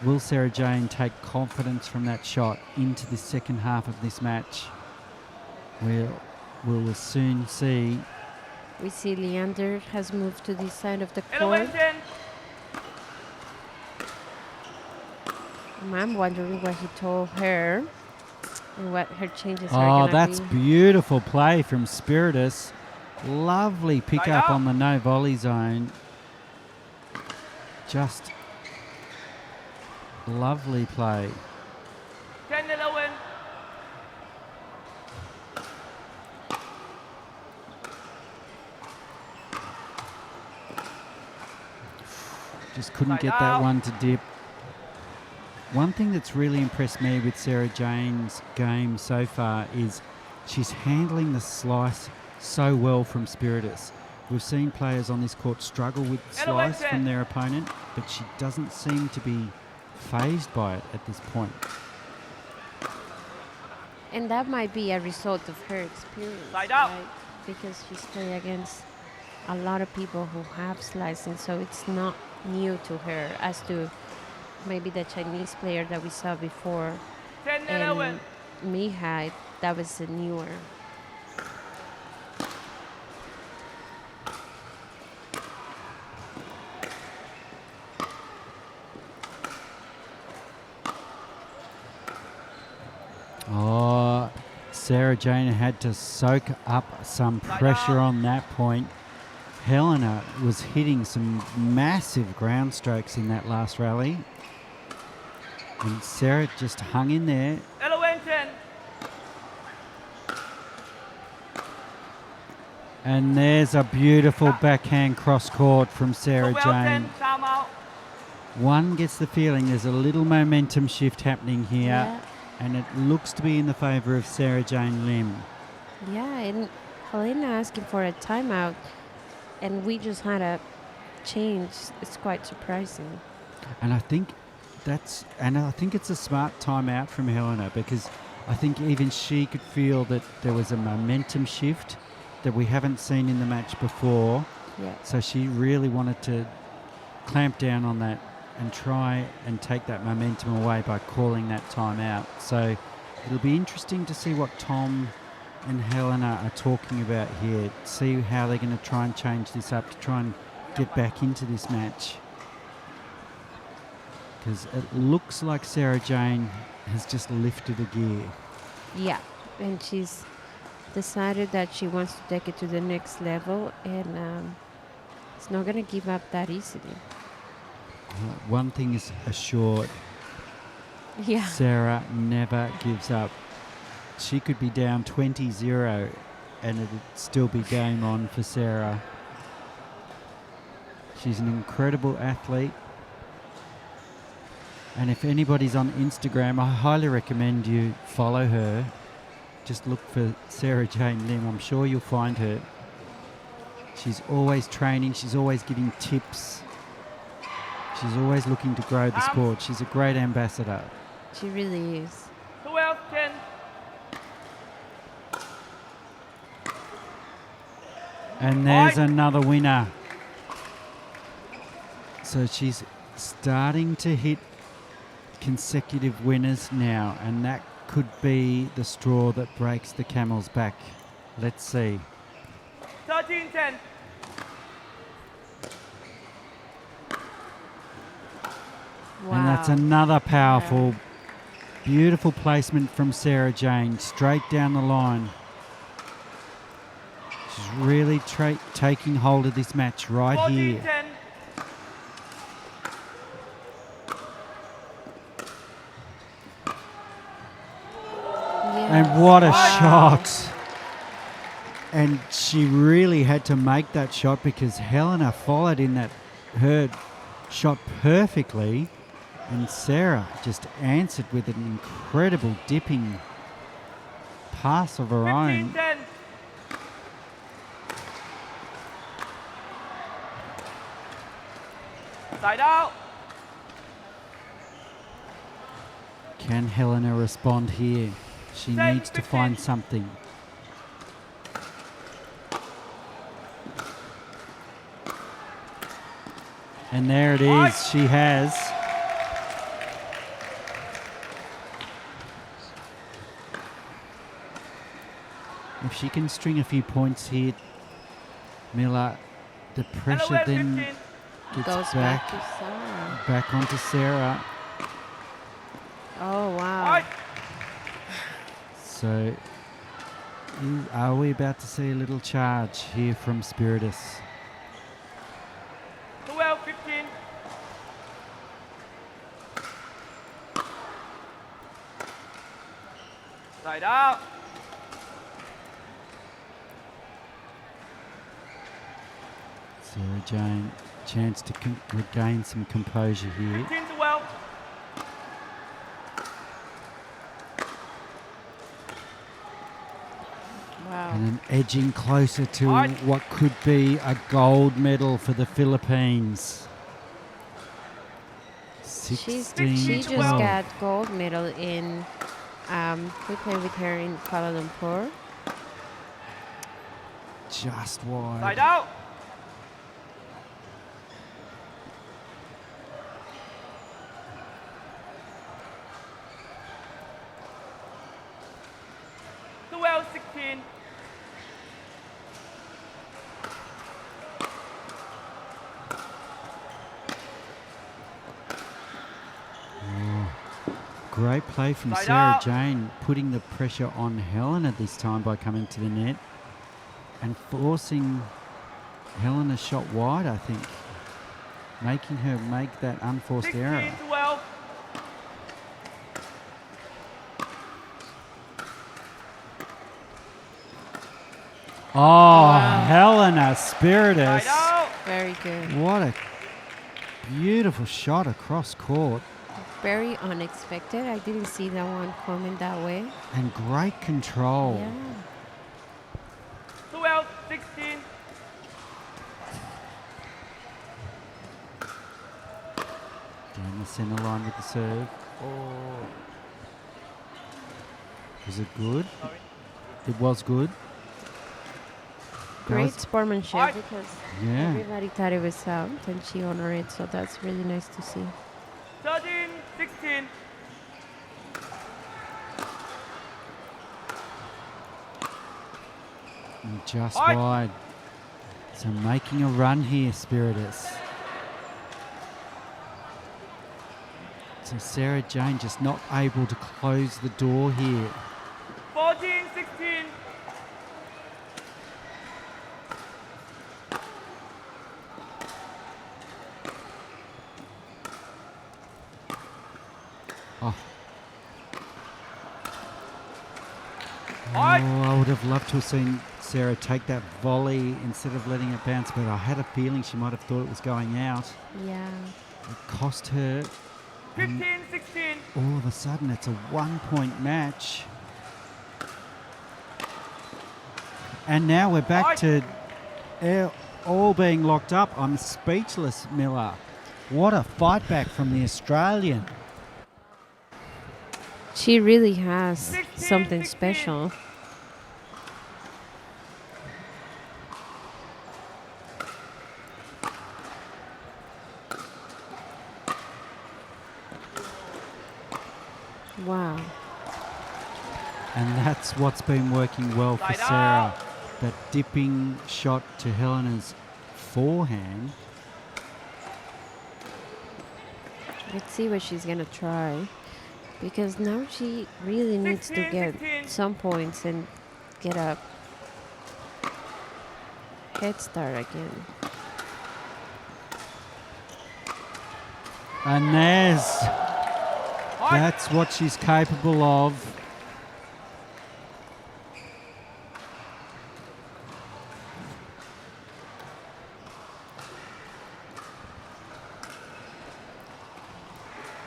[SPEAKER 1] Will Sarah Jane take confidence from that shot into the second half of this match? We'll soon see.
[SPEAKER 5] We see Leander has moved to this side of the court. I'm wondering what he told her and what her changes are going to be.
[SPEAKER 1] Oh, that's beautiful play from Spiritus. Lovely pick up on the no volley zone. Just lovely play.
[SPEAKER 9] 10-11.
[SPEAKER 1] Just couldn't get that one to dip. One thing that's really impressed me with Sarah Jane's game so far is she's handling the slice so well from Spiritus. We've seen players on this court struggle with slice from their opponent, but she doesn't seem to be phased by it at this point.
[SPEAKER 5] And that might be a result of her experience, right? Because she's playing against a lot of people who have slicing, so it's not new to her as to maybe the Chinese player that we saw before.
[SPEAKER 9] 10-11.
[SPEAKER 5] And Mihai, that was a newer.
[SPEAKER 1] Oh, Sarah Jane had to soak up some pressure on that point. Helena was hitting some massive ground strokes in that last rally. And Sarah just hung in there.
[SPEAKER 9] 11-10.
[SPEAKER 1] And there's a beautiful backhand cross court from Sarah Jane. One gets the feeling there's a little momentum shift happening here.
[SPEAKER 5] Yeah.
[SPEAKER 1] And it looks to be in the favour of Sarah Jane Lim.
[SPEAKER 5] Yeah, and Helena asking for a timeout, and we just had a change. It's quite surprising.
[SPEAKER 1] And I think it's a smart timeout from Helena, because I think even she could feel that there was a momentum shift that we haven't seen in the match before.
[SPEAKER 5] Yeah.
[SPEAKER 1] So she really wanted to clamp down on that and try and take that momentum away by calling that timeout. So it'll be interesting to see what Tom and Helena are talking about here, see how they're going to try and change this up to try and get back into this match. Because it looks like Sarah Jane has just lifted a gear.
[SPEAKER 5] Yeah, and she's decided that she wants to take it to the next level, and it's not going to give up that easily.
[SPEAKER 1] One thing is assured.
[SPEAKER 5] Yeah.
[SPEAKER 1] Sarah never gives up. She could be down 20-0 and it'd still be game on for Sarah. She's an incredible athlete. And if anybody's on Instagram, I highly recommend you follow her. Just look for Sarah Jane Lim. I'm sure you'll find her. She's always training. She's always giving tips. She's always looking to grow the sport. She's a great ambassador.
[SPEAKER 5] She really is.
[SPEAKER 9] 12-10.
[SPEAKER 1] And there's another winner. So she's starting to hit consecutive winners now, and that could be the straw that breaks the camel's back. Let's see.
[SPEAKER 9] 13-10.
[SPEAKER 5] Wow.
[SPEAKER 1] And that's another powerful, beautiful placement from Sarah Jane, straight down the line. She's really taking hold of this match right
[SPEAKER 9] 14-10.
[SPEAKER 1] here. And what a shot. And she really had to make that shot because Helena followed in that her shot perfectly. And Sarah just answered with an incredible dipping pass of her own.
[SPEAKER 9] 15-10. Side out.
[SPEAKER 1] Can Helena respond here? She needs to find something. And there it is. She has. If she can string a few points here, Miller, the pressure then gets
[SPEAKER 5] Goes back to Sarah.
[SPEAKER 1] back onto Sarah.
[SPEAKER 5] Oh, wow.
[SPEAKER 1] So, are we about to see a little charge here from Spiritus?
[SPEAKER 9] 12-15. Side out.
[SPEAKER 1] Sarah Jane, chance to regain some composure here.
[SPEAKER 9] 15-12.
[SPEAKER 5] Wow.
[SPEAKER 1] And then edging closer to what could be a gold medal for the Philippines.
[SPEAKER 5] She
[SPEAKER 1] 16-12.
[SPEAKER 5] just got gold medal in, we played with her in Kuala Lumpur.
[SPEAKER 1] Just wide.
[SPEAKER 9] Side out. Well, 16.
[SPEAKER 1] Great play from
[SPEAKER 9] Side
[SPEAKER 1] Sarah
[SPEAKER 9] out.
[SPEAKER 1] Jane, putting the pressure on Helena this time by coming to the net and forcing Helena's shot wide, I think. Making her make that unforced error.
[SPEAKER 9] 16-12.
[SPEAKER 1] Oh, Helena Spiritus.
[SPEAKER 9] Side out.
[SPEAKER 5] Very good.
[SPEAKER 1] What a beautiful shot across court.
[SPEAKER 5] Very unexpected. I didn't see that one coming that way.
[SPEAKER 1] And great control.
[SPEAKER 5] Yeah.
[SPEAKER 9] 12-16.
[SPEAKER 1] Down the center line with the serve. Oh. Was it good?
[SPEAKER 9] Sorry.
[SPEAKER 1] It was good. That
[SPEAKER 5] Great
[SPEAKER 1] was-
[SPEAKER 5] sportsmanship because
[SPEAKER 1] Yeah.
[SPEAKER 5] everybody thought it was out and she honored it, so that's really nice to see.
[SPEAKER 9] 13-16.
[SPEAKER 1] And just wide. So making a run here, Spiritus. So Sarah Jane just not able to close the door here.
[SPEAKER 9] 14-16.
[SPEAKER 1] Oh. Oh, I would have loved to have seen Sarah take that volley instead of letting it bounce, but I had a feeling she might have thought it was going out.
[SPEAKER 5] Yeah.
[SPEAKER 1] It cost her. And
[SPEAKER 9] 15-16.
[SPEAKER 1] all of a sudden, it's a 1-point match. And now we're back to all being locked up. I'm speechless, Miller. What a fight back from the Australian.
[SPEAKER 5] She really has something special. Wow.
[SPEAKER 1] And that's what's been working well for
[SPEAKER 9] Side
[SPEAKER 1] Sarah.
[SPEAKER 9] out.
[SPEAKER 1] That dipping shot to Helena's forehand.
[SPEAKER 5] Let's see what she's gonna try, because now she really needs to get
[SPEAKER 9] 16.
[SPEAKER 5] some points and get a head start again.
[SPEAKER 1] And that's what she's capable of.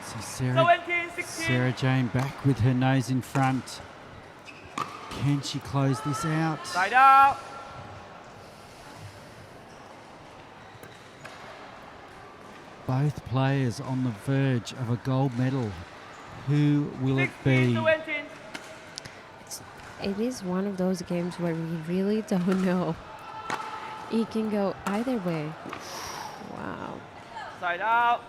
[SPEAKER 1] So Sarah Jane back with her nose in front. Can she close this out?
[SPEAKER 9] Side out.
[SPEAKER 1] Both players on the verge of a gold medal. Who will it be?
[SPEAKER 5] It is one of those games where we really don't know. It can go either way. Wow.
[SPEAKER 9] Side out.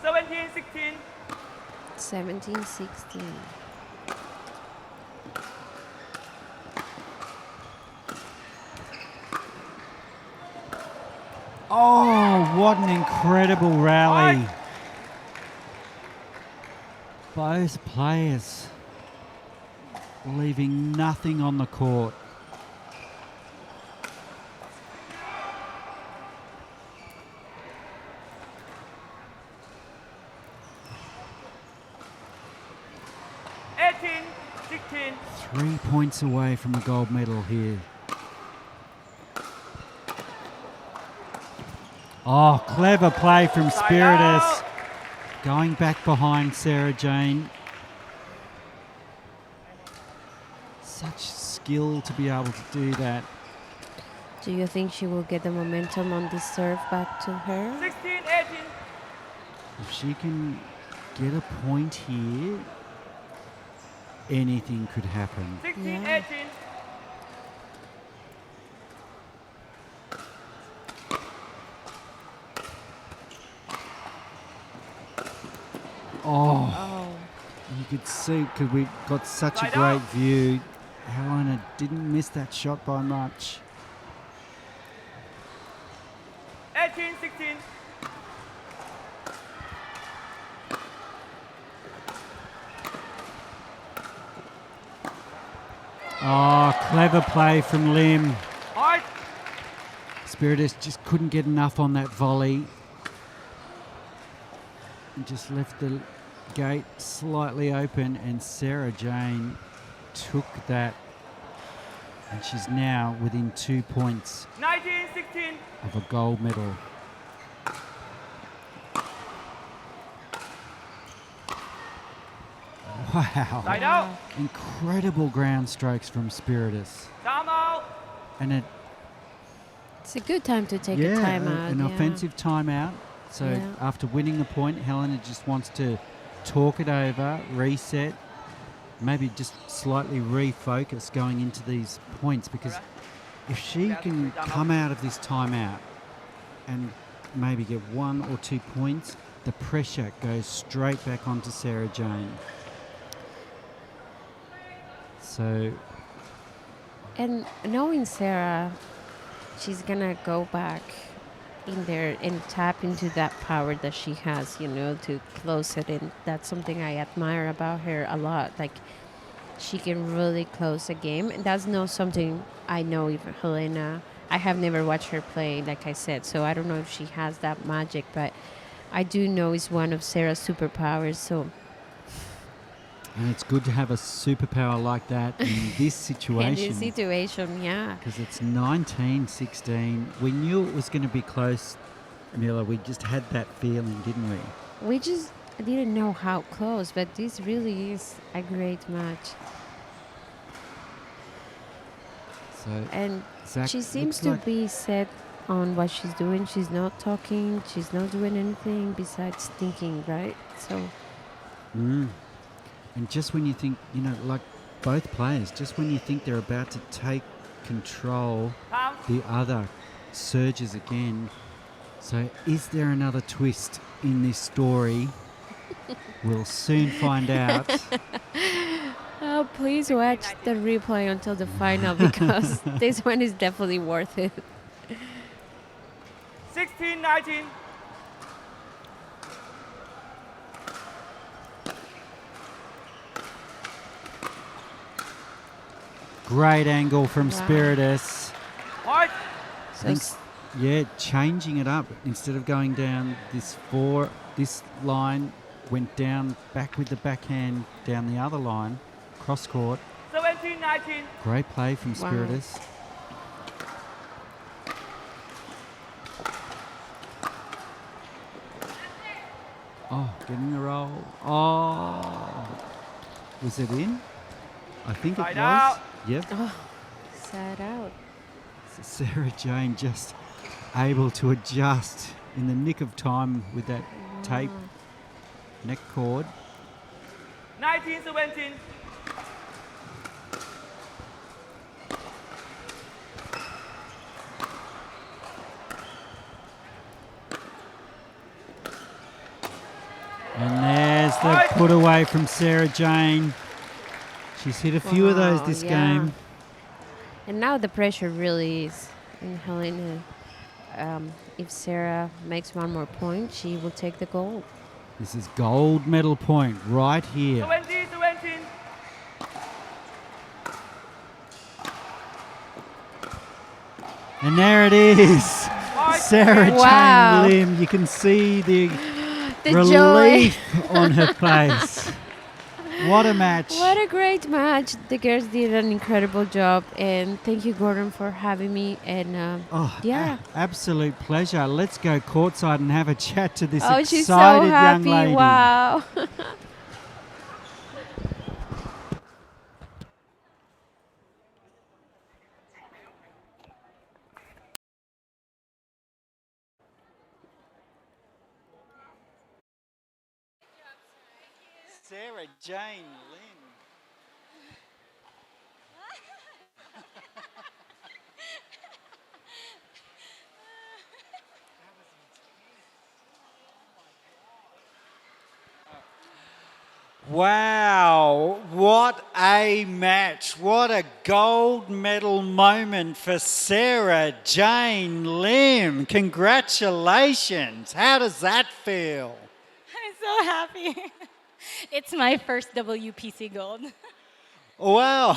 [SPEAKER 9] Seventeen, 16.
[SPEAKER 5] 17-16.
[SPEAKER 1] Oh, what an incredible rally. Both players leaving nothing on the court.
[SPEAKER 9] Eighteen, 16.
[SPEAKER 1] 3 points away from a gold medal here. Oh, clever play from Spiritus. Going back behind Sarah Jane. Such skill to be able to do that.
[SPEAKER 5] Do you think she will get the momentum on this serve back to her?
[SPEAKER 9] 16, 18.
[SPEAKER 1] If she can get a point here, anything could happen.
[SPEAKER 9] 16,
[SPEAKER 5] Yeah.
[SPEAKER 9] 18.
[SPEAKER 1] Oh, you could see, because we got such a great view, Helena didn't miss that shot by much.
[SPEAKER 9] 18, 16.
[SPEAKER 1] Oh, clever play from Lim.
[SPEAKER 9] Hard.
[SPEAKER 1] Spiritus just couldn't get enough on that volley. And just left the gate slightly open, and Sarah Jane took that. And she's now within 2 points
[SPEAKER 9] 19, 16.
[SPEAKER 1] of a gold medal. Wow.
[SPEAKER 9] Side out.
[SPEAKER 1] Incredible ground strokes from Spiritus.
[SPEAKER 9] Time out.
[SPEAKER 1] And
[SPEAKER 5] It's a good time to take a timeout.
[SPEAKER 1] an
[SPEAKER 5] yeah.
[SPEAKER 1] offensive timeout. So
[SPEAKER 5] Yeah.
[SPEAKER 1] after winning the point, Helena just wants to talk it over, reset, maybe just slightly refocus going into these points, because if she can come out of this timeout and maybe get 1 or 2 points, the pressure goes straight back onto Sarah Jane. So
[SPEAKER 5] And knowing Sarah, she's gonna go back in there and tap into that power that she has, you know, to close it. And that's something I admire about her a lot. Like, she can really close a game. And that's not something I know if Helena, I have never watched her play, like I said, so I don't know if she has that magic, but I do know it's one of Sarah's superpowers. So
[SPEAKER 1] and it's good to have a superpower like that in this situation.
[SPEAKER 5] in this situation, yeah.
[SPEAKER 1] Because it's 19-16. We knew it was going to be close, Mila. We just had that feeling, didn't we?
[SPEAKER 5] We just didn't know how close, but this really is a great match.
[SPEAKER 1] So
[SPEAKER 5] And
[SPEAKER 1] Zach,
[SPEAKER 5] she seems
[SPEAKER 1] looks
[SPEAKER 5] to
[SPEAKER 1] like-
[SPEAKER 5] be set on what she's doing. She's not talking. She's not doing anything besides thinking, right? So
[SPEAKER 1] And just when you think, you know, like both players, just when you think they're about to take control, the other surges again. So is there another twist in this story? We'll soon find out.
[SPEAKER 5] oh, please watch the replay until the final, because this one is definitely worth it.
[SPEAKER 9] 16, 19.
[SPEAKER 1] Great angle from
[SPEAKER 5] Wow.
[SPEAKER 1] Spiritus.
[SPEAKER 9] Hard.
[SPEAKER 5] So
[SPEAKER 1] Thanks. Yeah, changing it up instead of going down this line, went down, back with the backhand down the other line, cross court.
[SPEAKER 9] 17, 19.
[SPEAKER 1] Great play from
[SPEAKER 5] Wow.
[SPEAKER 1] Spiritus. Oh, getting the roll. Oh, was it in? I think it
[SPEAKER 9] Side
[SPEAKER 1] was.
[SPEAKER 9] out.
[SPEAKER 1] Yep.
[SPEAKER 5] Oh, side out.
[SPEAKER 1] So Sarah Jane just able to adjust in the nick of time with that tape neck cord.
[SPEAKER 9] 19, 17.
[SPEAKER 1] And there's the put away from Sarah Jane. She's hit a few of those
[SPEAKER 5] Wow,
[SPEAKER 1] this
[SPEAKER 5] yeah.
[SPEAKER 1] game.
[SPEAKER 5] And now the pressure really is in Helena. If Sarah makes one more point, she will take the gold.
[SPEAKER 1] This is gold medal point right here.
[SPEAKER 9] 20, 20.
[SPEAKER 1] And there it is. Sarah
[SPEAKER 5] Wow.
[SPEAKER 1] Jane Lim. You can see the
[SPEAKER 5] The
[SPEAKER 1] relief
[SPEAKER 5] joy.
[SPEAKER 1] on her face. What a match.
[SPEAKER 5] What a great match. The girls did an incredible job. And thank you, Gordon, for having me. And yeah.
[SPEAKER 1] Absolute pleasure. Let's go courtside and have a chat to this
[SPEAKER 5] Oh,
[SPEAKER 1] excited
[SPEAKER 5] she's so happy.
[SPEAKER 1] young lady.
[SPEAKER 5] Wow.
[SPEAKER 1] Sarah Jane Lim. Wow, what a match. What a gold medal moment for Sarah Jane Lim. Congratulations. How does that feel?
[SPEAKER 2] I'm so happy. It's my first WPC gold.
[SPEAKER 1] Wow.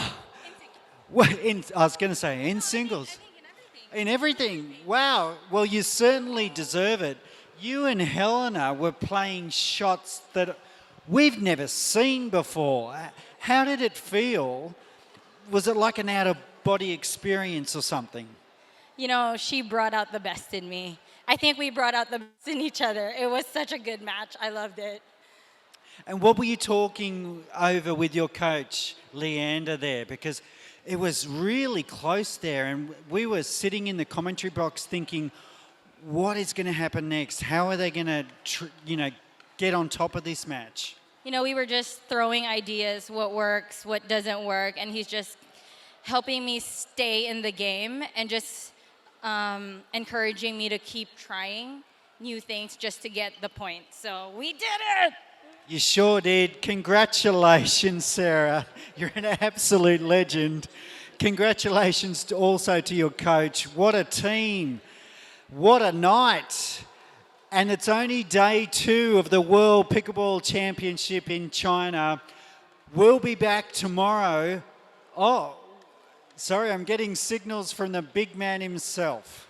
[SPEAKER 1] Well, I was going to say in singles. In everything. Wow. Well, you certainly deserve it. You and Helena were playing shots that we've never seen before. How did it feel? Was it like an out-of-body experience or something?
[SPEAKER 2] You know, she brought out the best in me. I think we brought out the best in each other. It was such a good match. I loved it.
[SPEAKER 1] And what were you talking over with your coach, Leander, there? Because it was really close there, and we were sitting in the commentary box thinking, what is going to happen next? How are they going to, get on top of this match?
[SPEAKER 2] You know, we were just throwing ideas, what works, what doesn't work, and he's just helping me stay in the game and just encouraging me to keep trying new things just to get the point. So we did it!
[SPEAKER 1] You sure did. Congratulations, Sarah. You're an absolute legend. Congratulations also to your coach. What a team. What a night. And it's only day 2 of the World Pickleball Championship in China. We'll be back tomorrow. Oh, sorry, I'm getting signals from the big man himself.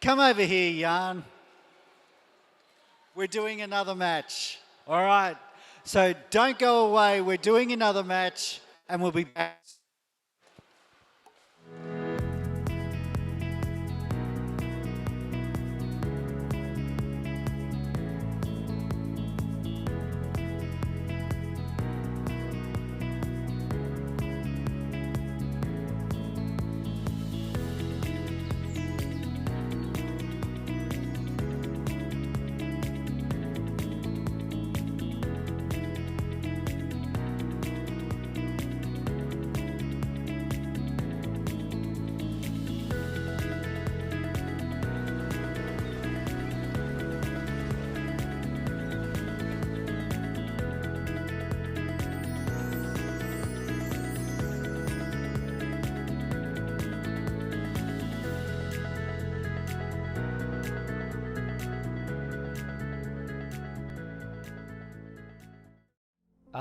[SPEAKER 1] Come over here, Jan. We're doing another match. All right. So don't go away. We're doing another match and we'll be back.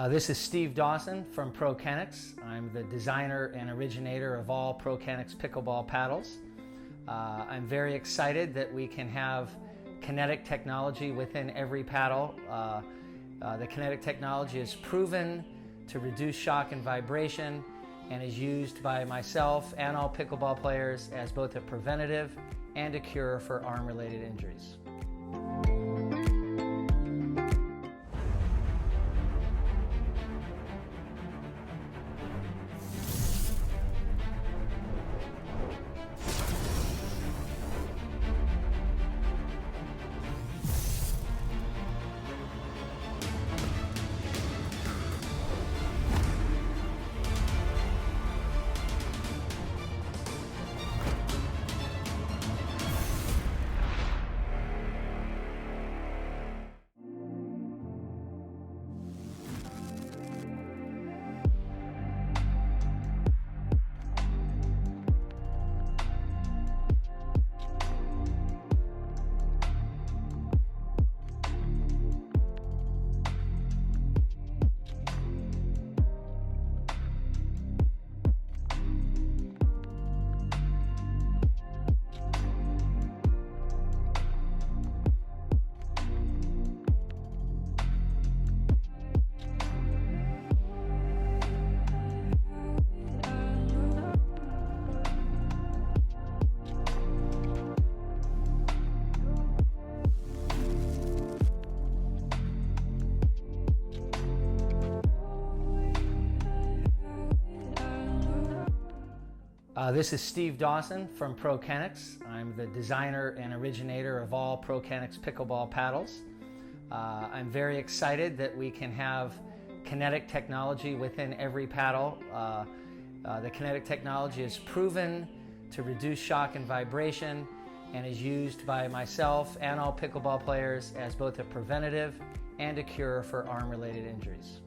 [SPEAKER 6] This is Steve Dawson from ProKennex. I'm the designer and originator of all ProKennex pickleball paddles. I'm very excited that we can have kinetic technology within every paddle. The kinetic technology is proven to reduce shock and vibration and is used by myself and all pickleball players as both a preventative and a cure for arm-related injuries. This is Steve Dawson from ProKennex. I'm the designer and originator of all ProKennex pickleball paddles. I'm very excited that we can have kinetic technology within every paddle. The kinetic technology is proven to reduce shock and vibration and is used by myself and all pickleball players as both a preventative and a cure for arm-related injuries.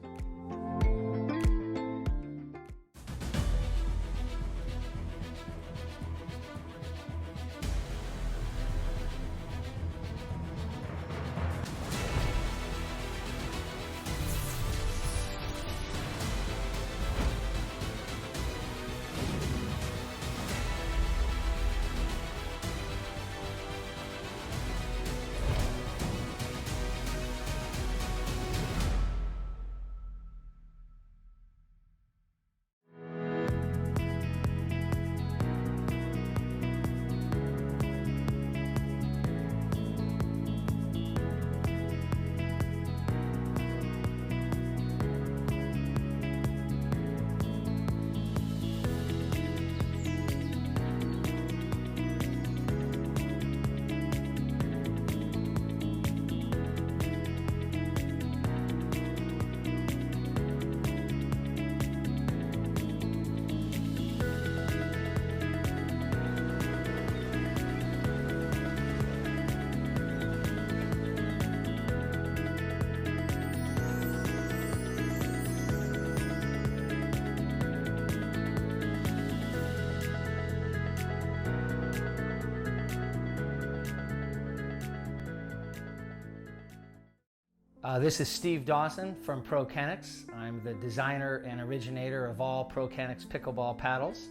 [SPEAKER 6] This is Steve Dawson from ProKennex. I'm the designer and originator of all ProKennex pickleball paddles.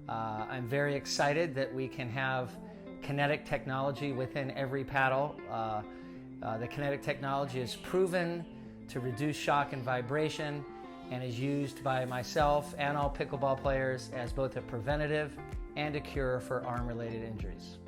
[SPEAKER 6] I'm very excited that we can have kinetic technology within every paddle. The kinetic technology is proven to reduce shock and vibration and is used by myself and all pickleball players as both a preventative and a cure for arm-related injuries.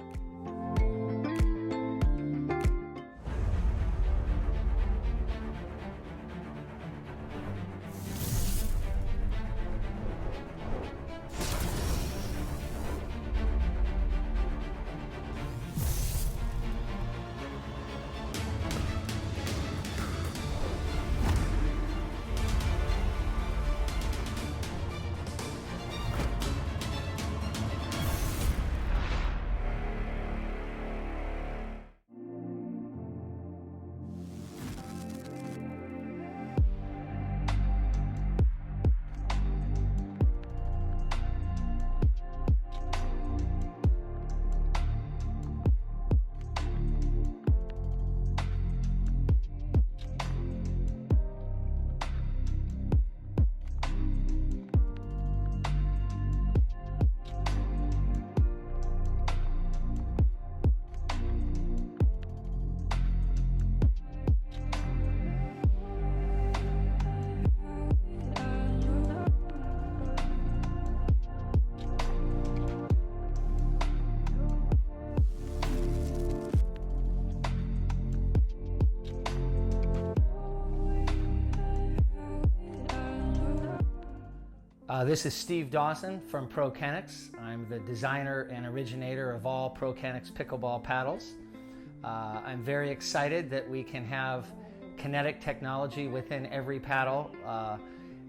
[SPEAKER 6] This is Steve Dawson from ProKennex. I'm the designer and originator of all ProKennex pickleball paddles. I'm very excited that we can have kinetic technology within every paddle.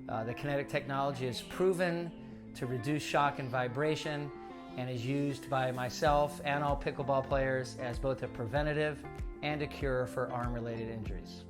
[SPEAKER 6] The kinetic technology is proven to reduce shock and vibration and is used by myself and all pickleball players as both a preventative and a cure for arm-related injuries.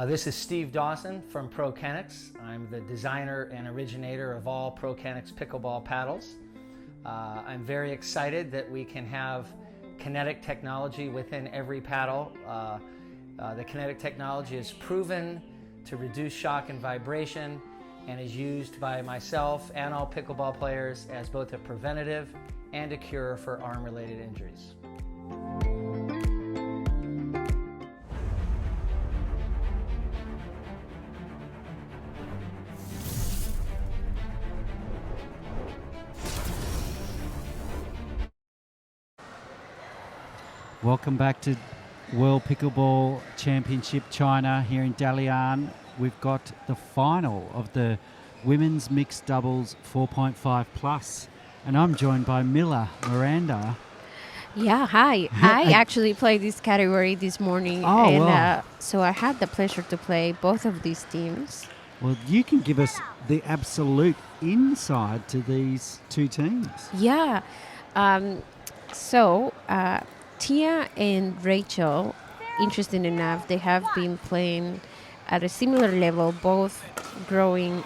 [SPEAKER 6] This is Steve Dawson from ProKennex. I'm the designer and originator of all ProKennex pickleball paddles. I'm very excited that we can have kinetic technology within every paddle. The kinetic technology is proven to reduce shock and vibration and is used by myself and all pickleball players as both a preventative and a cure for arm-related injuries.
[SPEAKER 1] Welcome back to World Pickleball Championship China here in Dalian. We've got the final of the women's mixed doubles 4.5 plus, and I'm joined by Miranda.
[SPEAKER 5] Yeah, hi. I actually played this category this morning, and
[SPEAKER 1] wow.
[SPEAKER 5] So I had the pleasure to play both of these teams.
[SPEAKER 1] Well, you can give us the absolute inside to these two teams.
[SPEAKER 5] Yeah. Tia and Rachel, interesting enough, they have been playing at a similar level, both growing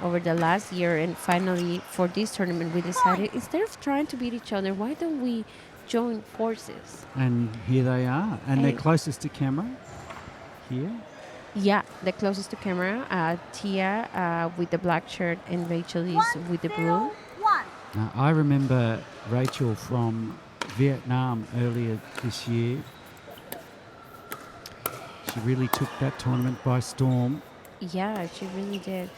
[SPEAKER 5] over the last year. And finally, for this tournament, we decided instead of trying to beat each other, why don't we join forces?
[SPEAKER 1] And here they are. And they're closest to camera here.
[SPEAKER 5] Yeah, the closest to camera. Tia with the black shirt and Rachel is with the blue.
[SPEAKER 1] Now, I remember Rachel from Vietnam earlier this year. She really took that tournament by storm.
[SPEAKER 5] Yeah, she really did.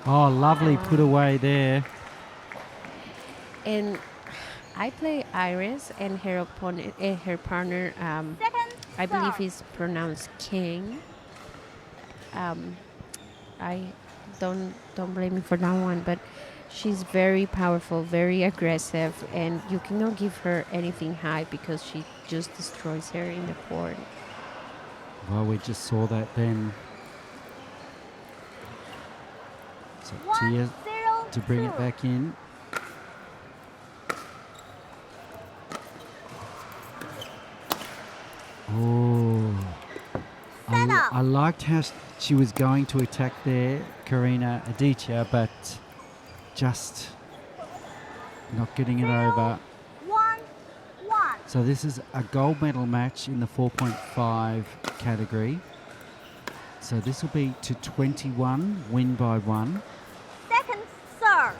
[SPEAKER 1] Oh, lovely put away there.
[SPEAKER 5] And I play Iris, and her opponent, her partner, I believe is pronounced King. I don't blame me for that one, but she's very powerful, very aggressive, and you cannot give her anything high because she just destroys her in the court.
[SPEAKER 1] Well, we just saw that then. So Tia to bring it back in. Oh, I liked how she was going to attack there, Karina Aditya, but just not getting it over. So this is a gold medal match in the 4.5 category. So this will be to 21, win by 1.
[SPEAKER 10] Second serve.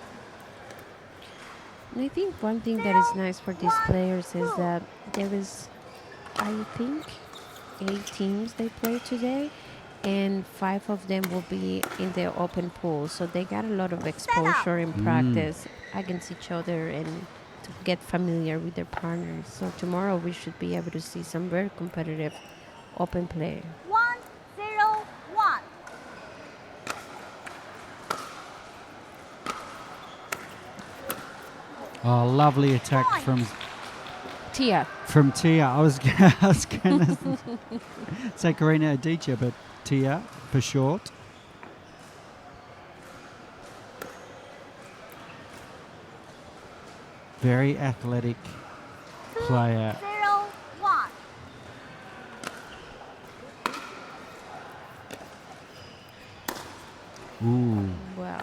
[SPEAKER 5] And I think one thing that is nice for these players is that there is, I think, 8 teams they play today, and 5 of them will be in the open pool. So they got a lot of exposure and practice against each other and to get familiar with their partners. So tomorrow we should be able to see some very competitive open play.
[SPEAKER 10] 1-0-1.
[SPEAKER 1] Oh, lovely attack from
[SPEAKER 5] Tia.
[SPEAKER 1] Tia. I was going to say Carmelina Adichie, but Tia for short. Very athletic player.
[SPEAKER 10] 0-1.
[SPEAKER 1] Ooh,
[SPEAKER 5] Wow.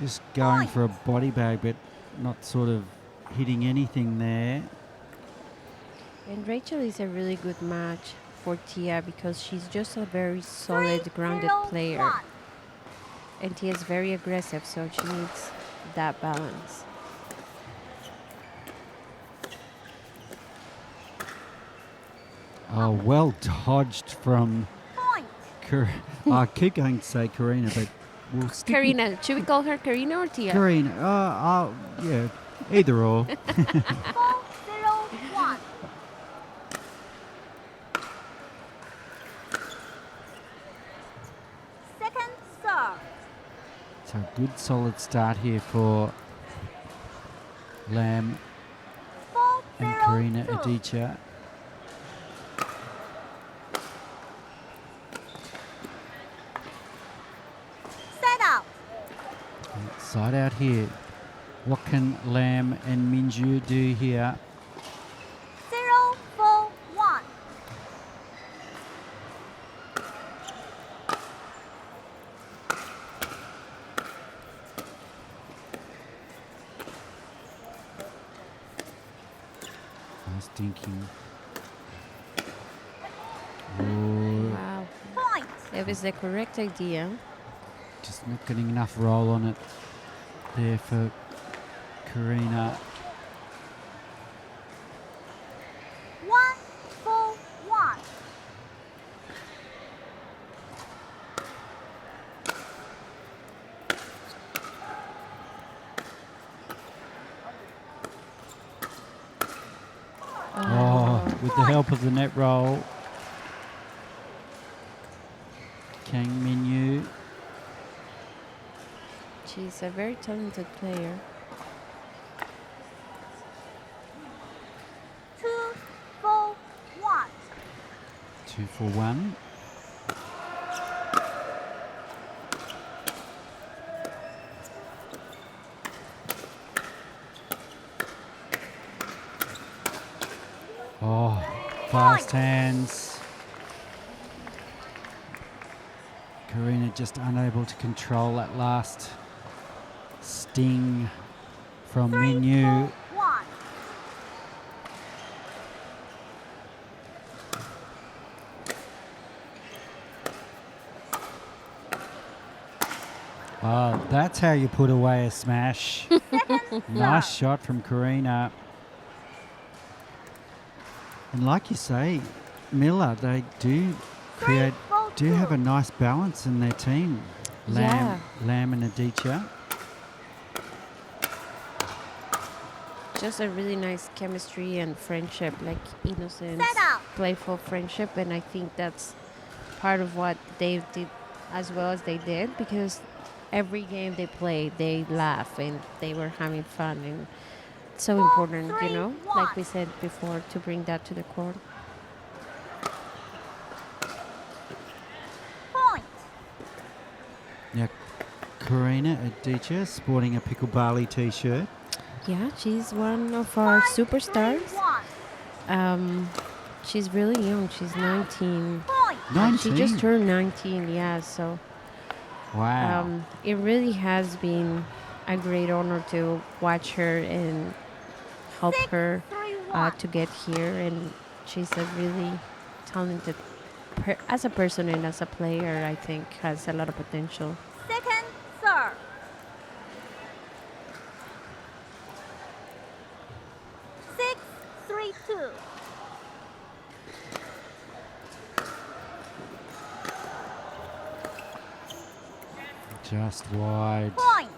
[SPEAKER 1] just going for a body bag, but not sort of hitting anything there.
[SPEAKER 5] And Rachel is a really good match for Tia because she's just a very solid, grounded player.
[SPEAKER 10] 3-0-1.
[SPEAKER 5] And Tia is very aggressive, so she needs that balance.
[SPEAKER 1] Oh, well dodged from.
[SPEAKER 10] Point.
[SPEAKER 1] I keep going to say Karina, but we'll stick with
[SPEAKER 5] Karina, should we call her Karina or Tia?
[SPEAKER 1] Karina. Yeah, either or.
[SPEAKER 10] 4-0-1. Second serve.
[SPEAKER 1] So a good solid start here for Lam and Carmelina
[SPEAKER 10] 4-0-2.
[SPEAKER 1] Adichie.
[SPEAKER 10] Set out.
[SPEAKER 1] Side out here. What can Lam and Minju do here?
[SPEAKER 10] 0-4-1.
[SPEAKER 1] Nice dinking. Ooh,
[SPEAKER 5] Wow.
[SPEAKER 10] Point.
[SPEAKER 5] It was the correct idea.
[SPEAKER 1] just not getting enough roll on it there for Carmelina.
[SPEAKER 10] 1-4-1.
[SPEAKER 1] Oh, with the help of the net roll. Kang Minyu.
[SPEAKER 5] She's a very talented player.
[SPEAKER 10] 2-4-1.
[SPEAKER 1] 2-1. Oh, fast hands. Carmelina just unable to control that last sting from Minyu.
[SPEAKER 10] 1.
[SPEAKER 1] Oh, that's how you put away a smash. Nice shot from Carmelina. And like you say, Miller, they do have a nice balance in their team. Lam and Adichie.
[SPEAKER 5] Just a really nice chemistry and friendship, like innocence,
[SPEAKER 10] Set out.
[SPEAKER 5] playful friendship. And I think that's part of what they did as well as they did, because every game they played, they laugh and they were having fun. And it's so important, you know, like we said before, to bring that to the court.
[SPEAKER 10] Point.
[SPEAKER 1] Now, Carmelina Adichie sporting a Pickle Barley t-shirt.
[SPEAKER 5] Yeah, she's one of our superstars.
[SPEAKER 10] 1.
[SPEAKER 5] She's really young. She's 19.
[SPEAKER 10] Point.
[SPEAKER 1] 19.
[SPEAKER 5] She just turned 19, yeah. So
[SPEAKER 1] Wow.
[SPEAKER 5] it really has been a great honor to watch her and help her
[SPEAKER 10] 6-3-1.
[SPEAKER 5] to get here. And she's a really talented, as a person and as a player, I think has a lot of potential.
[SPEAKER 10] Second serve. 6-3-2.
[SPEAKER 1] Just wide
[SPEAKER 10] Point.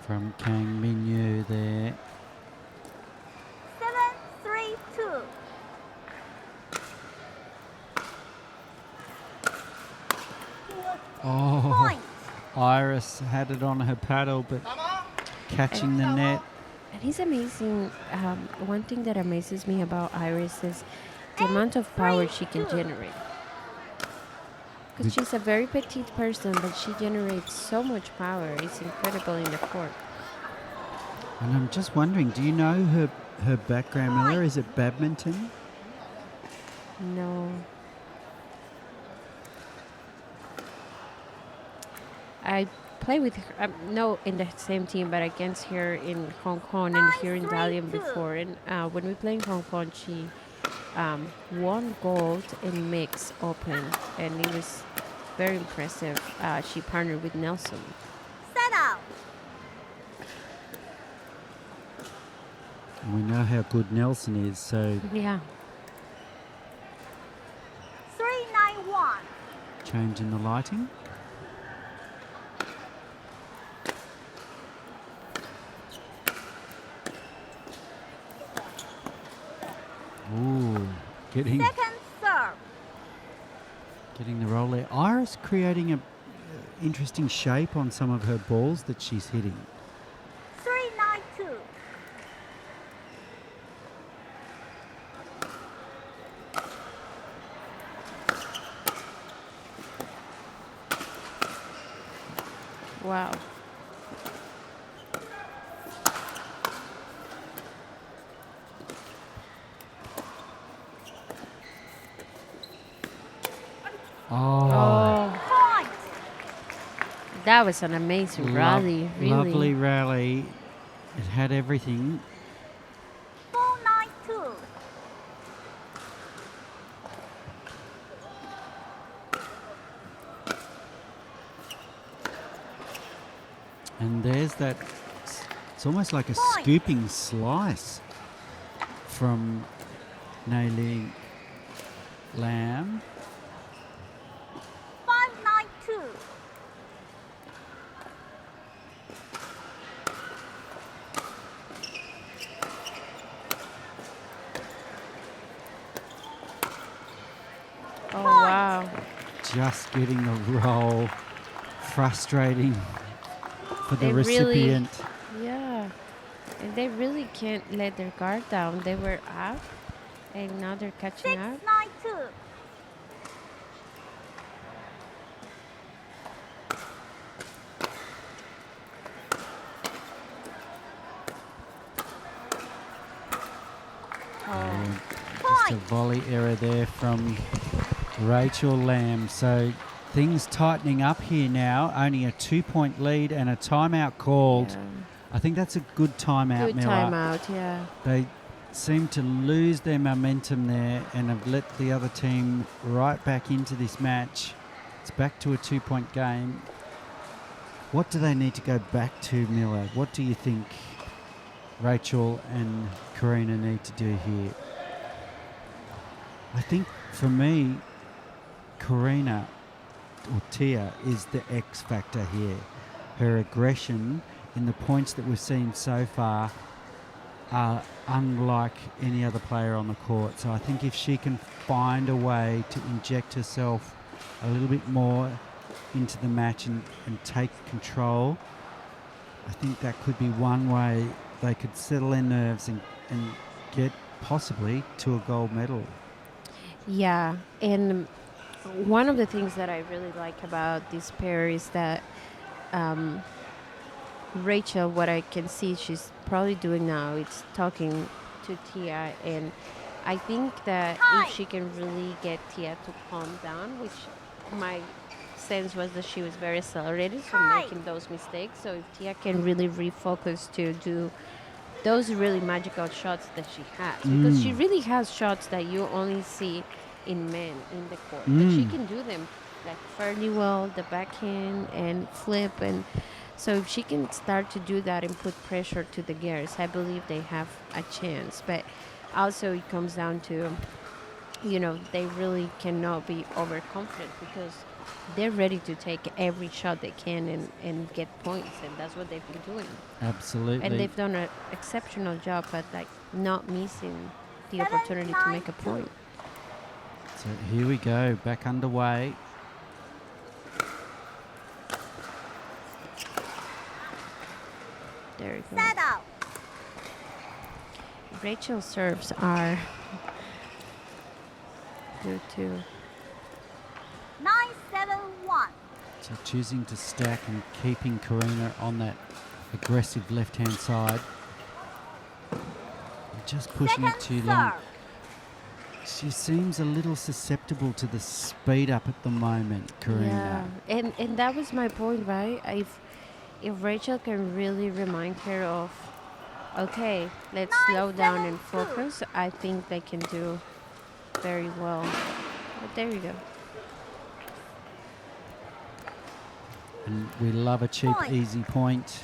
[SPEAKER 1] from Kang Minyu there.
[SPEAKER 10] 7-3-2.
[SPEAKER 1] Oh,
[SPEAKER 10] Point.
[SPEAKER 1] Iris had it on her paddle, but catching the net.
[SPEAKER 5] And he's amazing. One thing that amazes me about Iris is the amount of power she can generate. Because she's a very petite person, but she generates so much power. It's incredible in the court.
[SPEAKER 1] And I'm just wondering, do you know her background, Miller? Is it badminton?
[SPEAKER 5] No. I play with her, no in the same team, but against her in Hong Kong and here in Dalian before. And when we play in Hong Kong, she won gold in mix open, and it was very impressive. She partnered with Nelson.
[SPEAKER 10] Set out.
[SPEAKER 1] And we know how good Nelson is, so
[SPEAKER 5] Yeah.
[SPEAKER 10] 3-9-1.
[SPEAKER 1] changing the lighting. Ooh, getting
[SPEAKER 10] Second serve.
[SPEAKER 1] the roll there. Iris creating a interesting shape on some of her balls that she's hitting.
[SPEAKER 10] 3-9-2.
[SPEAKER 5] Wow.
[SPEAKER 1] Oh,
[SPEAKER 10] Point.
[SPEAKER 5] That was an amazing rally, really.
[SPEAKER 1] lovely rally. It had everything.
[SPEAKER 10] 4-9-2.
[SPEAKER 1] And there's that, it's almost like a scooping slice from Nailing Lam.
[SPEAKER 10] 5-9-2.
[SPEAKER 5] Oh, wow.
[SPEAKER 1] Just getting the roll. Frustrating for the
[SPEAKER 5] They really-
[SPEAKER 1] recipient.
[SPEAKER 5] Yeah. And they really can't let their guard down. They were up, and now they're catching up.
[SPEAKER 10] 6-9-2.
[SPEAKER 1] Just a volley error there from Rachel Lamb. So things tightening up here now. Only a 2-point lead and a timeout called.
[SPEAKER 5] Yeah.
[SPEAKER 1] I think that's a good timeout,
[SPEAKER 5] Good
[SPEAKER 1] Miller.
[SPEAKER 5] timeout, yeah.
[SPEAKER 1] They seem to lose their momentum there and have let the other team right back into this match. It's back to a 2-point game. What do they need to go back to, Miller? What do you think Rachel and Karina need to do here? I think for me, Karina or Tia is the X factor here. Her aggression in the points that we've seen so far are unlike any other player on the court. So I think if she can find a way to inject herself a little bit more into the match and take control, I think that could be one way they could settle their nerves and get possibly to a gold medal.
[SPEAKER 5] Yeah, and one of the things that I really like about this pair is that Rachel, what I can see she's probably doing now, it's talking to Tia, and I think that if she can really get Tia to calm down, which my sense was that she was very accelerated from making those mistakes, so if Tia can really refocus to do those really magical shots that she has, because she really has shots that you only see in men in the court, but she can do them like fairly well, the backhand and flip, and so if she can start to do that and put pressure to the girls, I believe they have a chance. But also it comes down to, you know, they really cannot be overconfident, because they're ready to take every shot they can and get points, and that's what they've been doing.
[SPEAKER 1] Absolutely.
[SPEAKER 5] And they've done an exceptional job at like not missing the opportunity to make a point.
[SPEAKER 1] So here we go, back underway.
[SPEAKER 5] There you go.
[SPEAKER 10] Set out.
[SPEAKER 5] Rachel's serves are good too.
[SPEAKER 10] 9-7-1.
[SPEAKER 1] So choosing to stack and keeping Karina on that aggressive left-hand side. Just pushing it too long. She seems a little susceptible to the speed up at the moment, Karina.
[SPEAKER 5] Yeah, and that was my point, right? If Rachel can really remind her of, okay, let's slow down and focus, I think they can do very well. But there you go.
[SPEAKER 1] And we love a cheap,
[SPEAKER 10] Point.
[SPEAKER 1] easy point.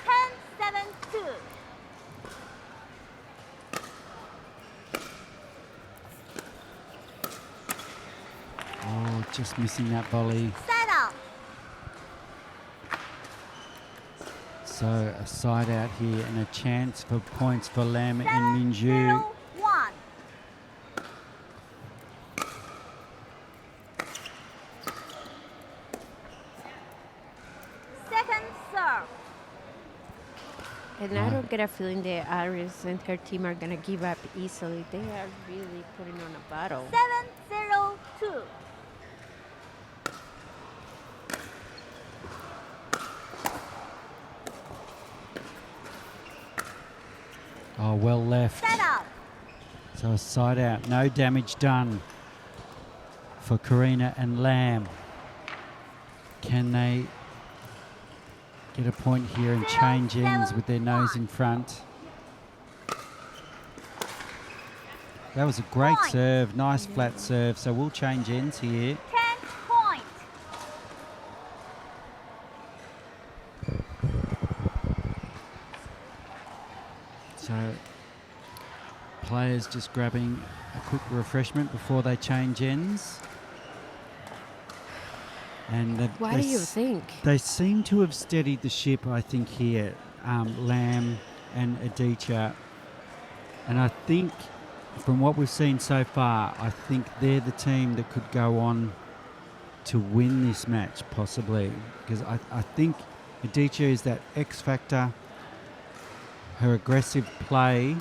[SPEAKER 10] 10-7-2.
[SPEAKER 1] Oh, just missing that volley.
[SPEAKER 10] Set out.
[SPEAKER 1] So a side out here and a chance for points for Lam and Minju.
[SPEAKER 10] 7-0-1. Second serve.
[SPEAKER 5] And I don't get a feeling that Iris and her team are going to give up easily. They are really putting on a battle.
[SPEAKER 10] 7-0-2.
[SPEAKER 1] Oh, well left.
[SPEAKER 10] Set out.
[SPEAKER 1] So a side out, no damage done for Karina and Lam. Can they get a point here and change ends with their nose in front? That was a great
[SPEAKER 10] Point.
[SPEAKER 1] serve, nice flat serve. So we'll change ends here.
[SPEAKER 10] 10 point.
[SPEAKER 1] So players just grabbing a quick refreshment before they change ends. And
[SPEAKER 5] What do you think?
[SPEAKER 1] They seem to have steadied the ship, I think, here, Lam and Aditya. And I think, from what we've seen so far, I think they're the team that could go on to win this match, possibly. Because I think Aditya is that X factor. Her aggressive play,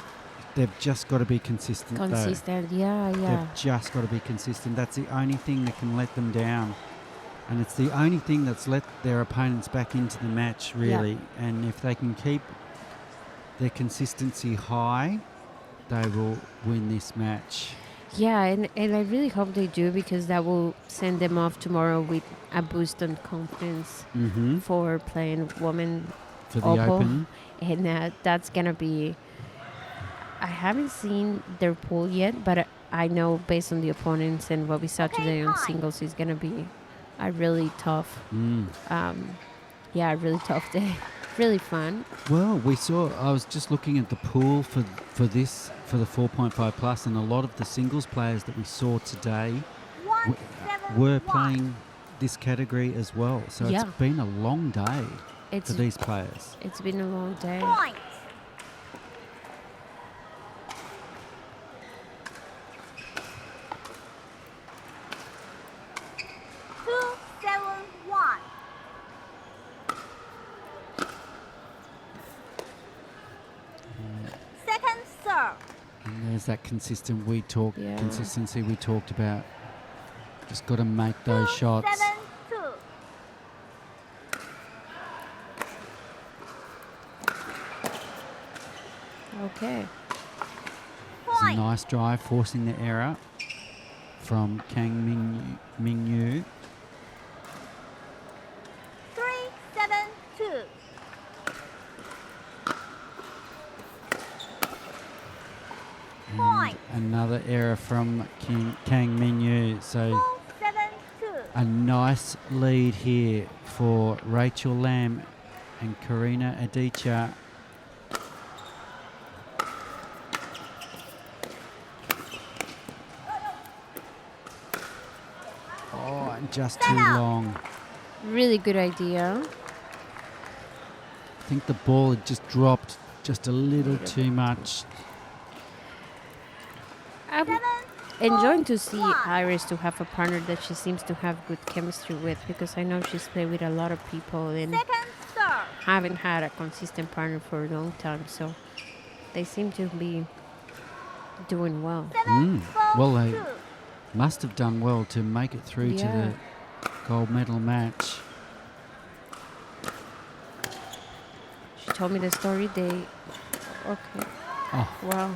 [SPEAKER 1] they've just got to be consistent,
[SPEAKER 5] Consistent,
[SPEAKER 1] though.
[SPEAKER 5] yeah.
[SPEAKER 1] They've just got to be consistent. That's the only thing that can let them down. And it's the only thing that's let their opponents back into the match, really. Yeah. And if they can keep their consistency high, they will win this match.
[SPEAKER 5] Yeah, and I really hope they do, because that will send them off tomorrow with a boost on confidence for playing women
[SPEAKER 1] for the Open.
[SPEAKER 5] And that's going to be... I haven't seen their pool yet, but I know based on the opponents and what we saw today on singles, it's going to be a really tough, really tough day. Really fun.
[SPEAKER 1] Well, I was just looking at the pool for the 4.5 plus, and a lot of the singles players that we saw today were playing this category as well. So it's been a long day for these players.
[SPEAKER 5] It's been a long day.
[SPEAKER 10] Point. Second serve.
[SPEAKER 1] And there's that consistency we talked about. Just got to make those shots.
[SPEAKER 10] 7-2.
[SPEAKER 5] Okay.
[SPEAKER 1] It's a nice drive, forcing the error from Kang Mingyu.
[SPEAKER 10] 3-7-2.
[SPEAKER 1] And another error from Kang Mingyu. So
[SPEAKER 10] 4-7-2.
[SPEAKER 1] a nice lead here for Rachel Lam and Karina Aditya. Oh, and just too long.
[SPEAKER 5] Really good idea.
[SPEAKER 1] I think the ball had just dropped just a little too much.
[SPEAKER 5] I'm enjoying to see Iris to have a partner that she seems to have good chemistry with, because I know she's played with a lot of people and haven't had a consistent partner for a long time. So they seem to be doing well.
[SPEAKER 1] Well, they must have done well to make it through to the gold medal match.
[SPEAKER 5] She told me the story. Okay.
[SPEAKER 1] Oh.
[SPEAKER 5] Wow.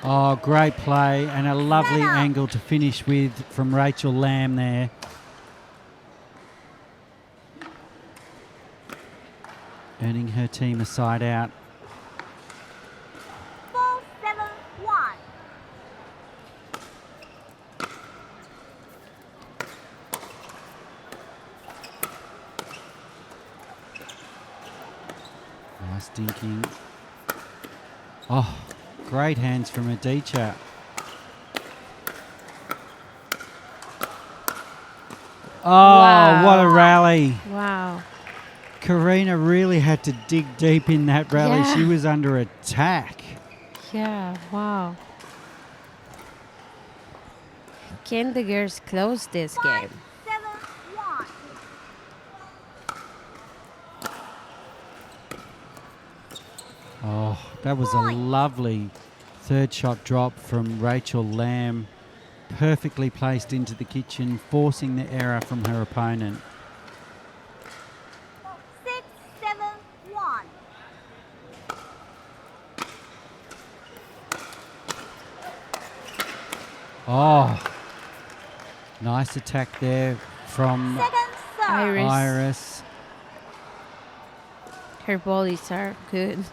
[SPEAKER 1] Oh, great play and a lovely angle to finish with from Rachel Lamb there. Earning her team a side out.
[SPEAKER 10] 4-7-1.
[SPEAKER 1] Nice dinking. Oh, great hands from Adichie. Oh,
[SPEAKER 5] Wow.
[SPEAKER 1] what a rally.
[SPEAKER 5] Wow.
[SPEAKER 1] Karina really had to dig deep in that rally.
[SPEAKER 5] Yeah.
[SPEAKER 1] She was under attack.
[SPEAKER 5] Yeah, wow. Can the girls close this game?
[SPEAKER 10] 7-1.
[SPEAKER 1] Oh, that was a lovely third shot drop from Rachel Lamb. Perfectly placed into the kitchen, forcing the error from her opponent.
[SPEAKER 10] 6-7-1.
[SPEAKER 1] Oh, nice attack there from
[SPEAKER 10] Second serve.
[SPEAKER 1] Iris.
[SPEAKER 5] Her volleys are good.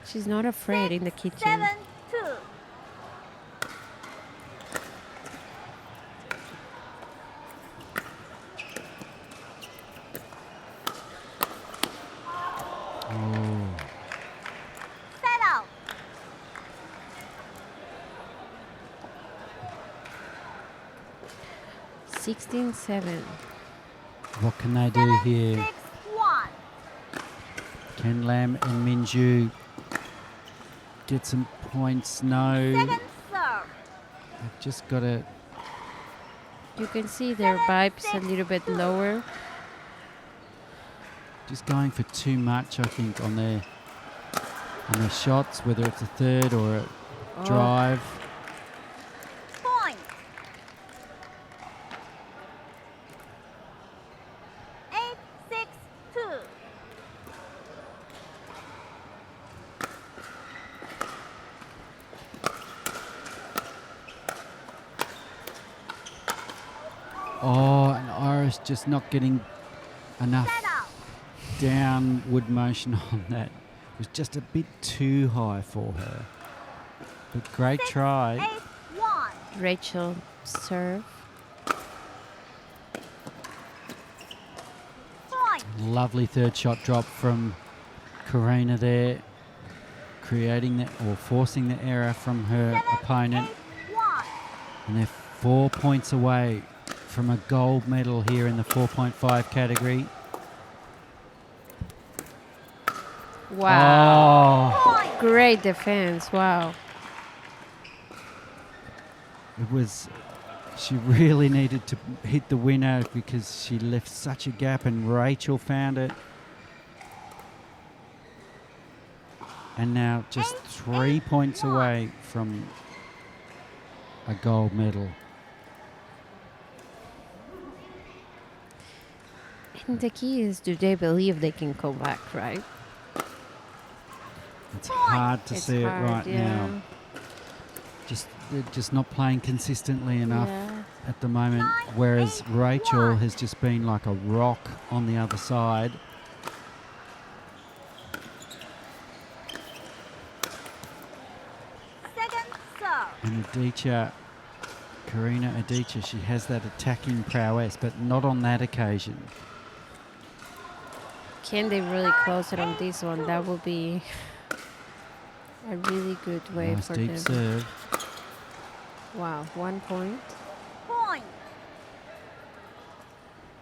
[SPEAKER 5] She's not afraid in the kitchen.
[SPEAKER 10] 7-2.
[SPEAKER 1] Oh,
[SPEAKER 10] Set out.
[SPEAKER 5] Sixteen, 7.
[SPEAKER 1] what can they do here?
[SPEAKER 10] 6-1.
[SPEAKER 1] Can Lamb and Minju get some points? No.
[SPEAKER 10] Second serve.
[SPEAKER 1] They've just got to...
[SPEAKER 5] You can see their vibes a little bit lower.
[SPEAKER 1] Just going for too much, I think, on their shots, whether it's a third or a drive.
[SPEAKER 10] Point. 8-6-2.
[SPEAKER 1] Oh, and Iris just not getting enough
[SPEAKER 10] Set out.
[SPEAKER 1] downward motion on that. It was just a bit too high for her. But great try.
[SPEAKER 10] 8-1.
[SPEAKER 5] Rachel serve.
[SPEAKER 10] Point.
[SPEAKER 1] Lovely third shot drop from Karina there, creating the, or forcing the error from her opponent.
[SPEAKER 10] 8-1.
[SPEAKER 1] And they're 4 points away from a gold medal here in the 4.5 category.
[SPEAKER 5] Wow.
[SPEAKER 1] Oh,
[SPEAKER 5] Great defense. Wow.
[SPEAKER 1] it was, she really needed to hit the winner because she left such a gap and Rachel found it. And now just 3 points away from a gold medal.
[SPEAKER 5] And the key is, do they believe they can come back, right?
[SPEAKER 1] It's hard to
[SPEAKER 5] It's
[SPEAKER 1] see
[SPEAKER 5] hard,
[SPEAKER 1] it right
[SPEAKER 5] yeah.
[SPEAKER 1] now. They're just not playing consistently enough at the moment, whereas Rachel has just been like a rock on the other side.
[SPEAKER 10] Second serve.
[SPEAKER 1] And Adichie, Karina Adichie, she has that attacking prowess, but not on that occasion.
[SPEAKER 5] Can they really close it on this one? That would be a really good way
[SPEAKER 1] Nice
[SPEAKER 5] for
[SPEAKER 1] deep
[SPEAKER 5] them.
[SPEAKER 1] serve.
[SPEAKER 5] Wow, 1 point.
[SPEAKER 10] Point.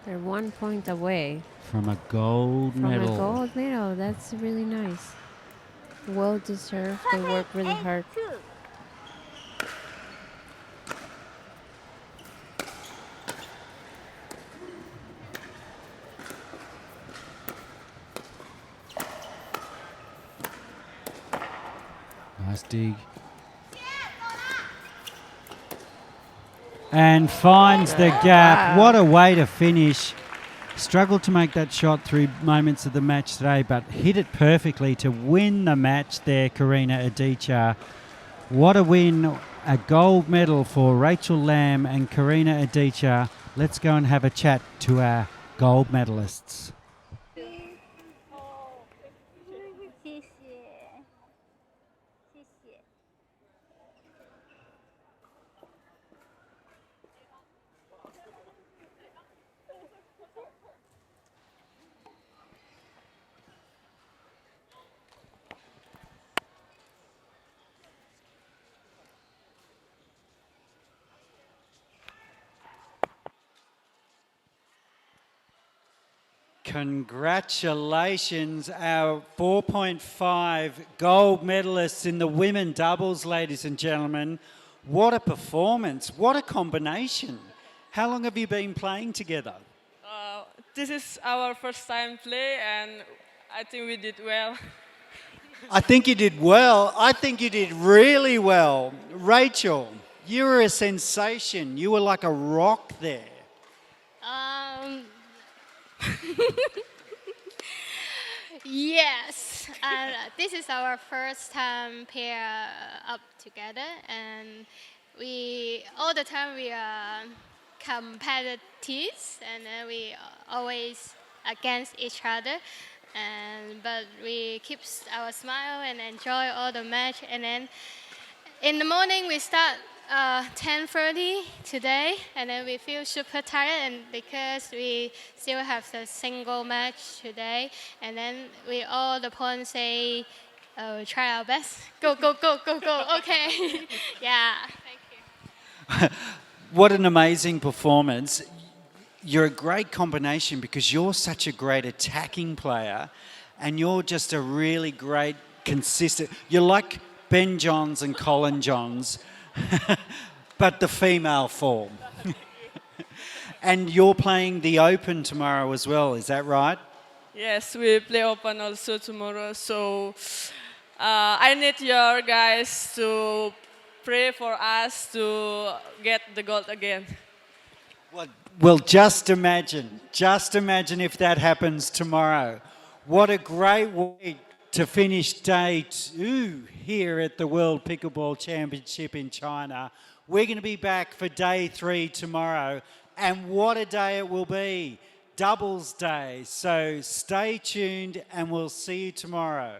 [SPEAKER 5] They're 1 point away
[SPEAKER 1] From a gold
[SPEAKER 5] from
[SPEAKER 1] medal.
[SPEAKER 5] a gold medal. That's really nice. Well deserved. They work really hard.
[SPEAKER 10] 28-2.
[SPEAKER 1] Nice dig. And finds the gap.
[SPEAKER 5] Wow.
[SPEAKER 1] What a way to finish. Struggled to make that shot through moments of the match today, but hit it perfectly to win the match there, Karina Adichie. What a win. A gold medal for Rachel Lamb and Karina Adichie. Let's go and have a chat to our gold medalists.
[SPEAKER 10] 谢谢，谢谢。
[SPEAKER 1] Congratulations, our 4.5 gold medalists in the women doubles, ladies and gentlemen. What a performance. What a combination. How long have you been playing together?
[SPEAKER 11] This is our first time play, and I think we did well.
[SPEAKER 1] I think you did well. I think you did really well. Rachel, you were a sensation. You were like a rock there.
[SPEAKER 12] Yes, this is our first time pair up together, and all the time we are competitive, and we always against each other, but we keep our smile and enjoy all the match, and then in the morning we start 10:30 today, and then we feel super tired, and because we still have the single match today, and then we all the points say, try our best, go, go, go, go, go. Okay, yeah. Thank you.
[SPEAKER 1] What an amazing performance. You're a great combination because you're such a great attacking player, and you're just a really great consistent. You're like Ben Johns and Colin Johns, but the female form. And you're playing the Open tomorrow as well, is that right?
[SPEAKER 11] Yes, we play open also tomorrow, so I need your guys to pray for us to get the gold again.
[SPEAKER 1] Well, just imagine if that happens tomorrow. What a great way to finish day 2 here at the World Pickleball Championship in China. We're going to be back for day 3 tomorrow, and what a day it will be. Doubles day. So stay tuned and we'll see you tomorrow.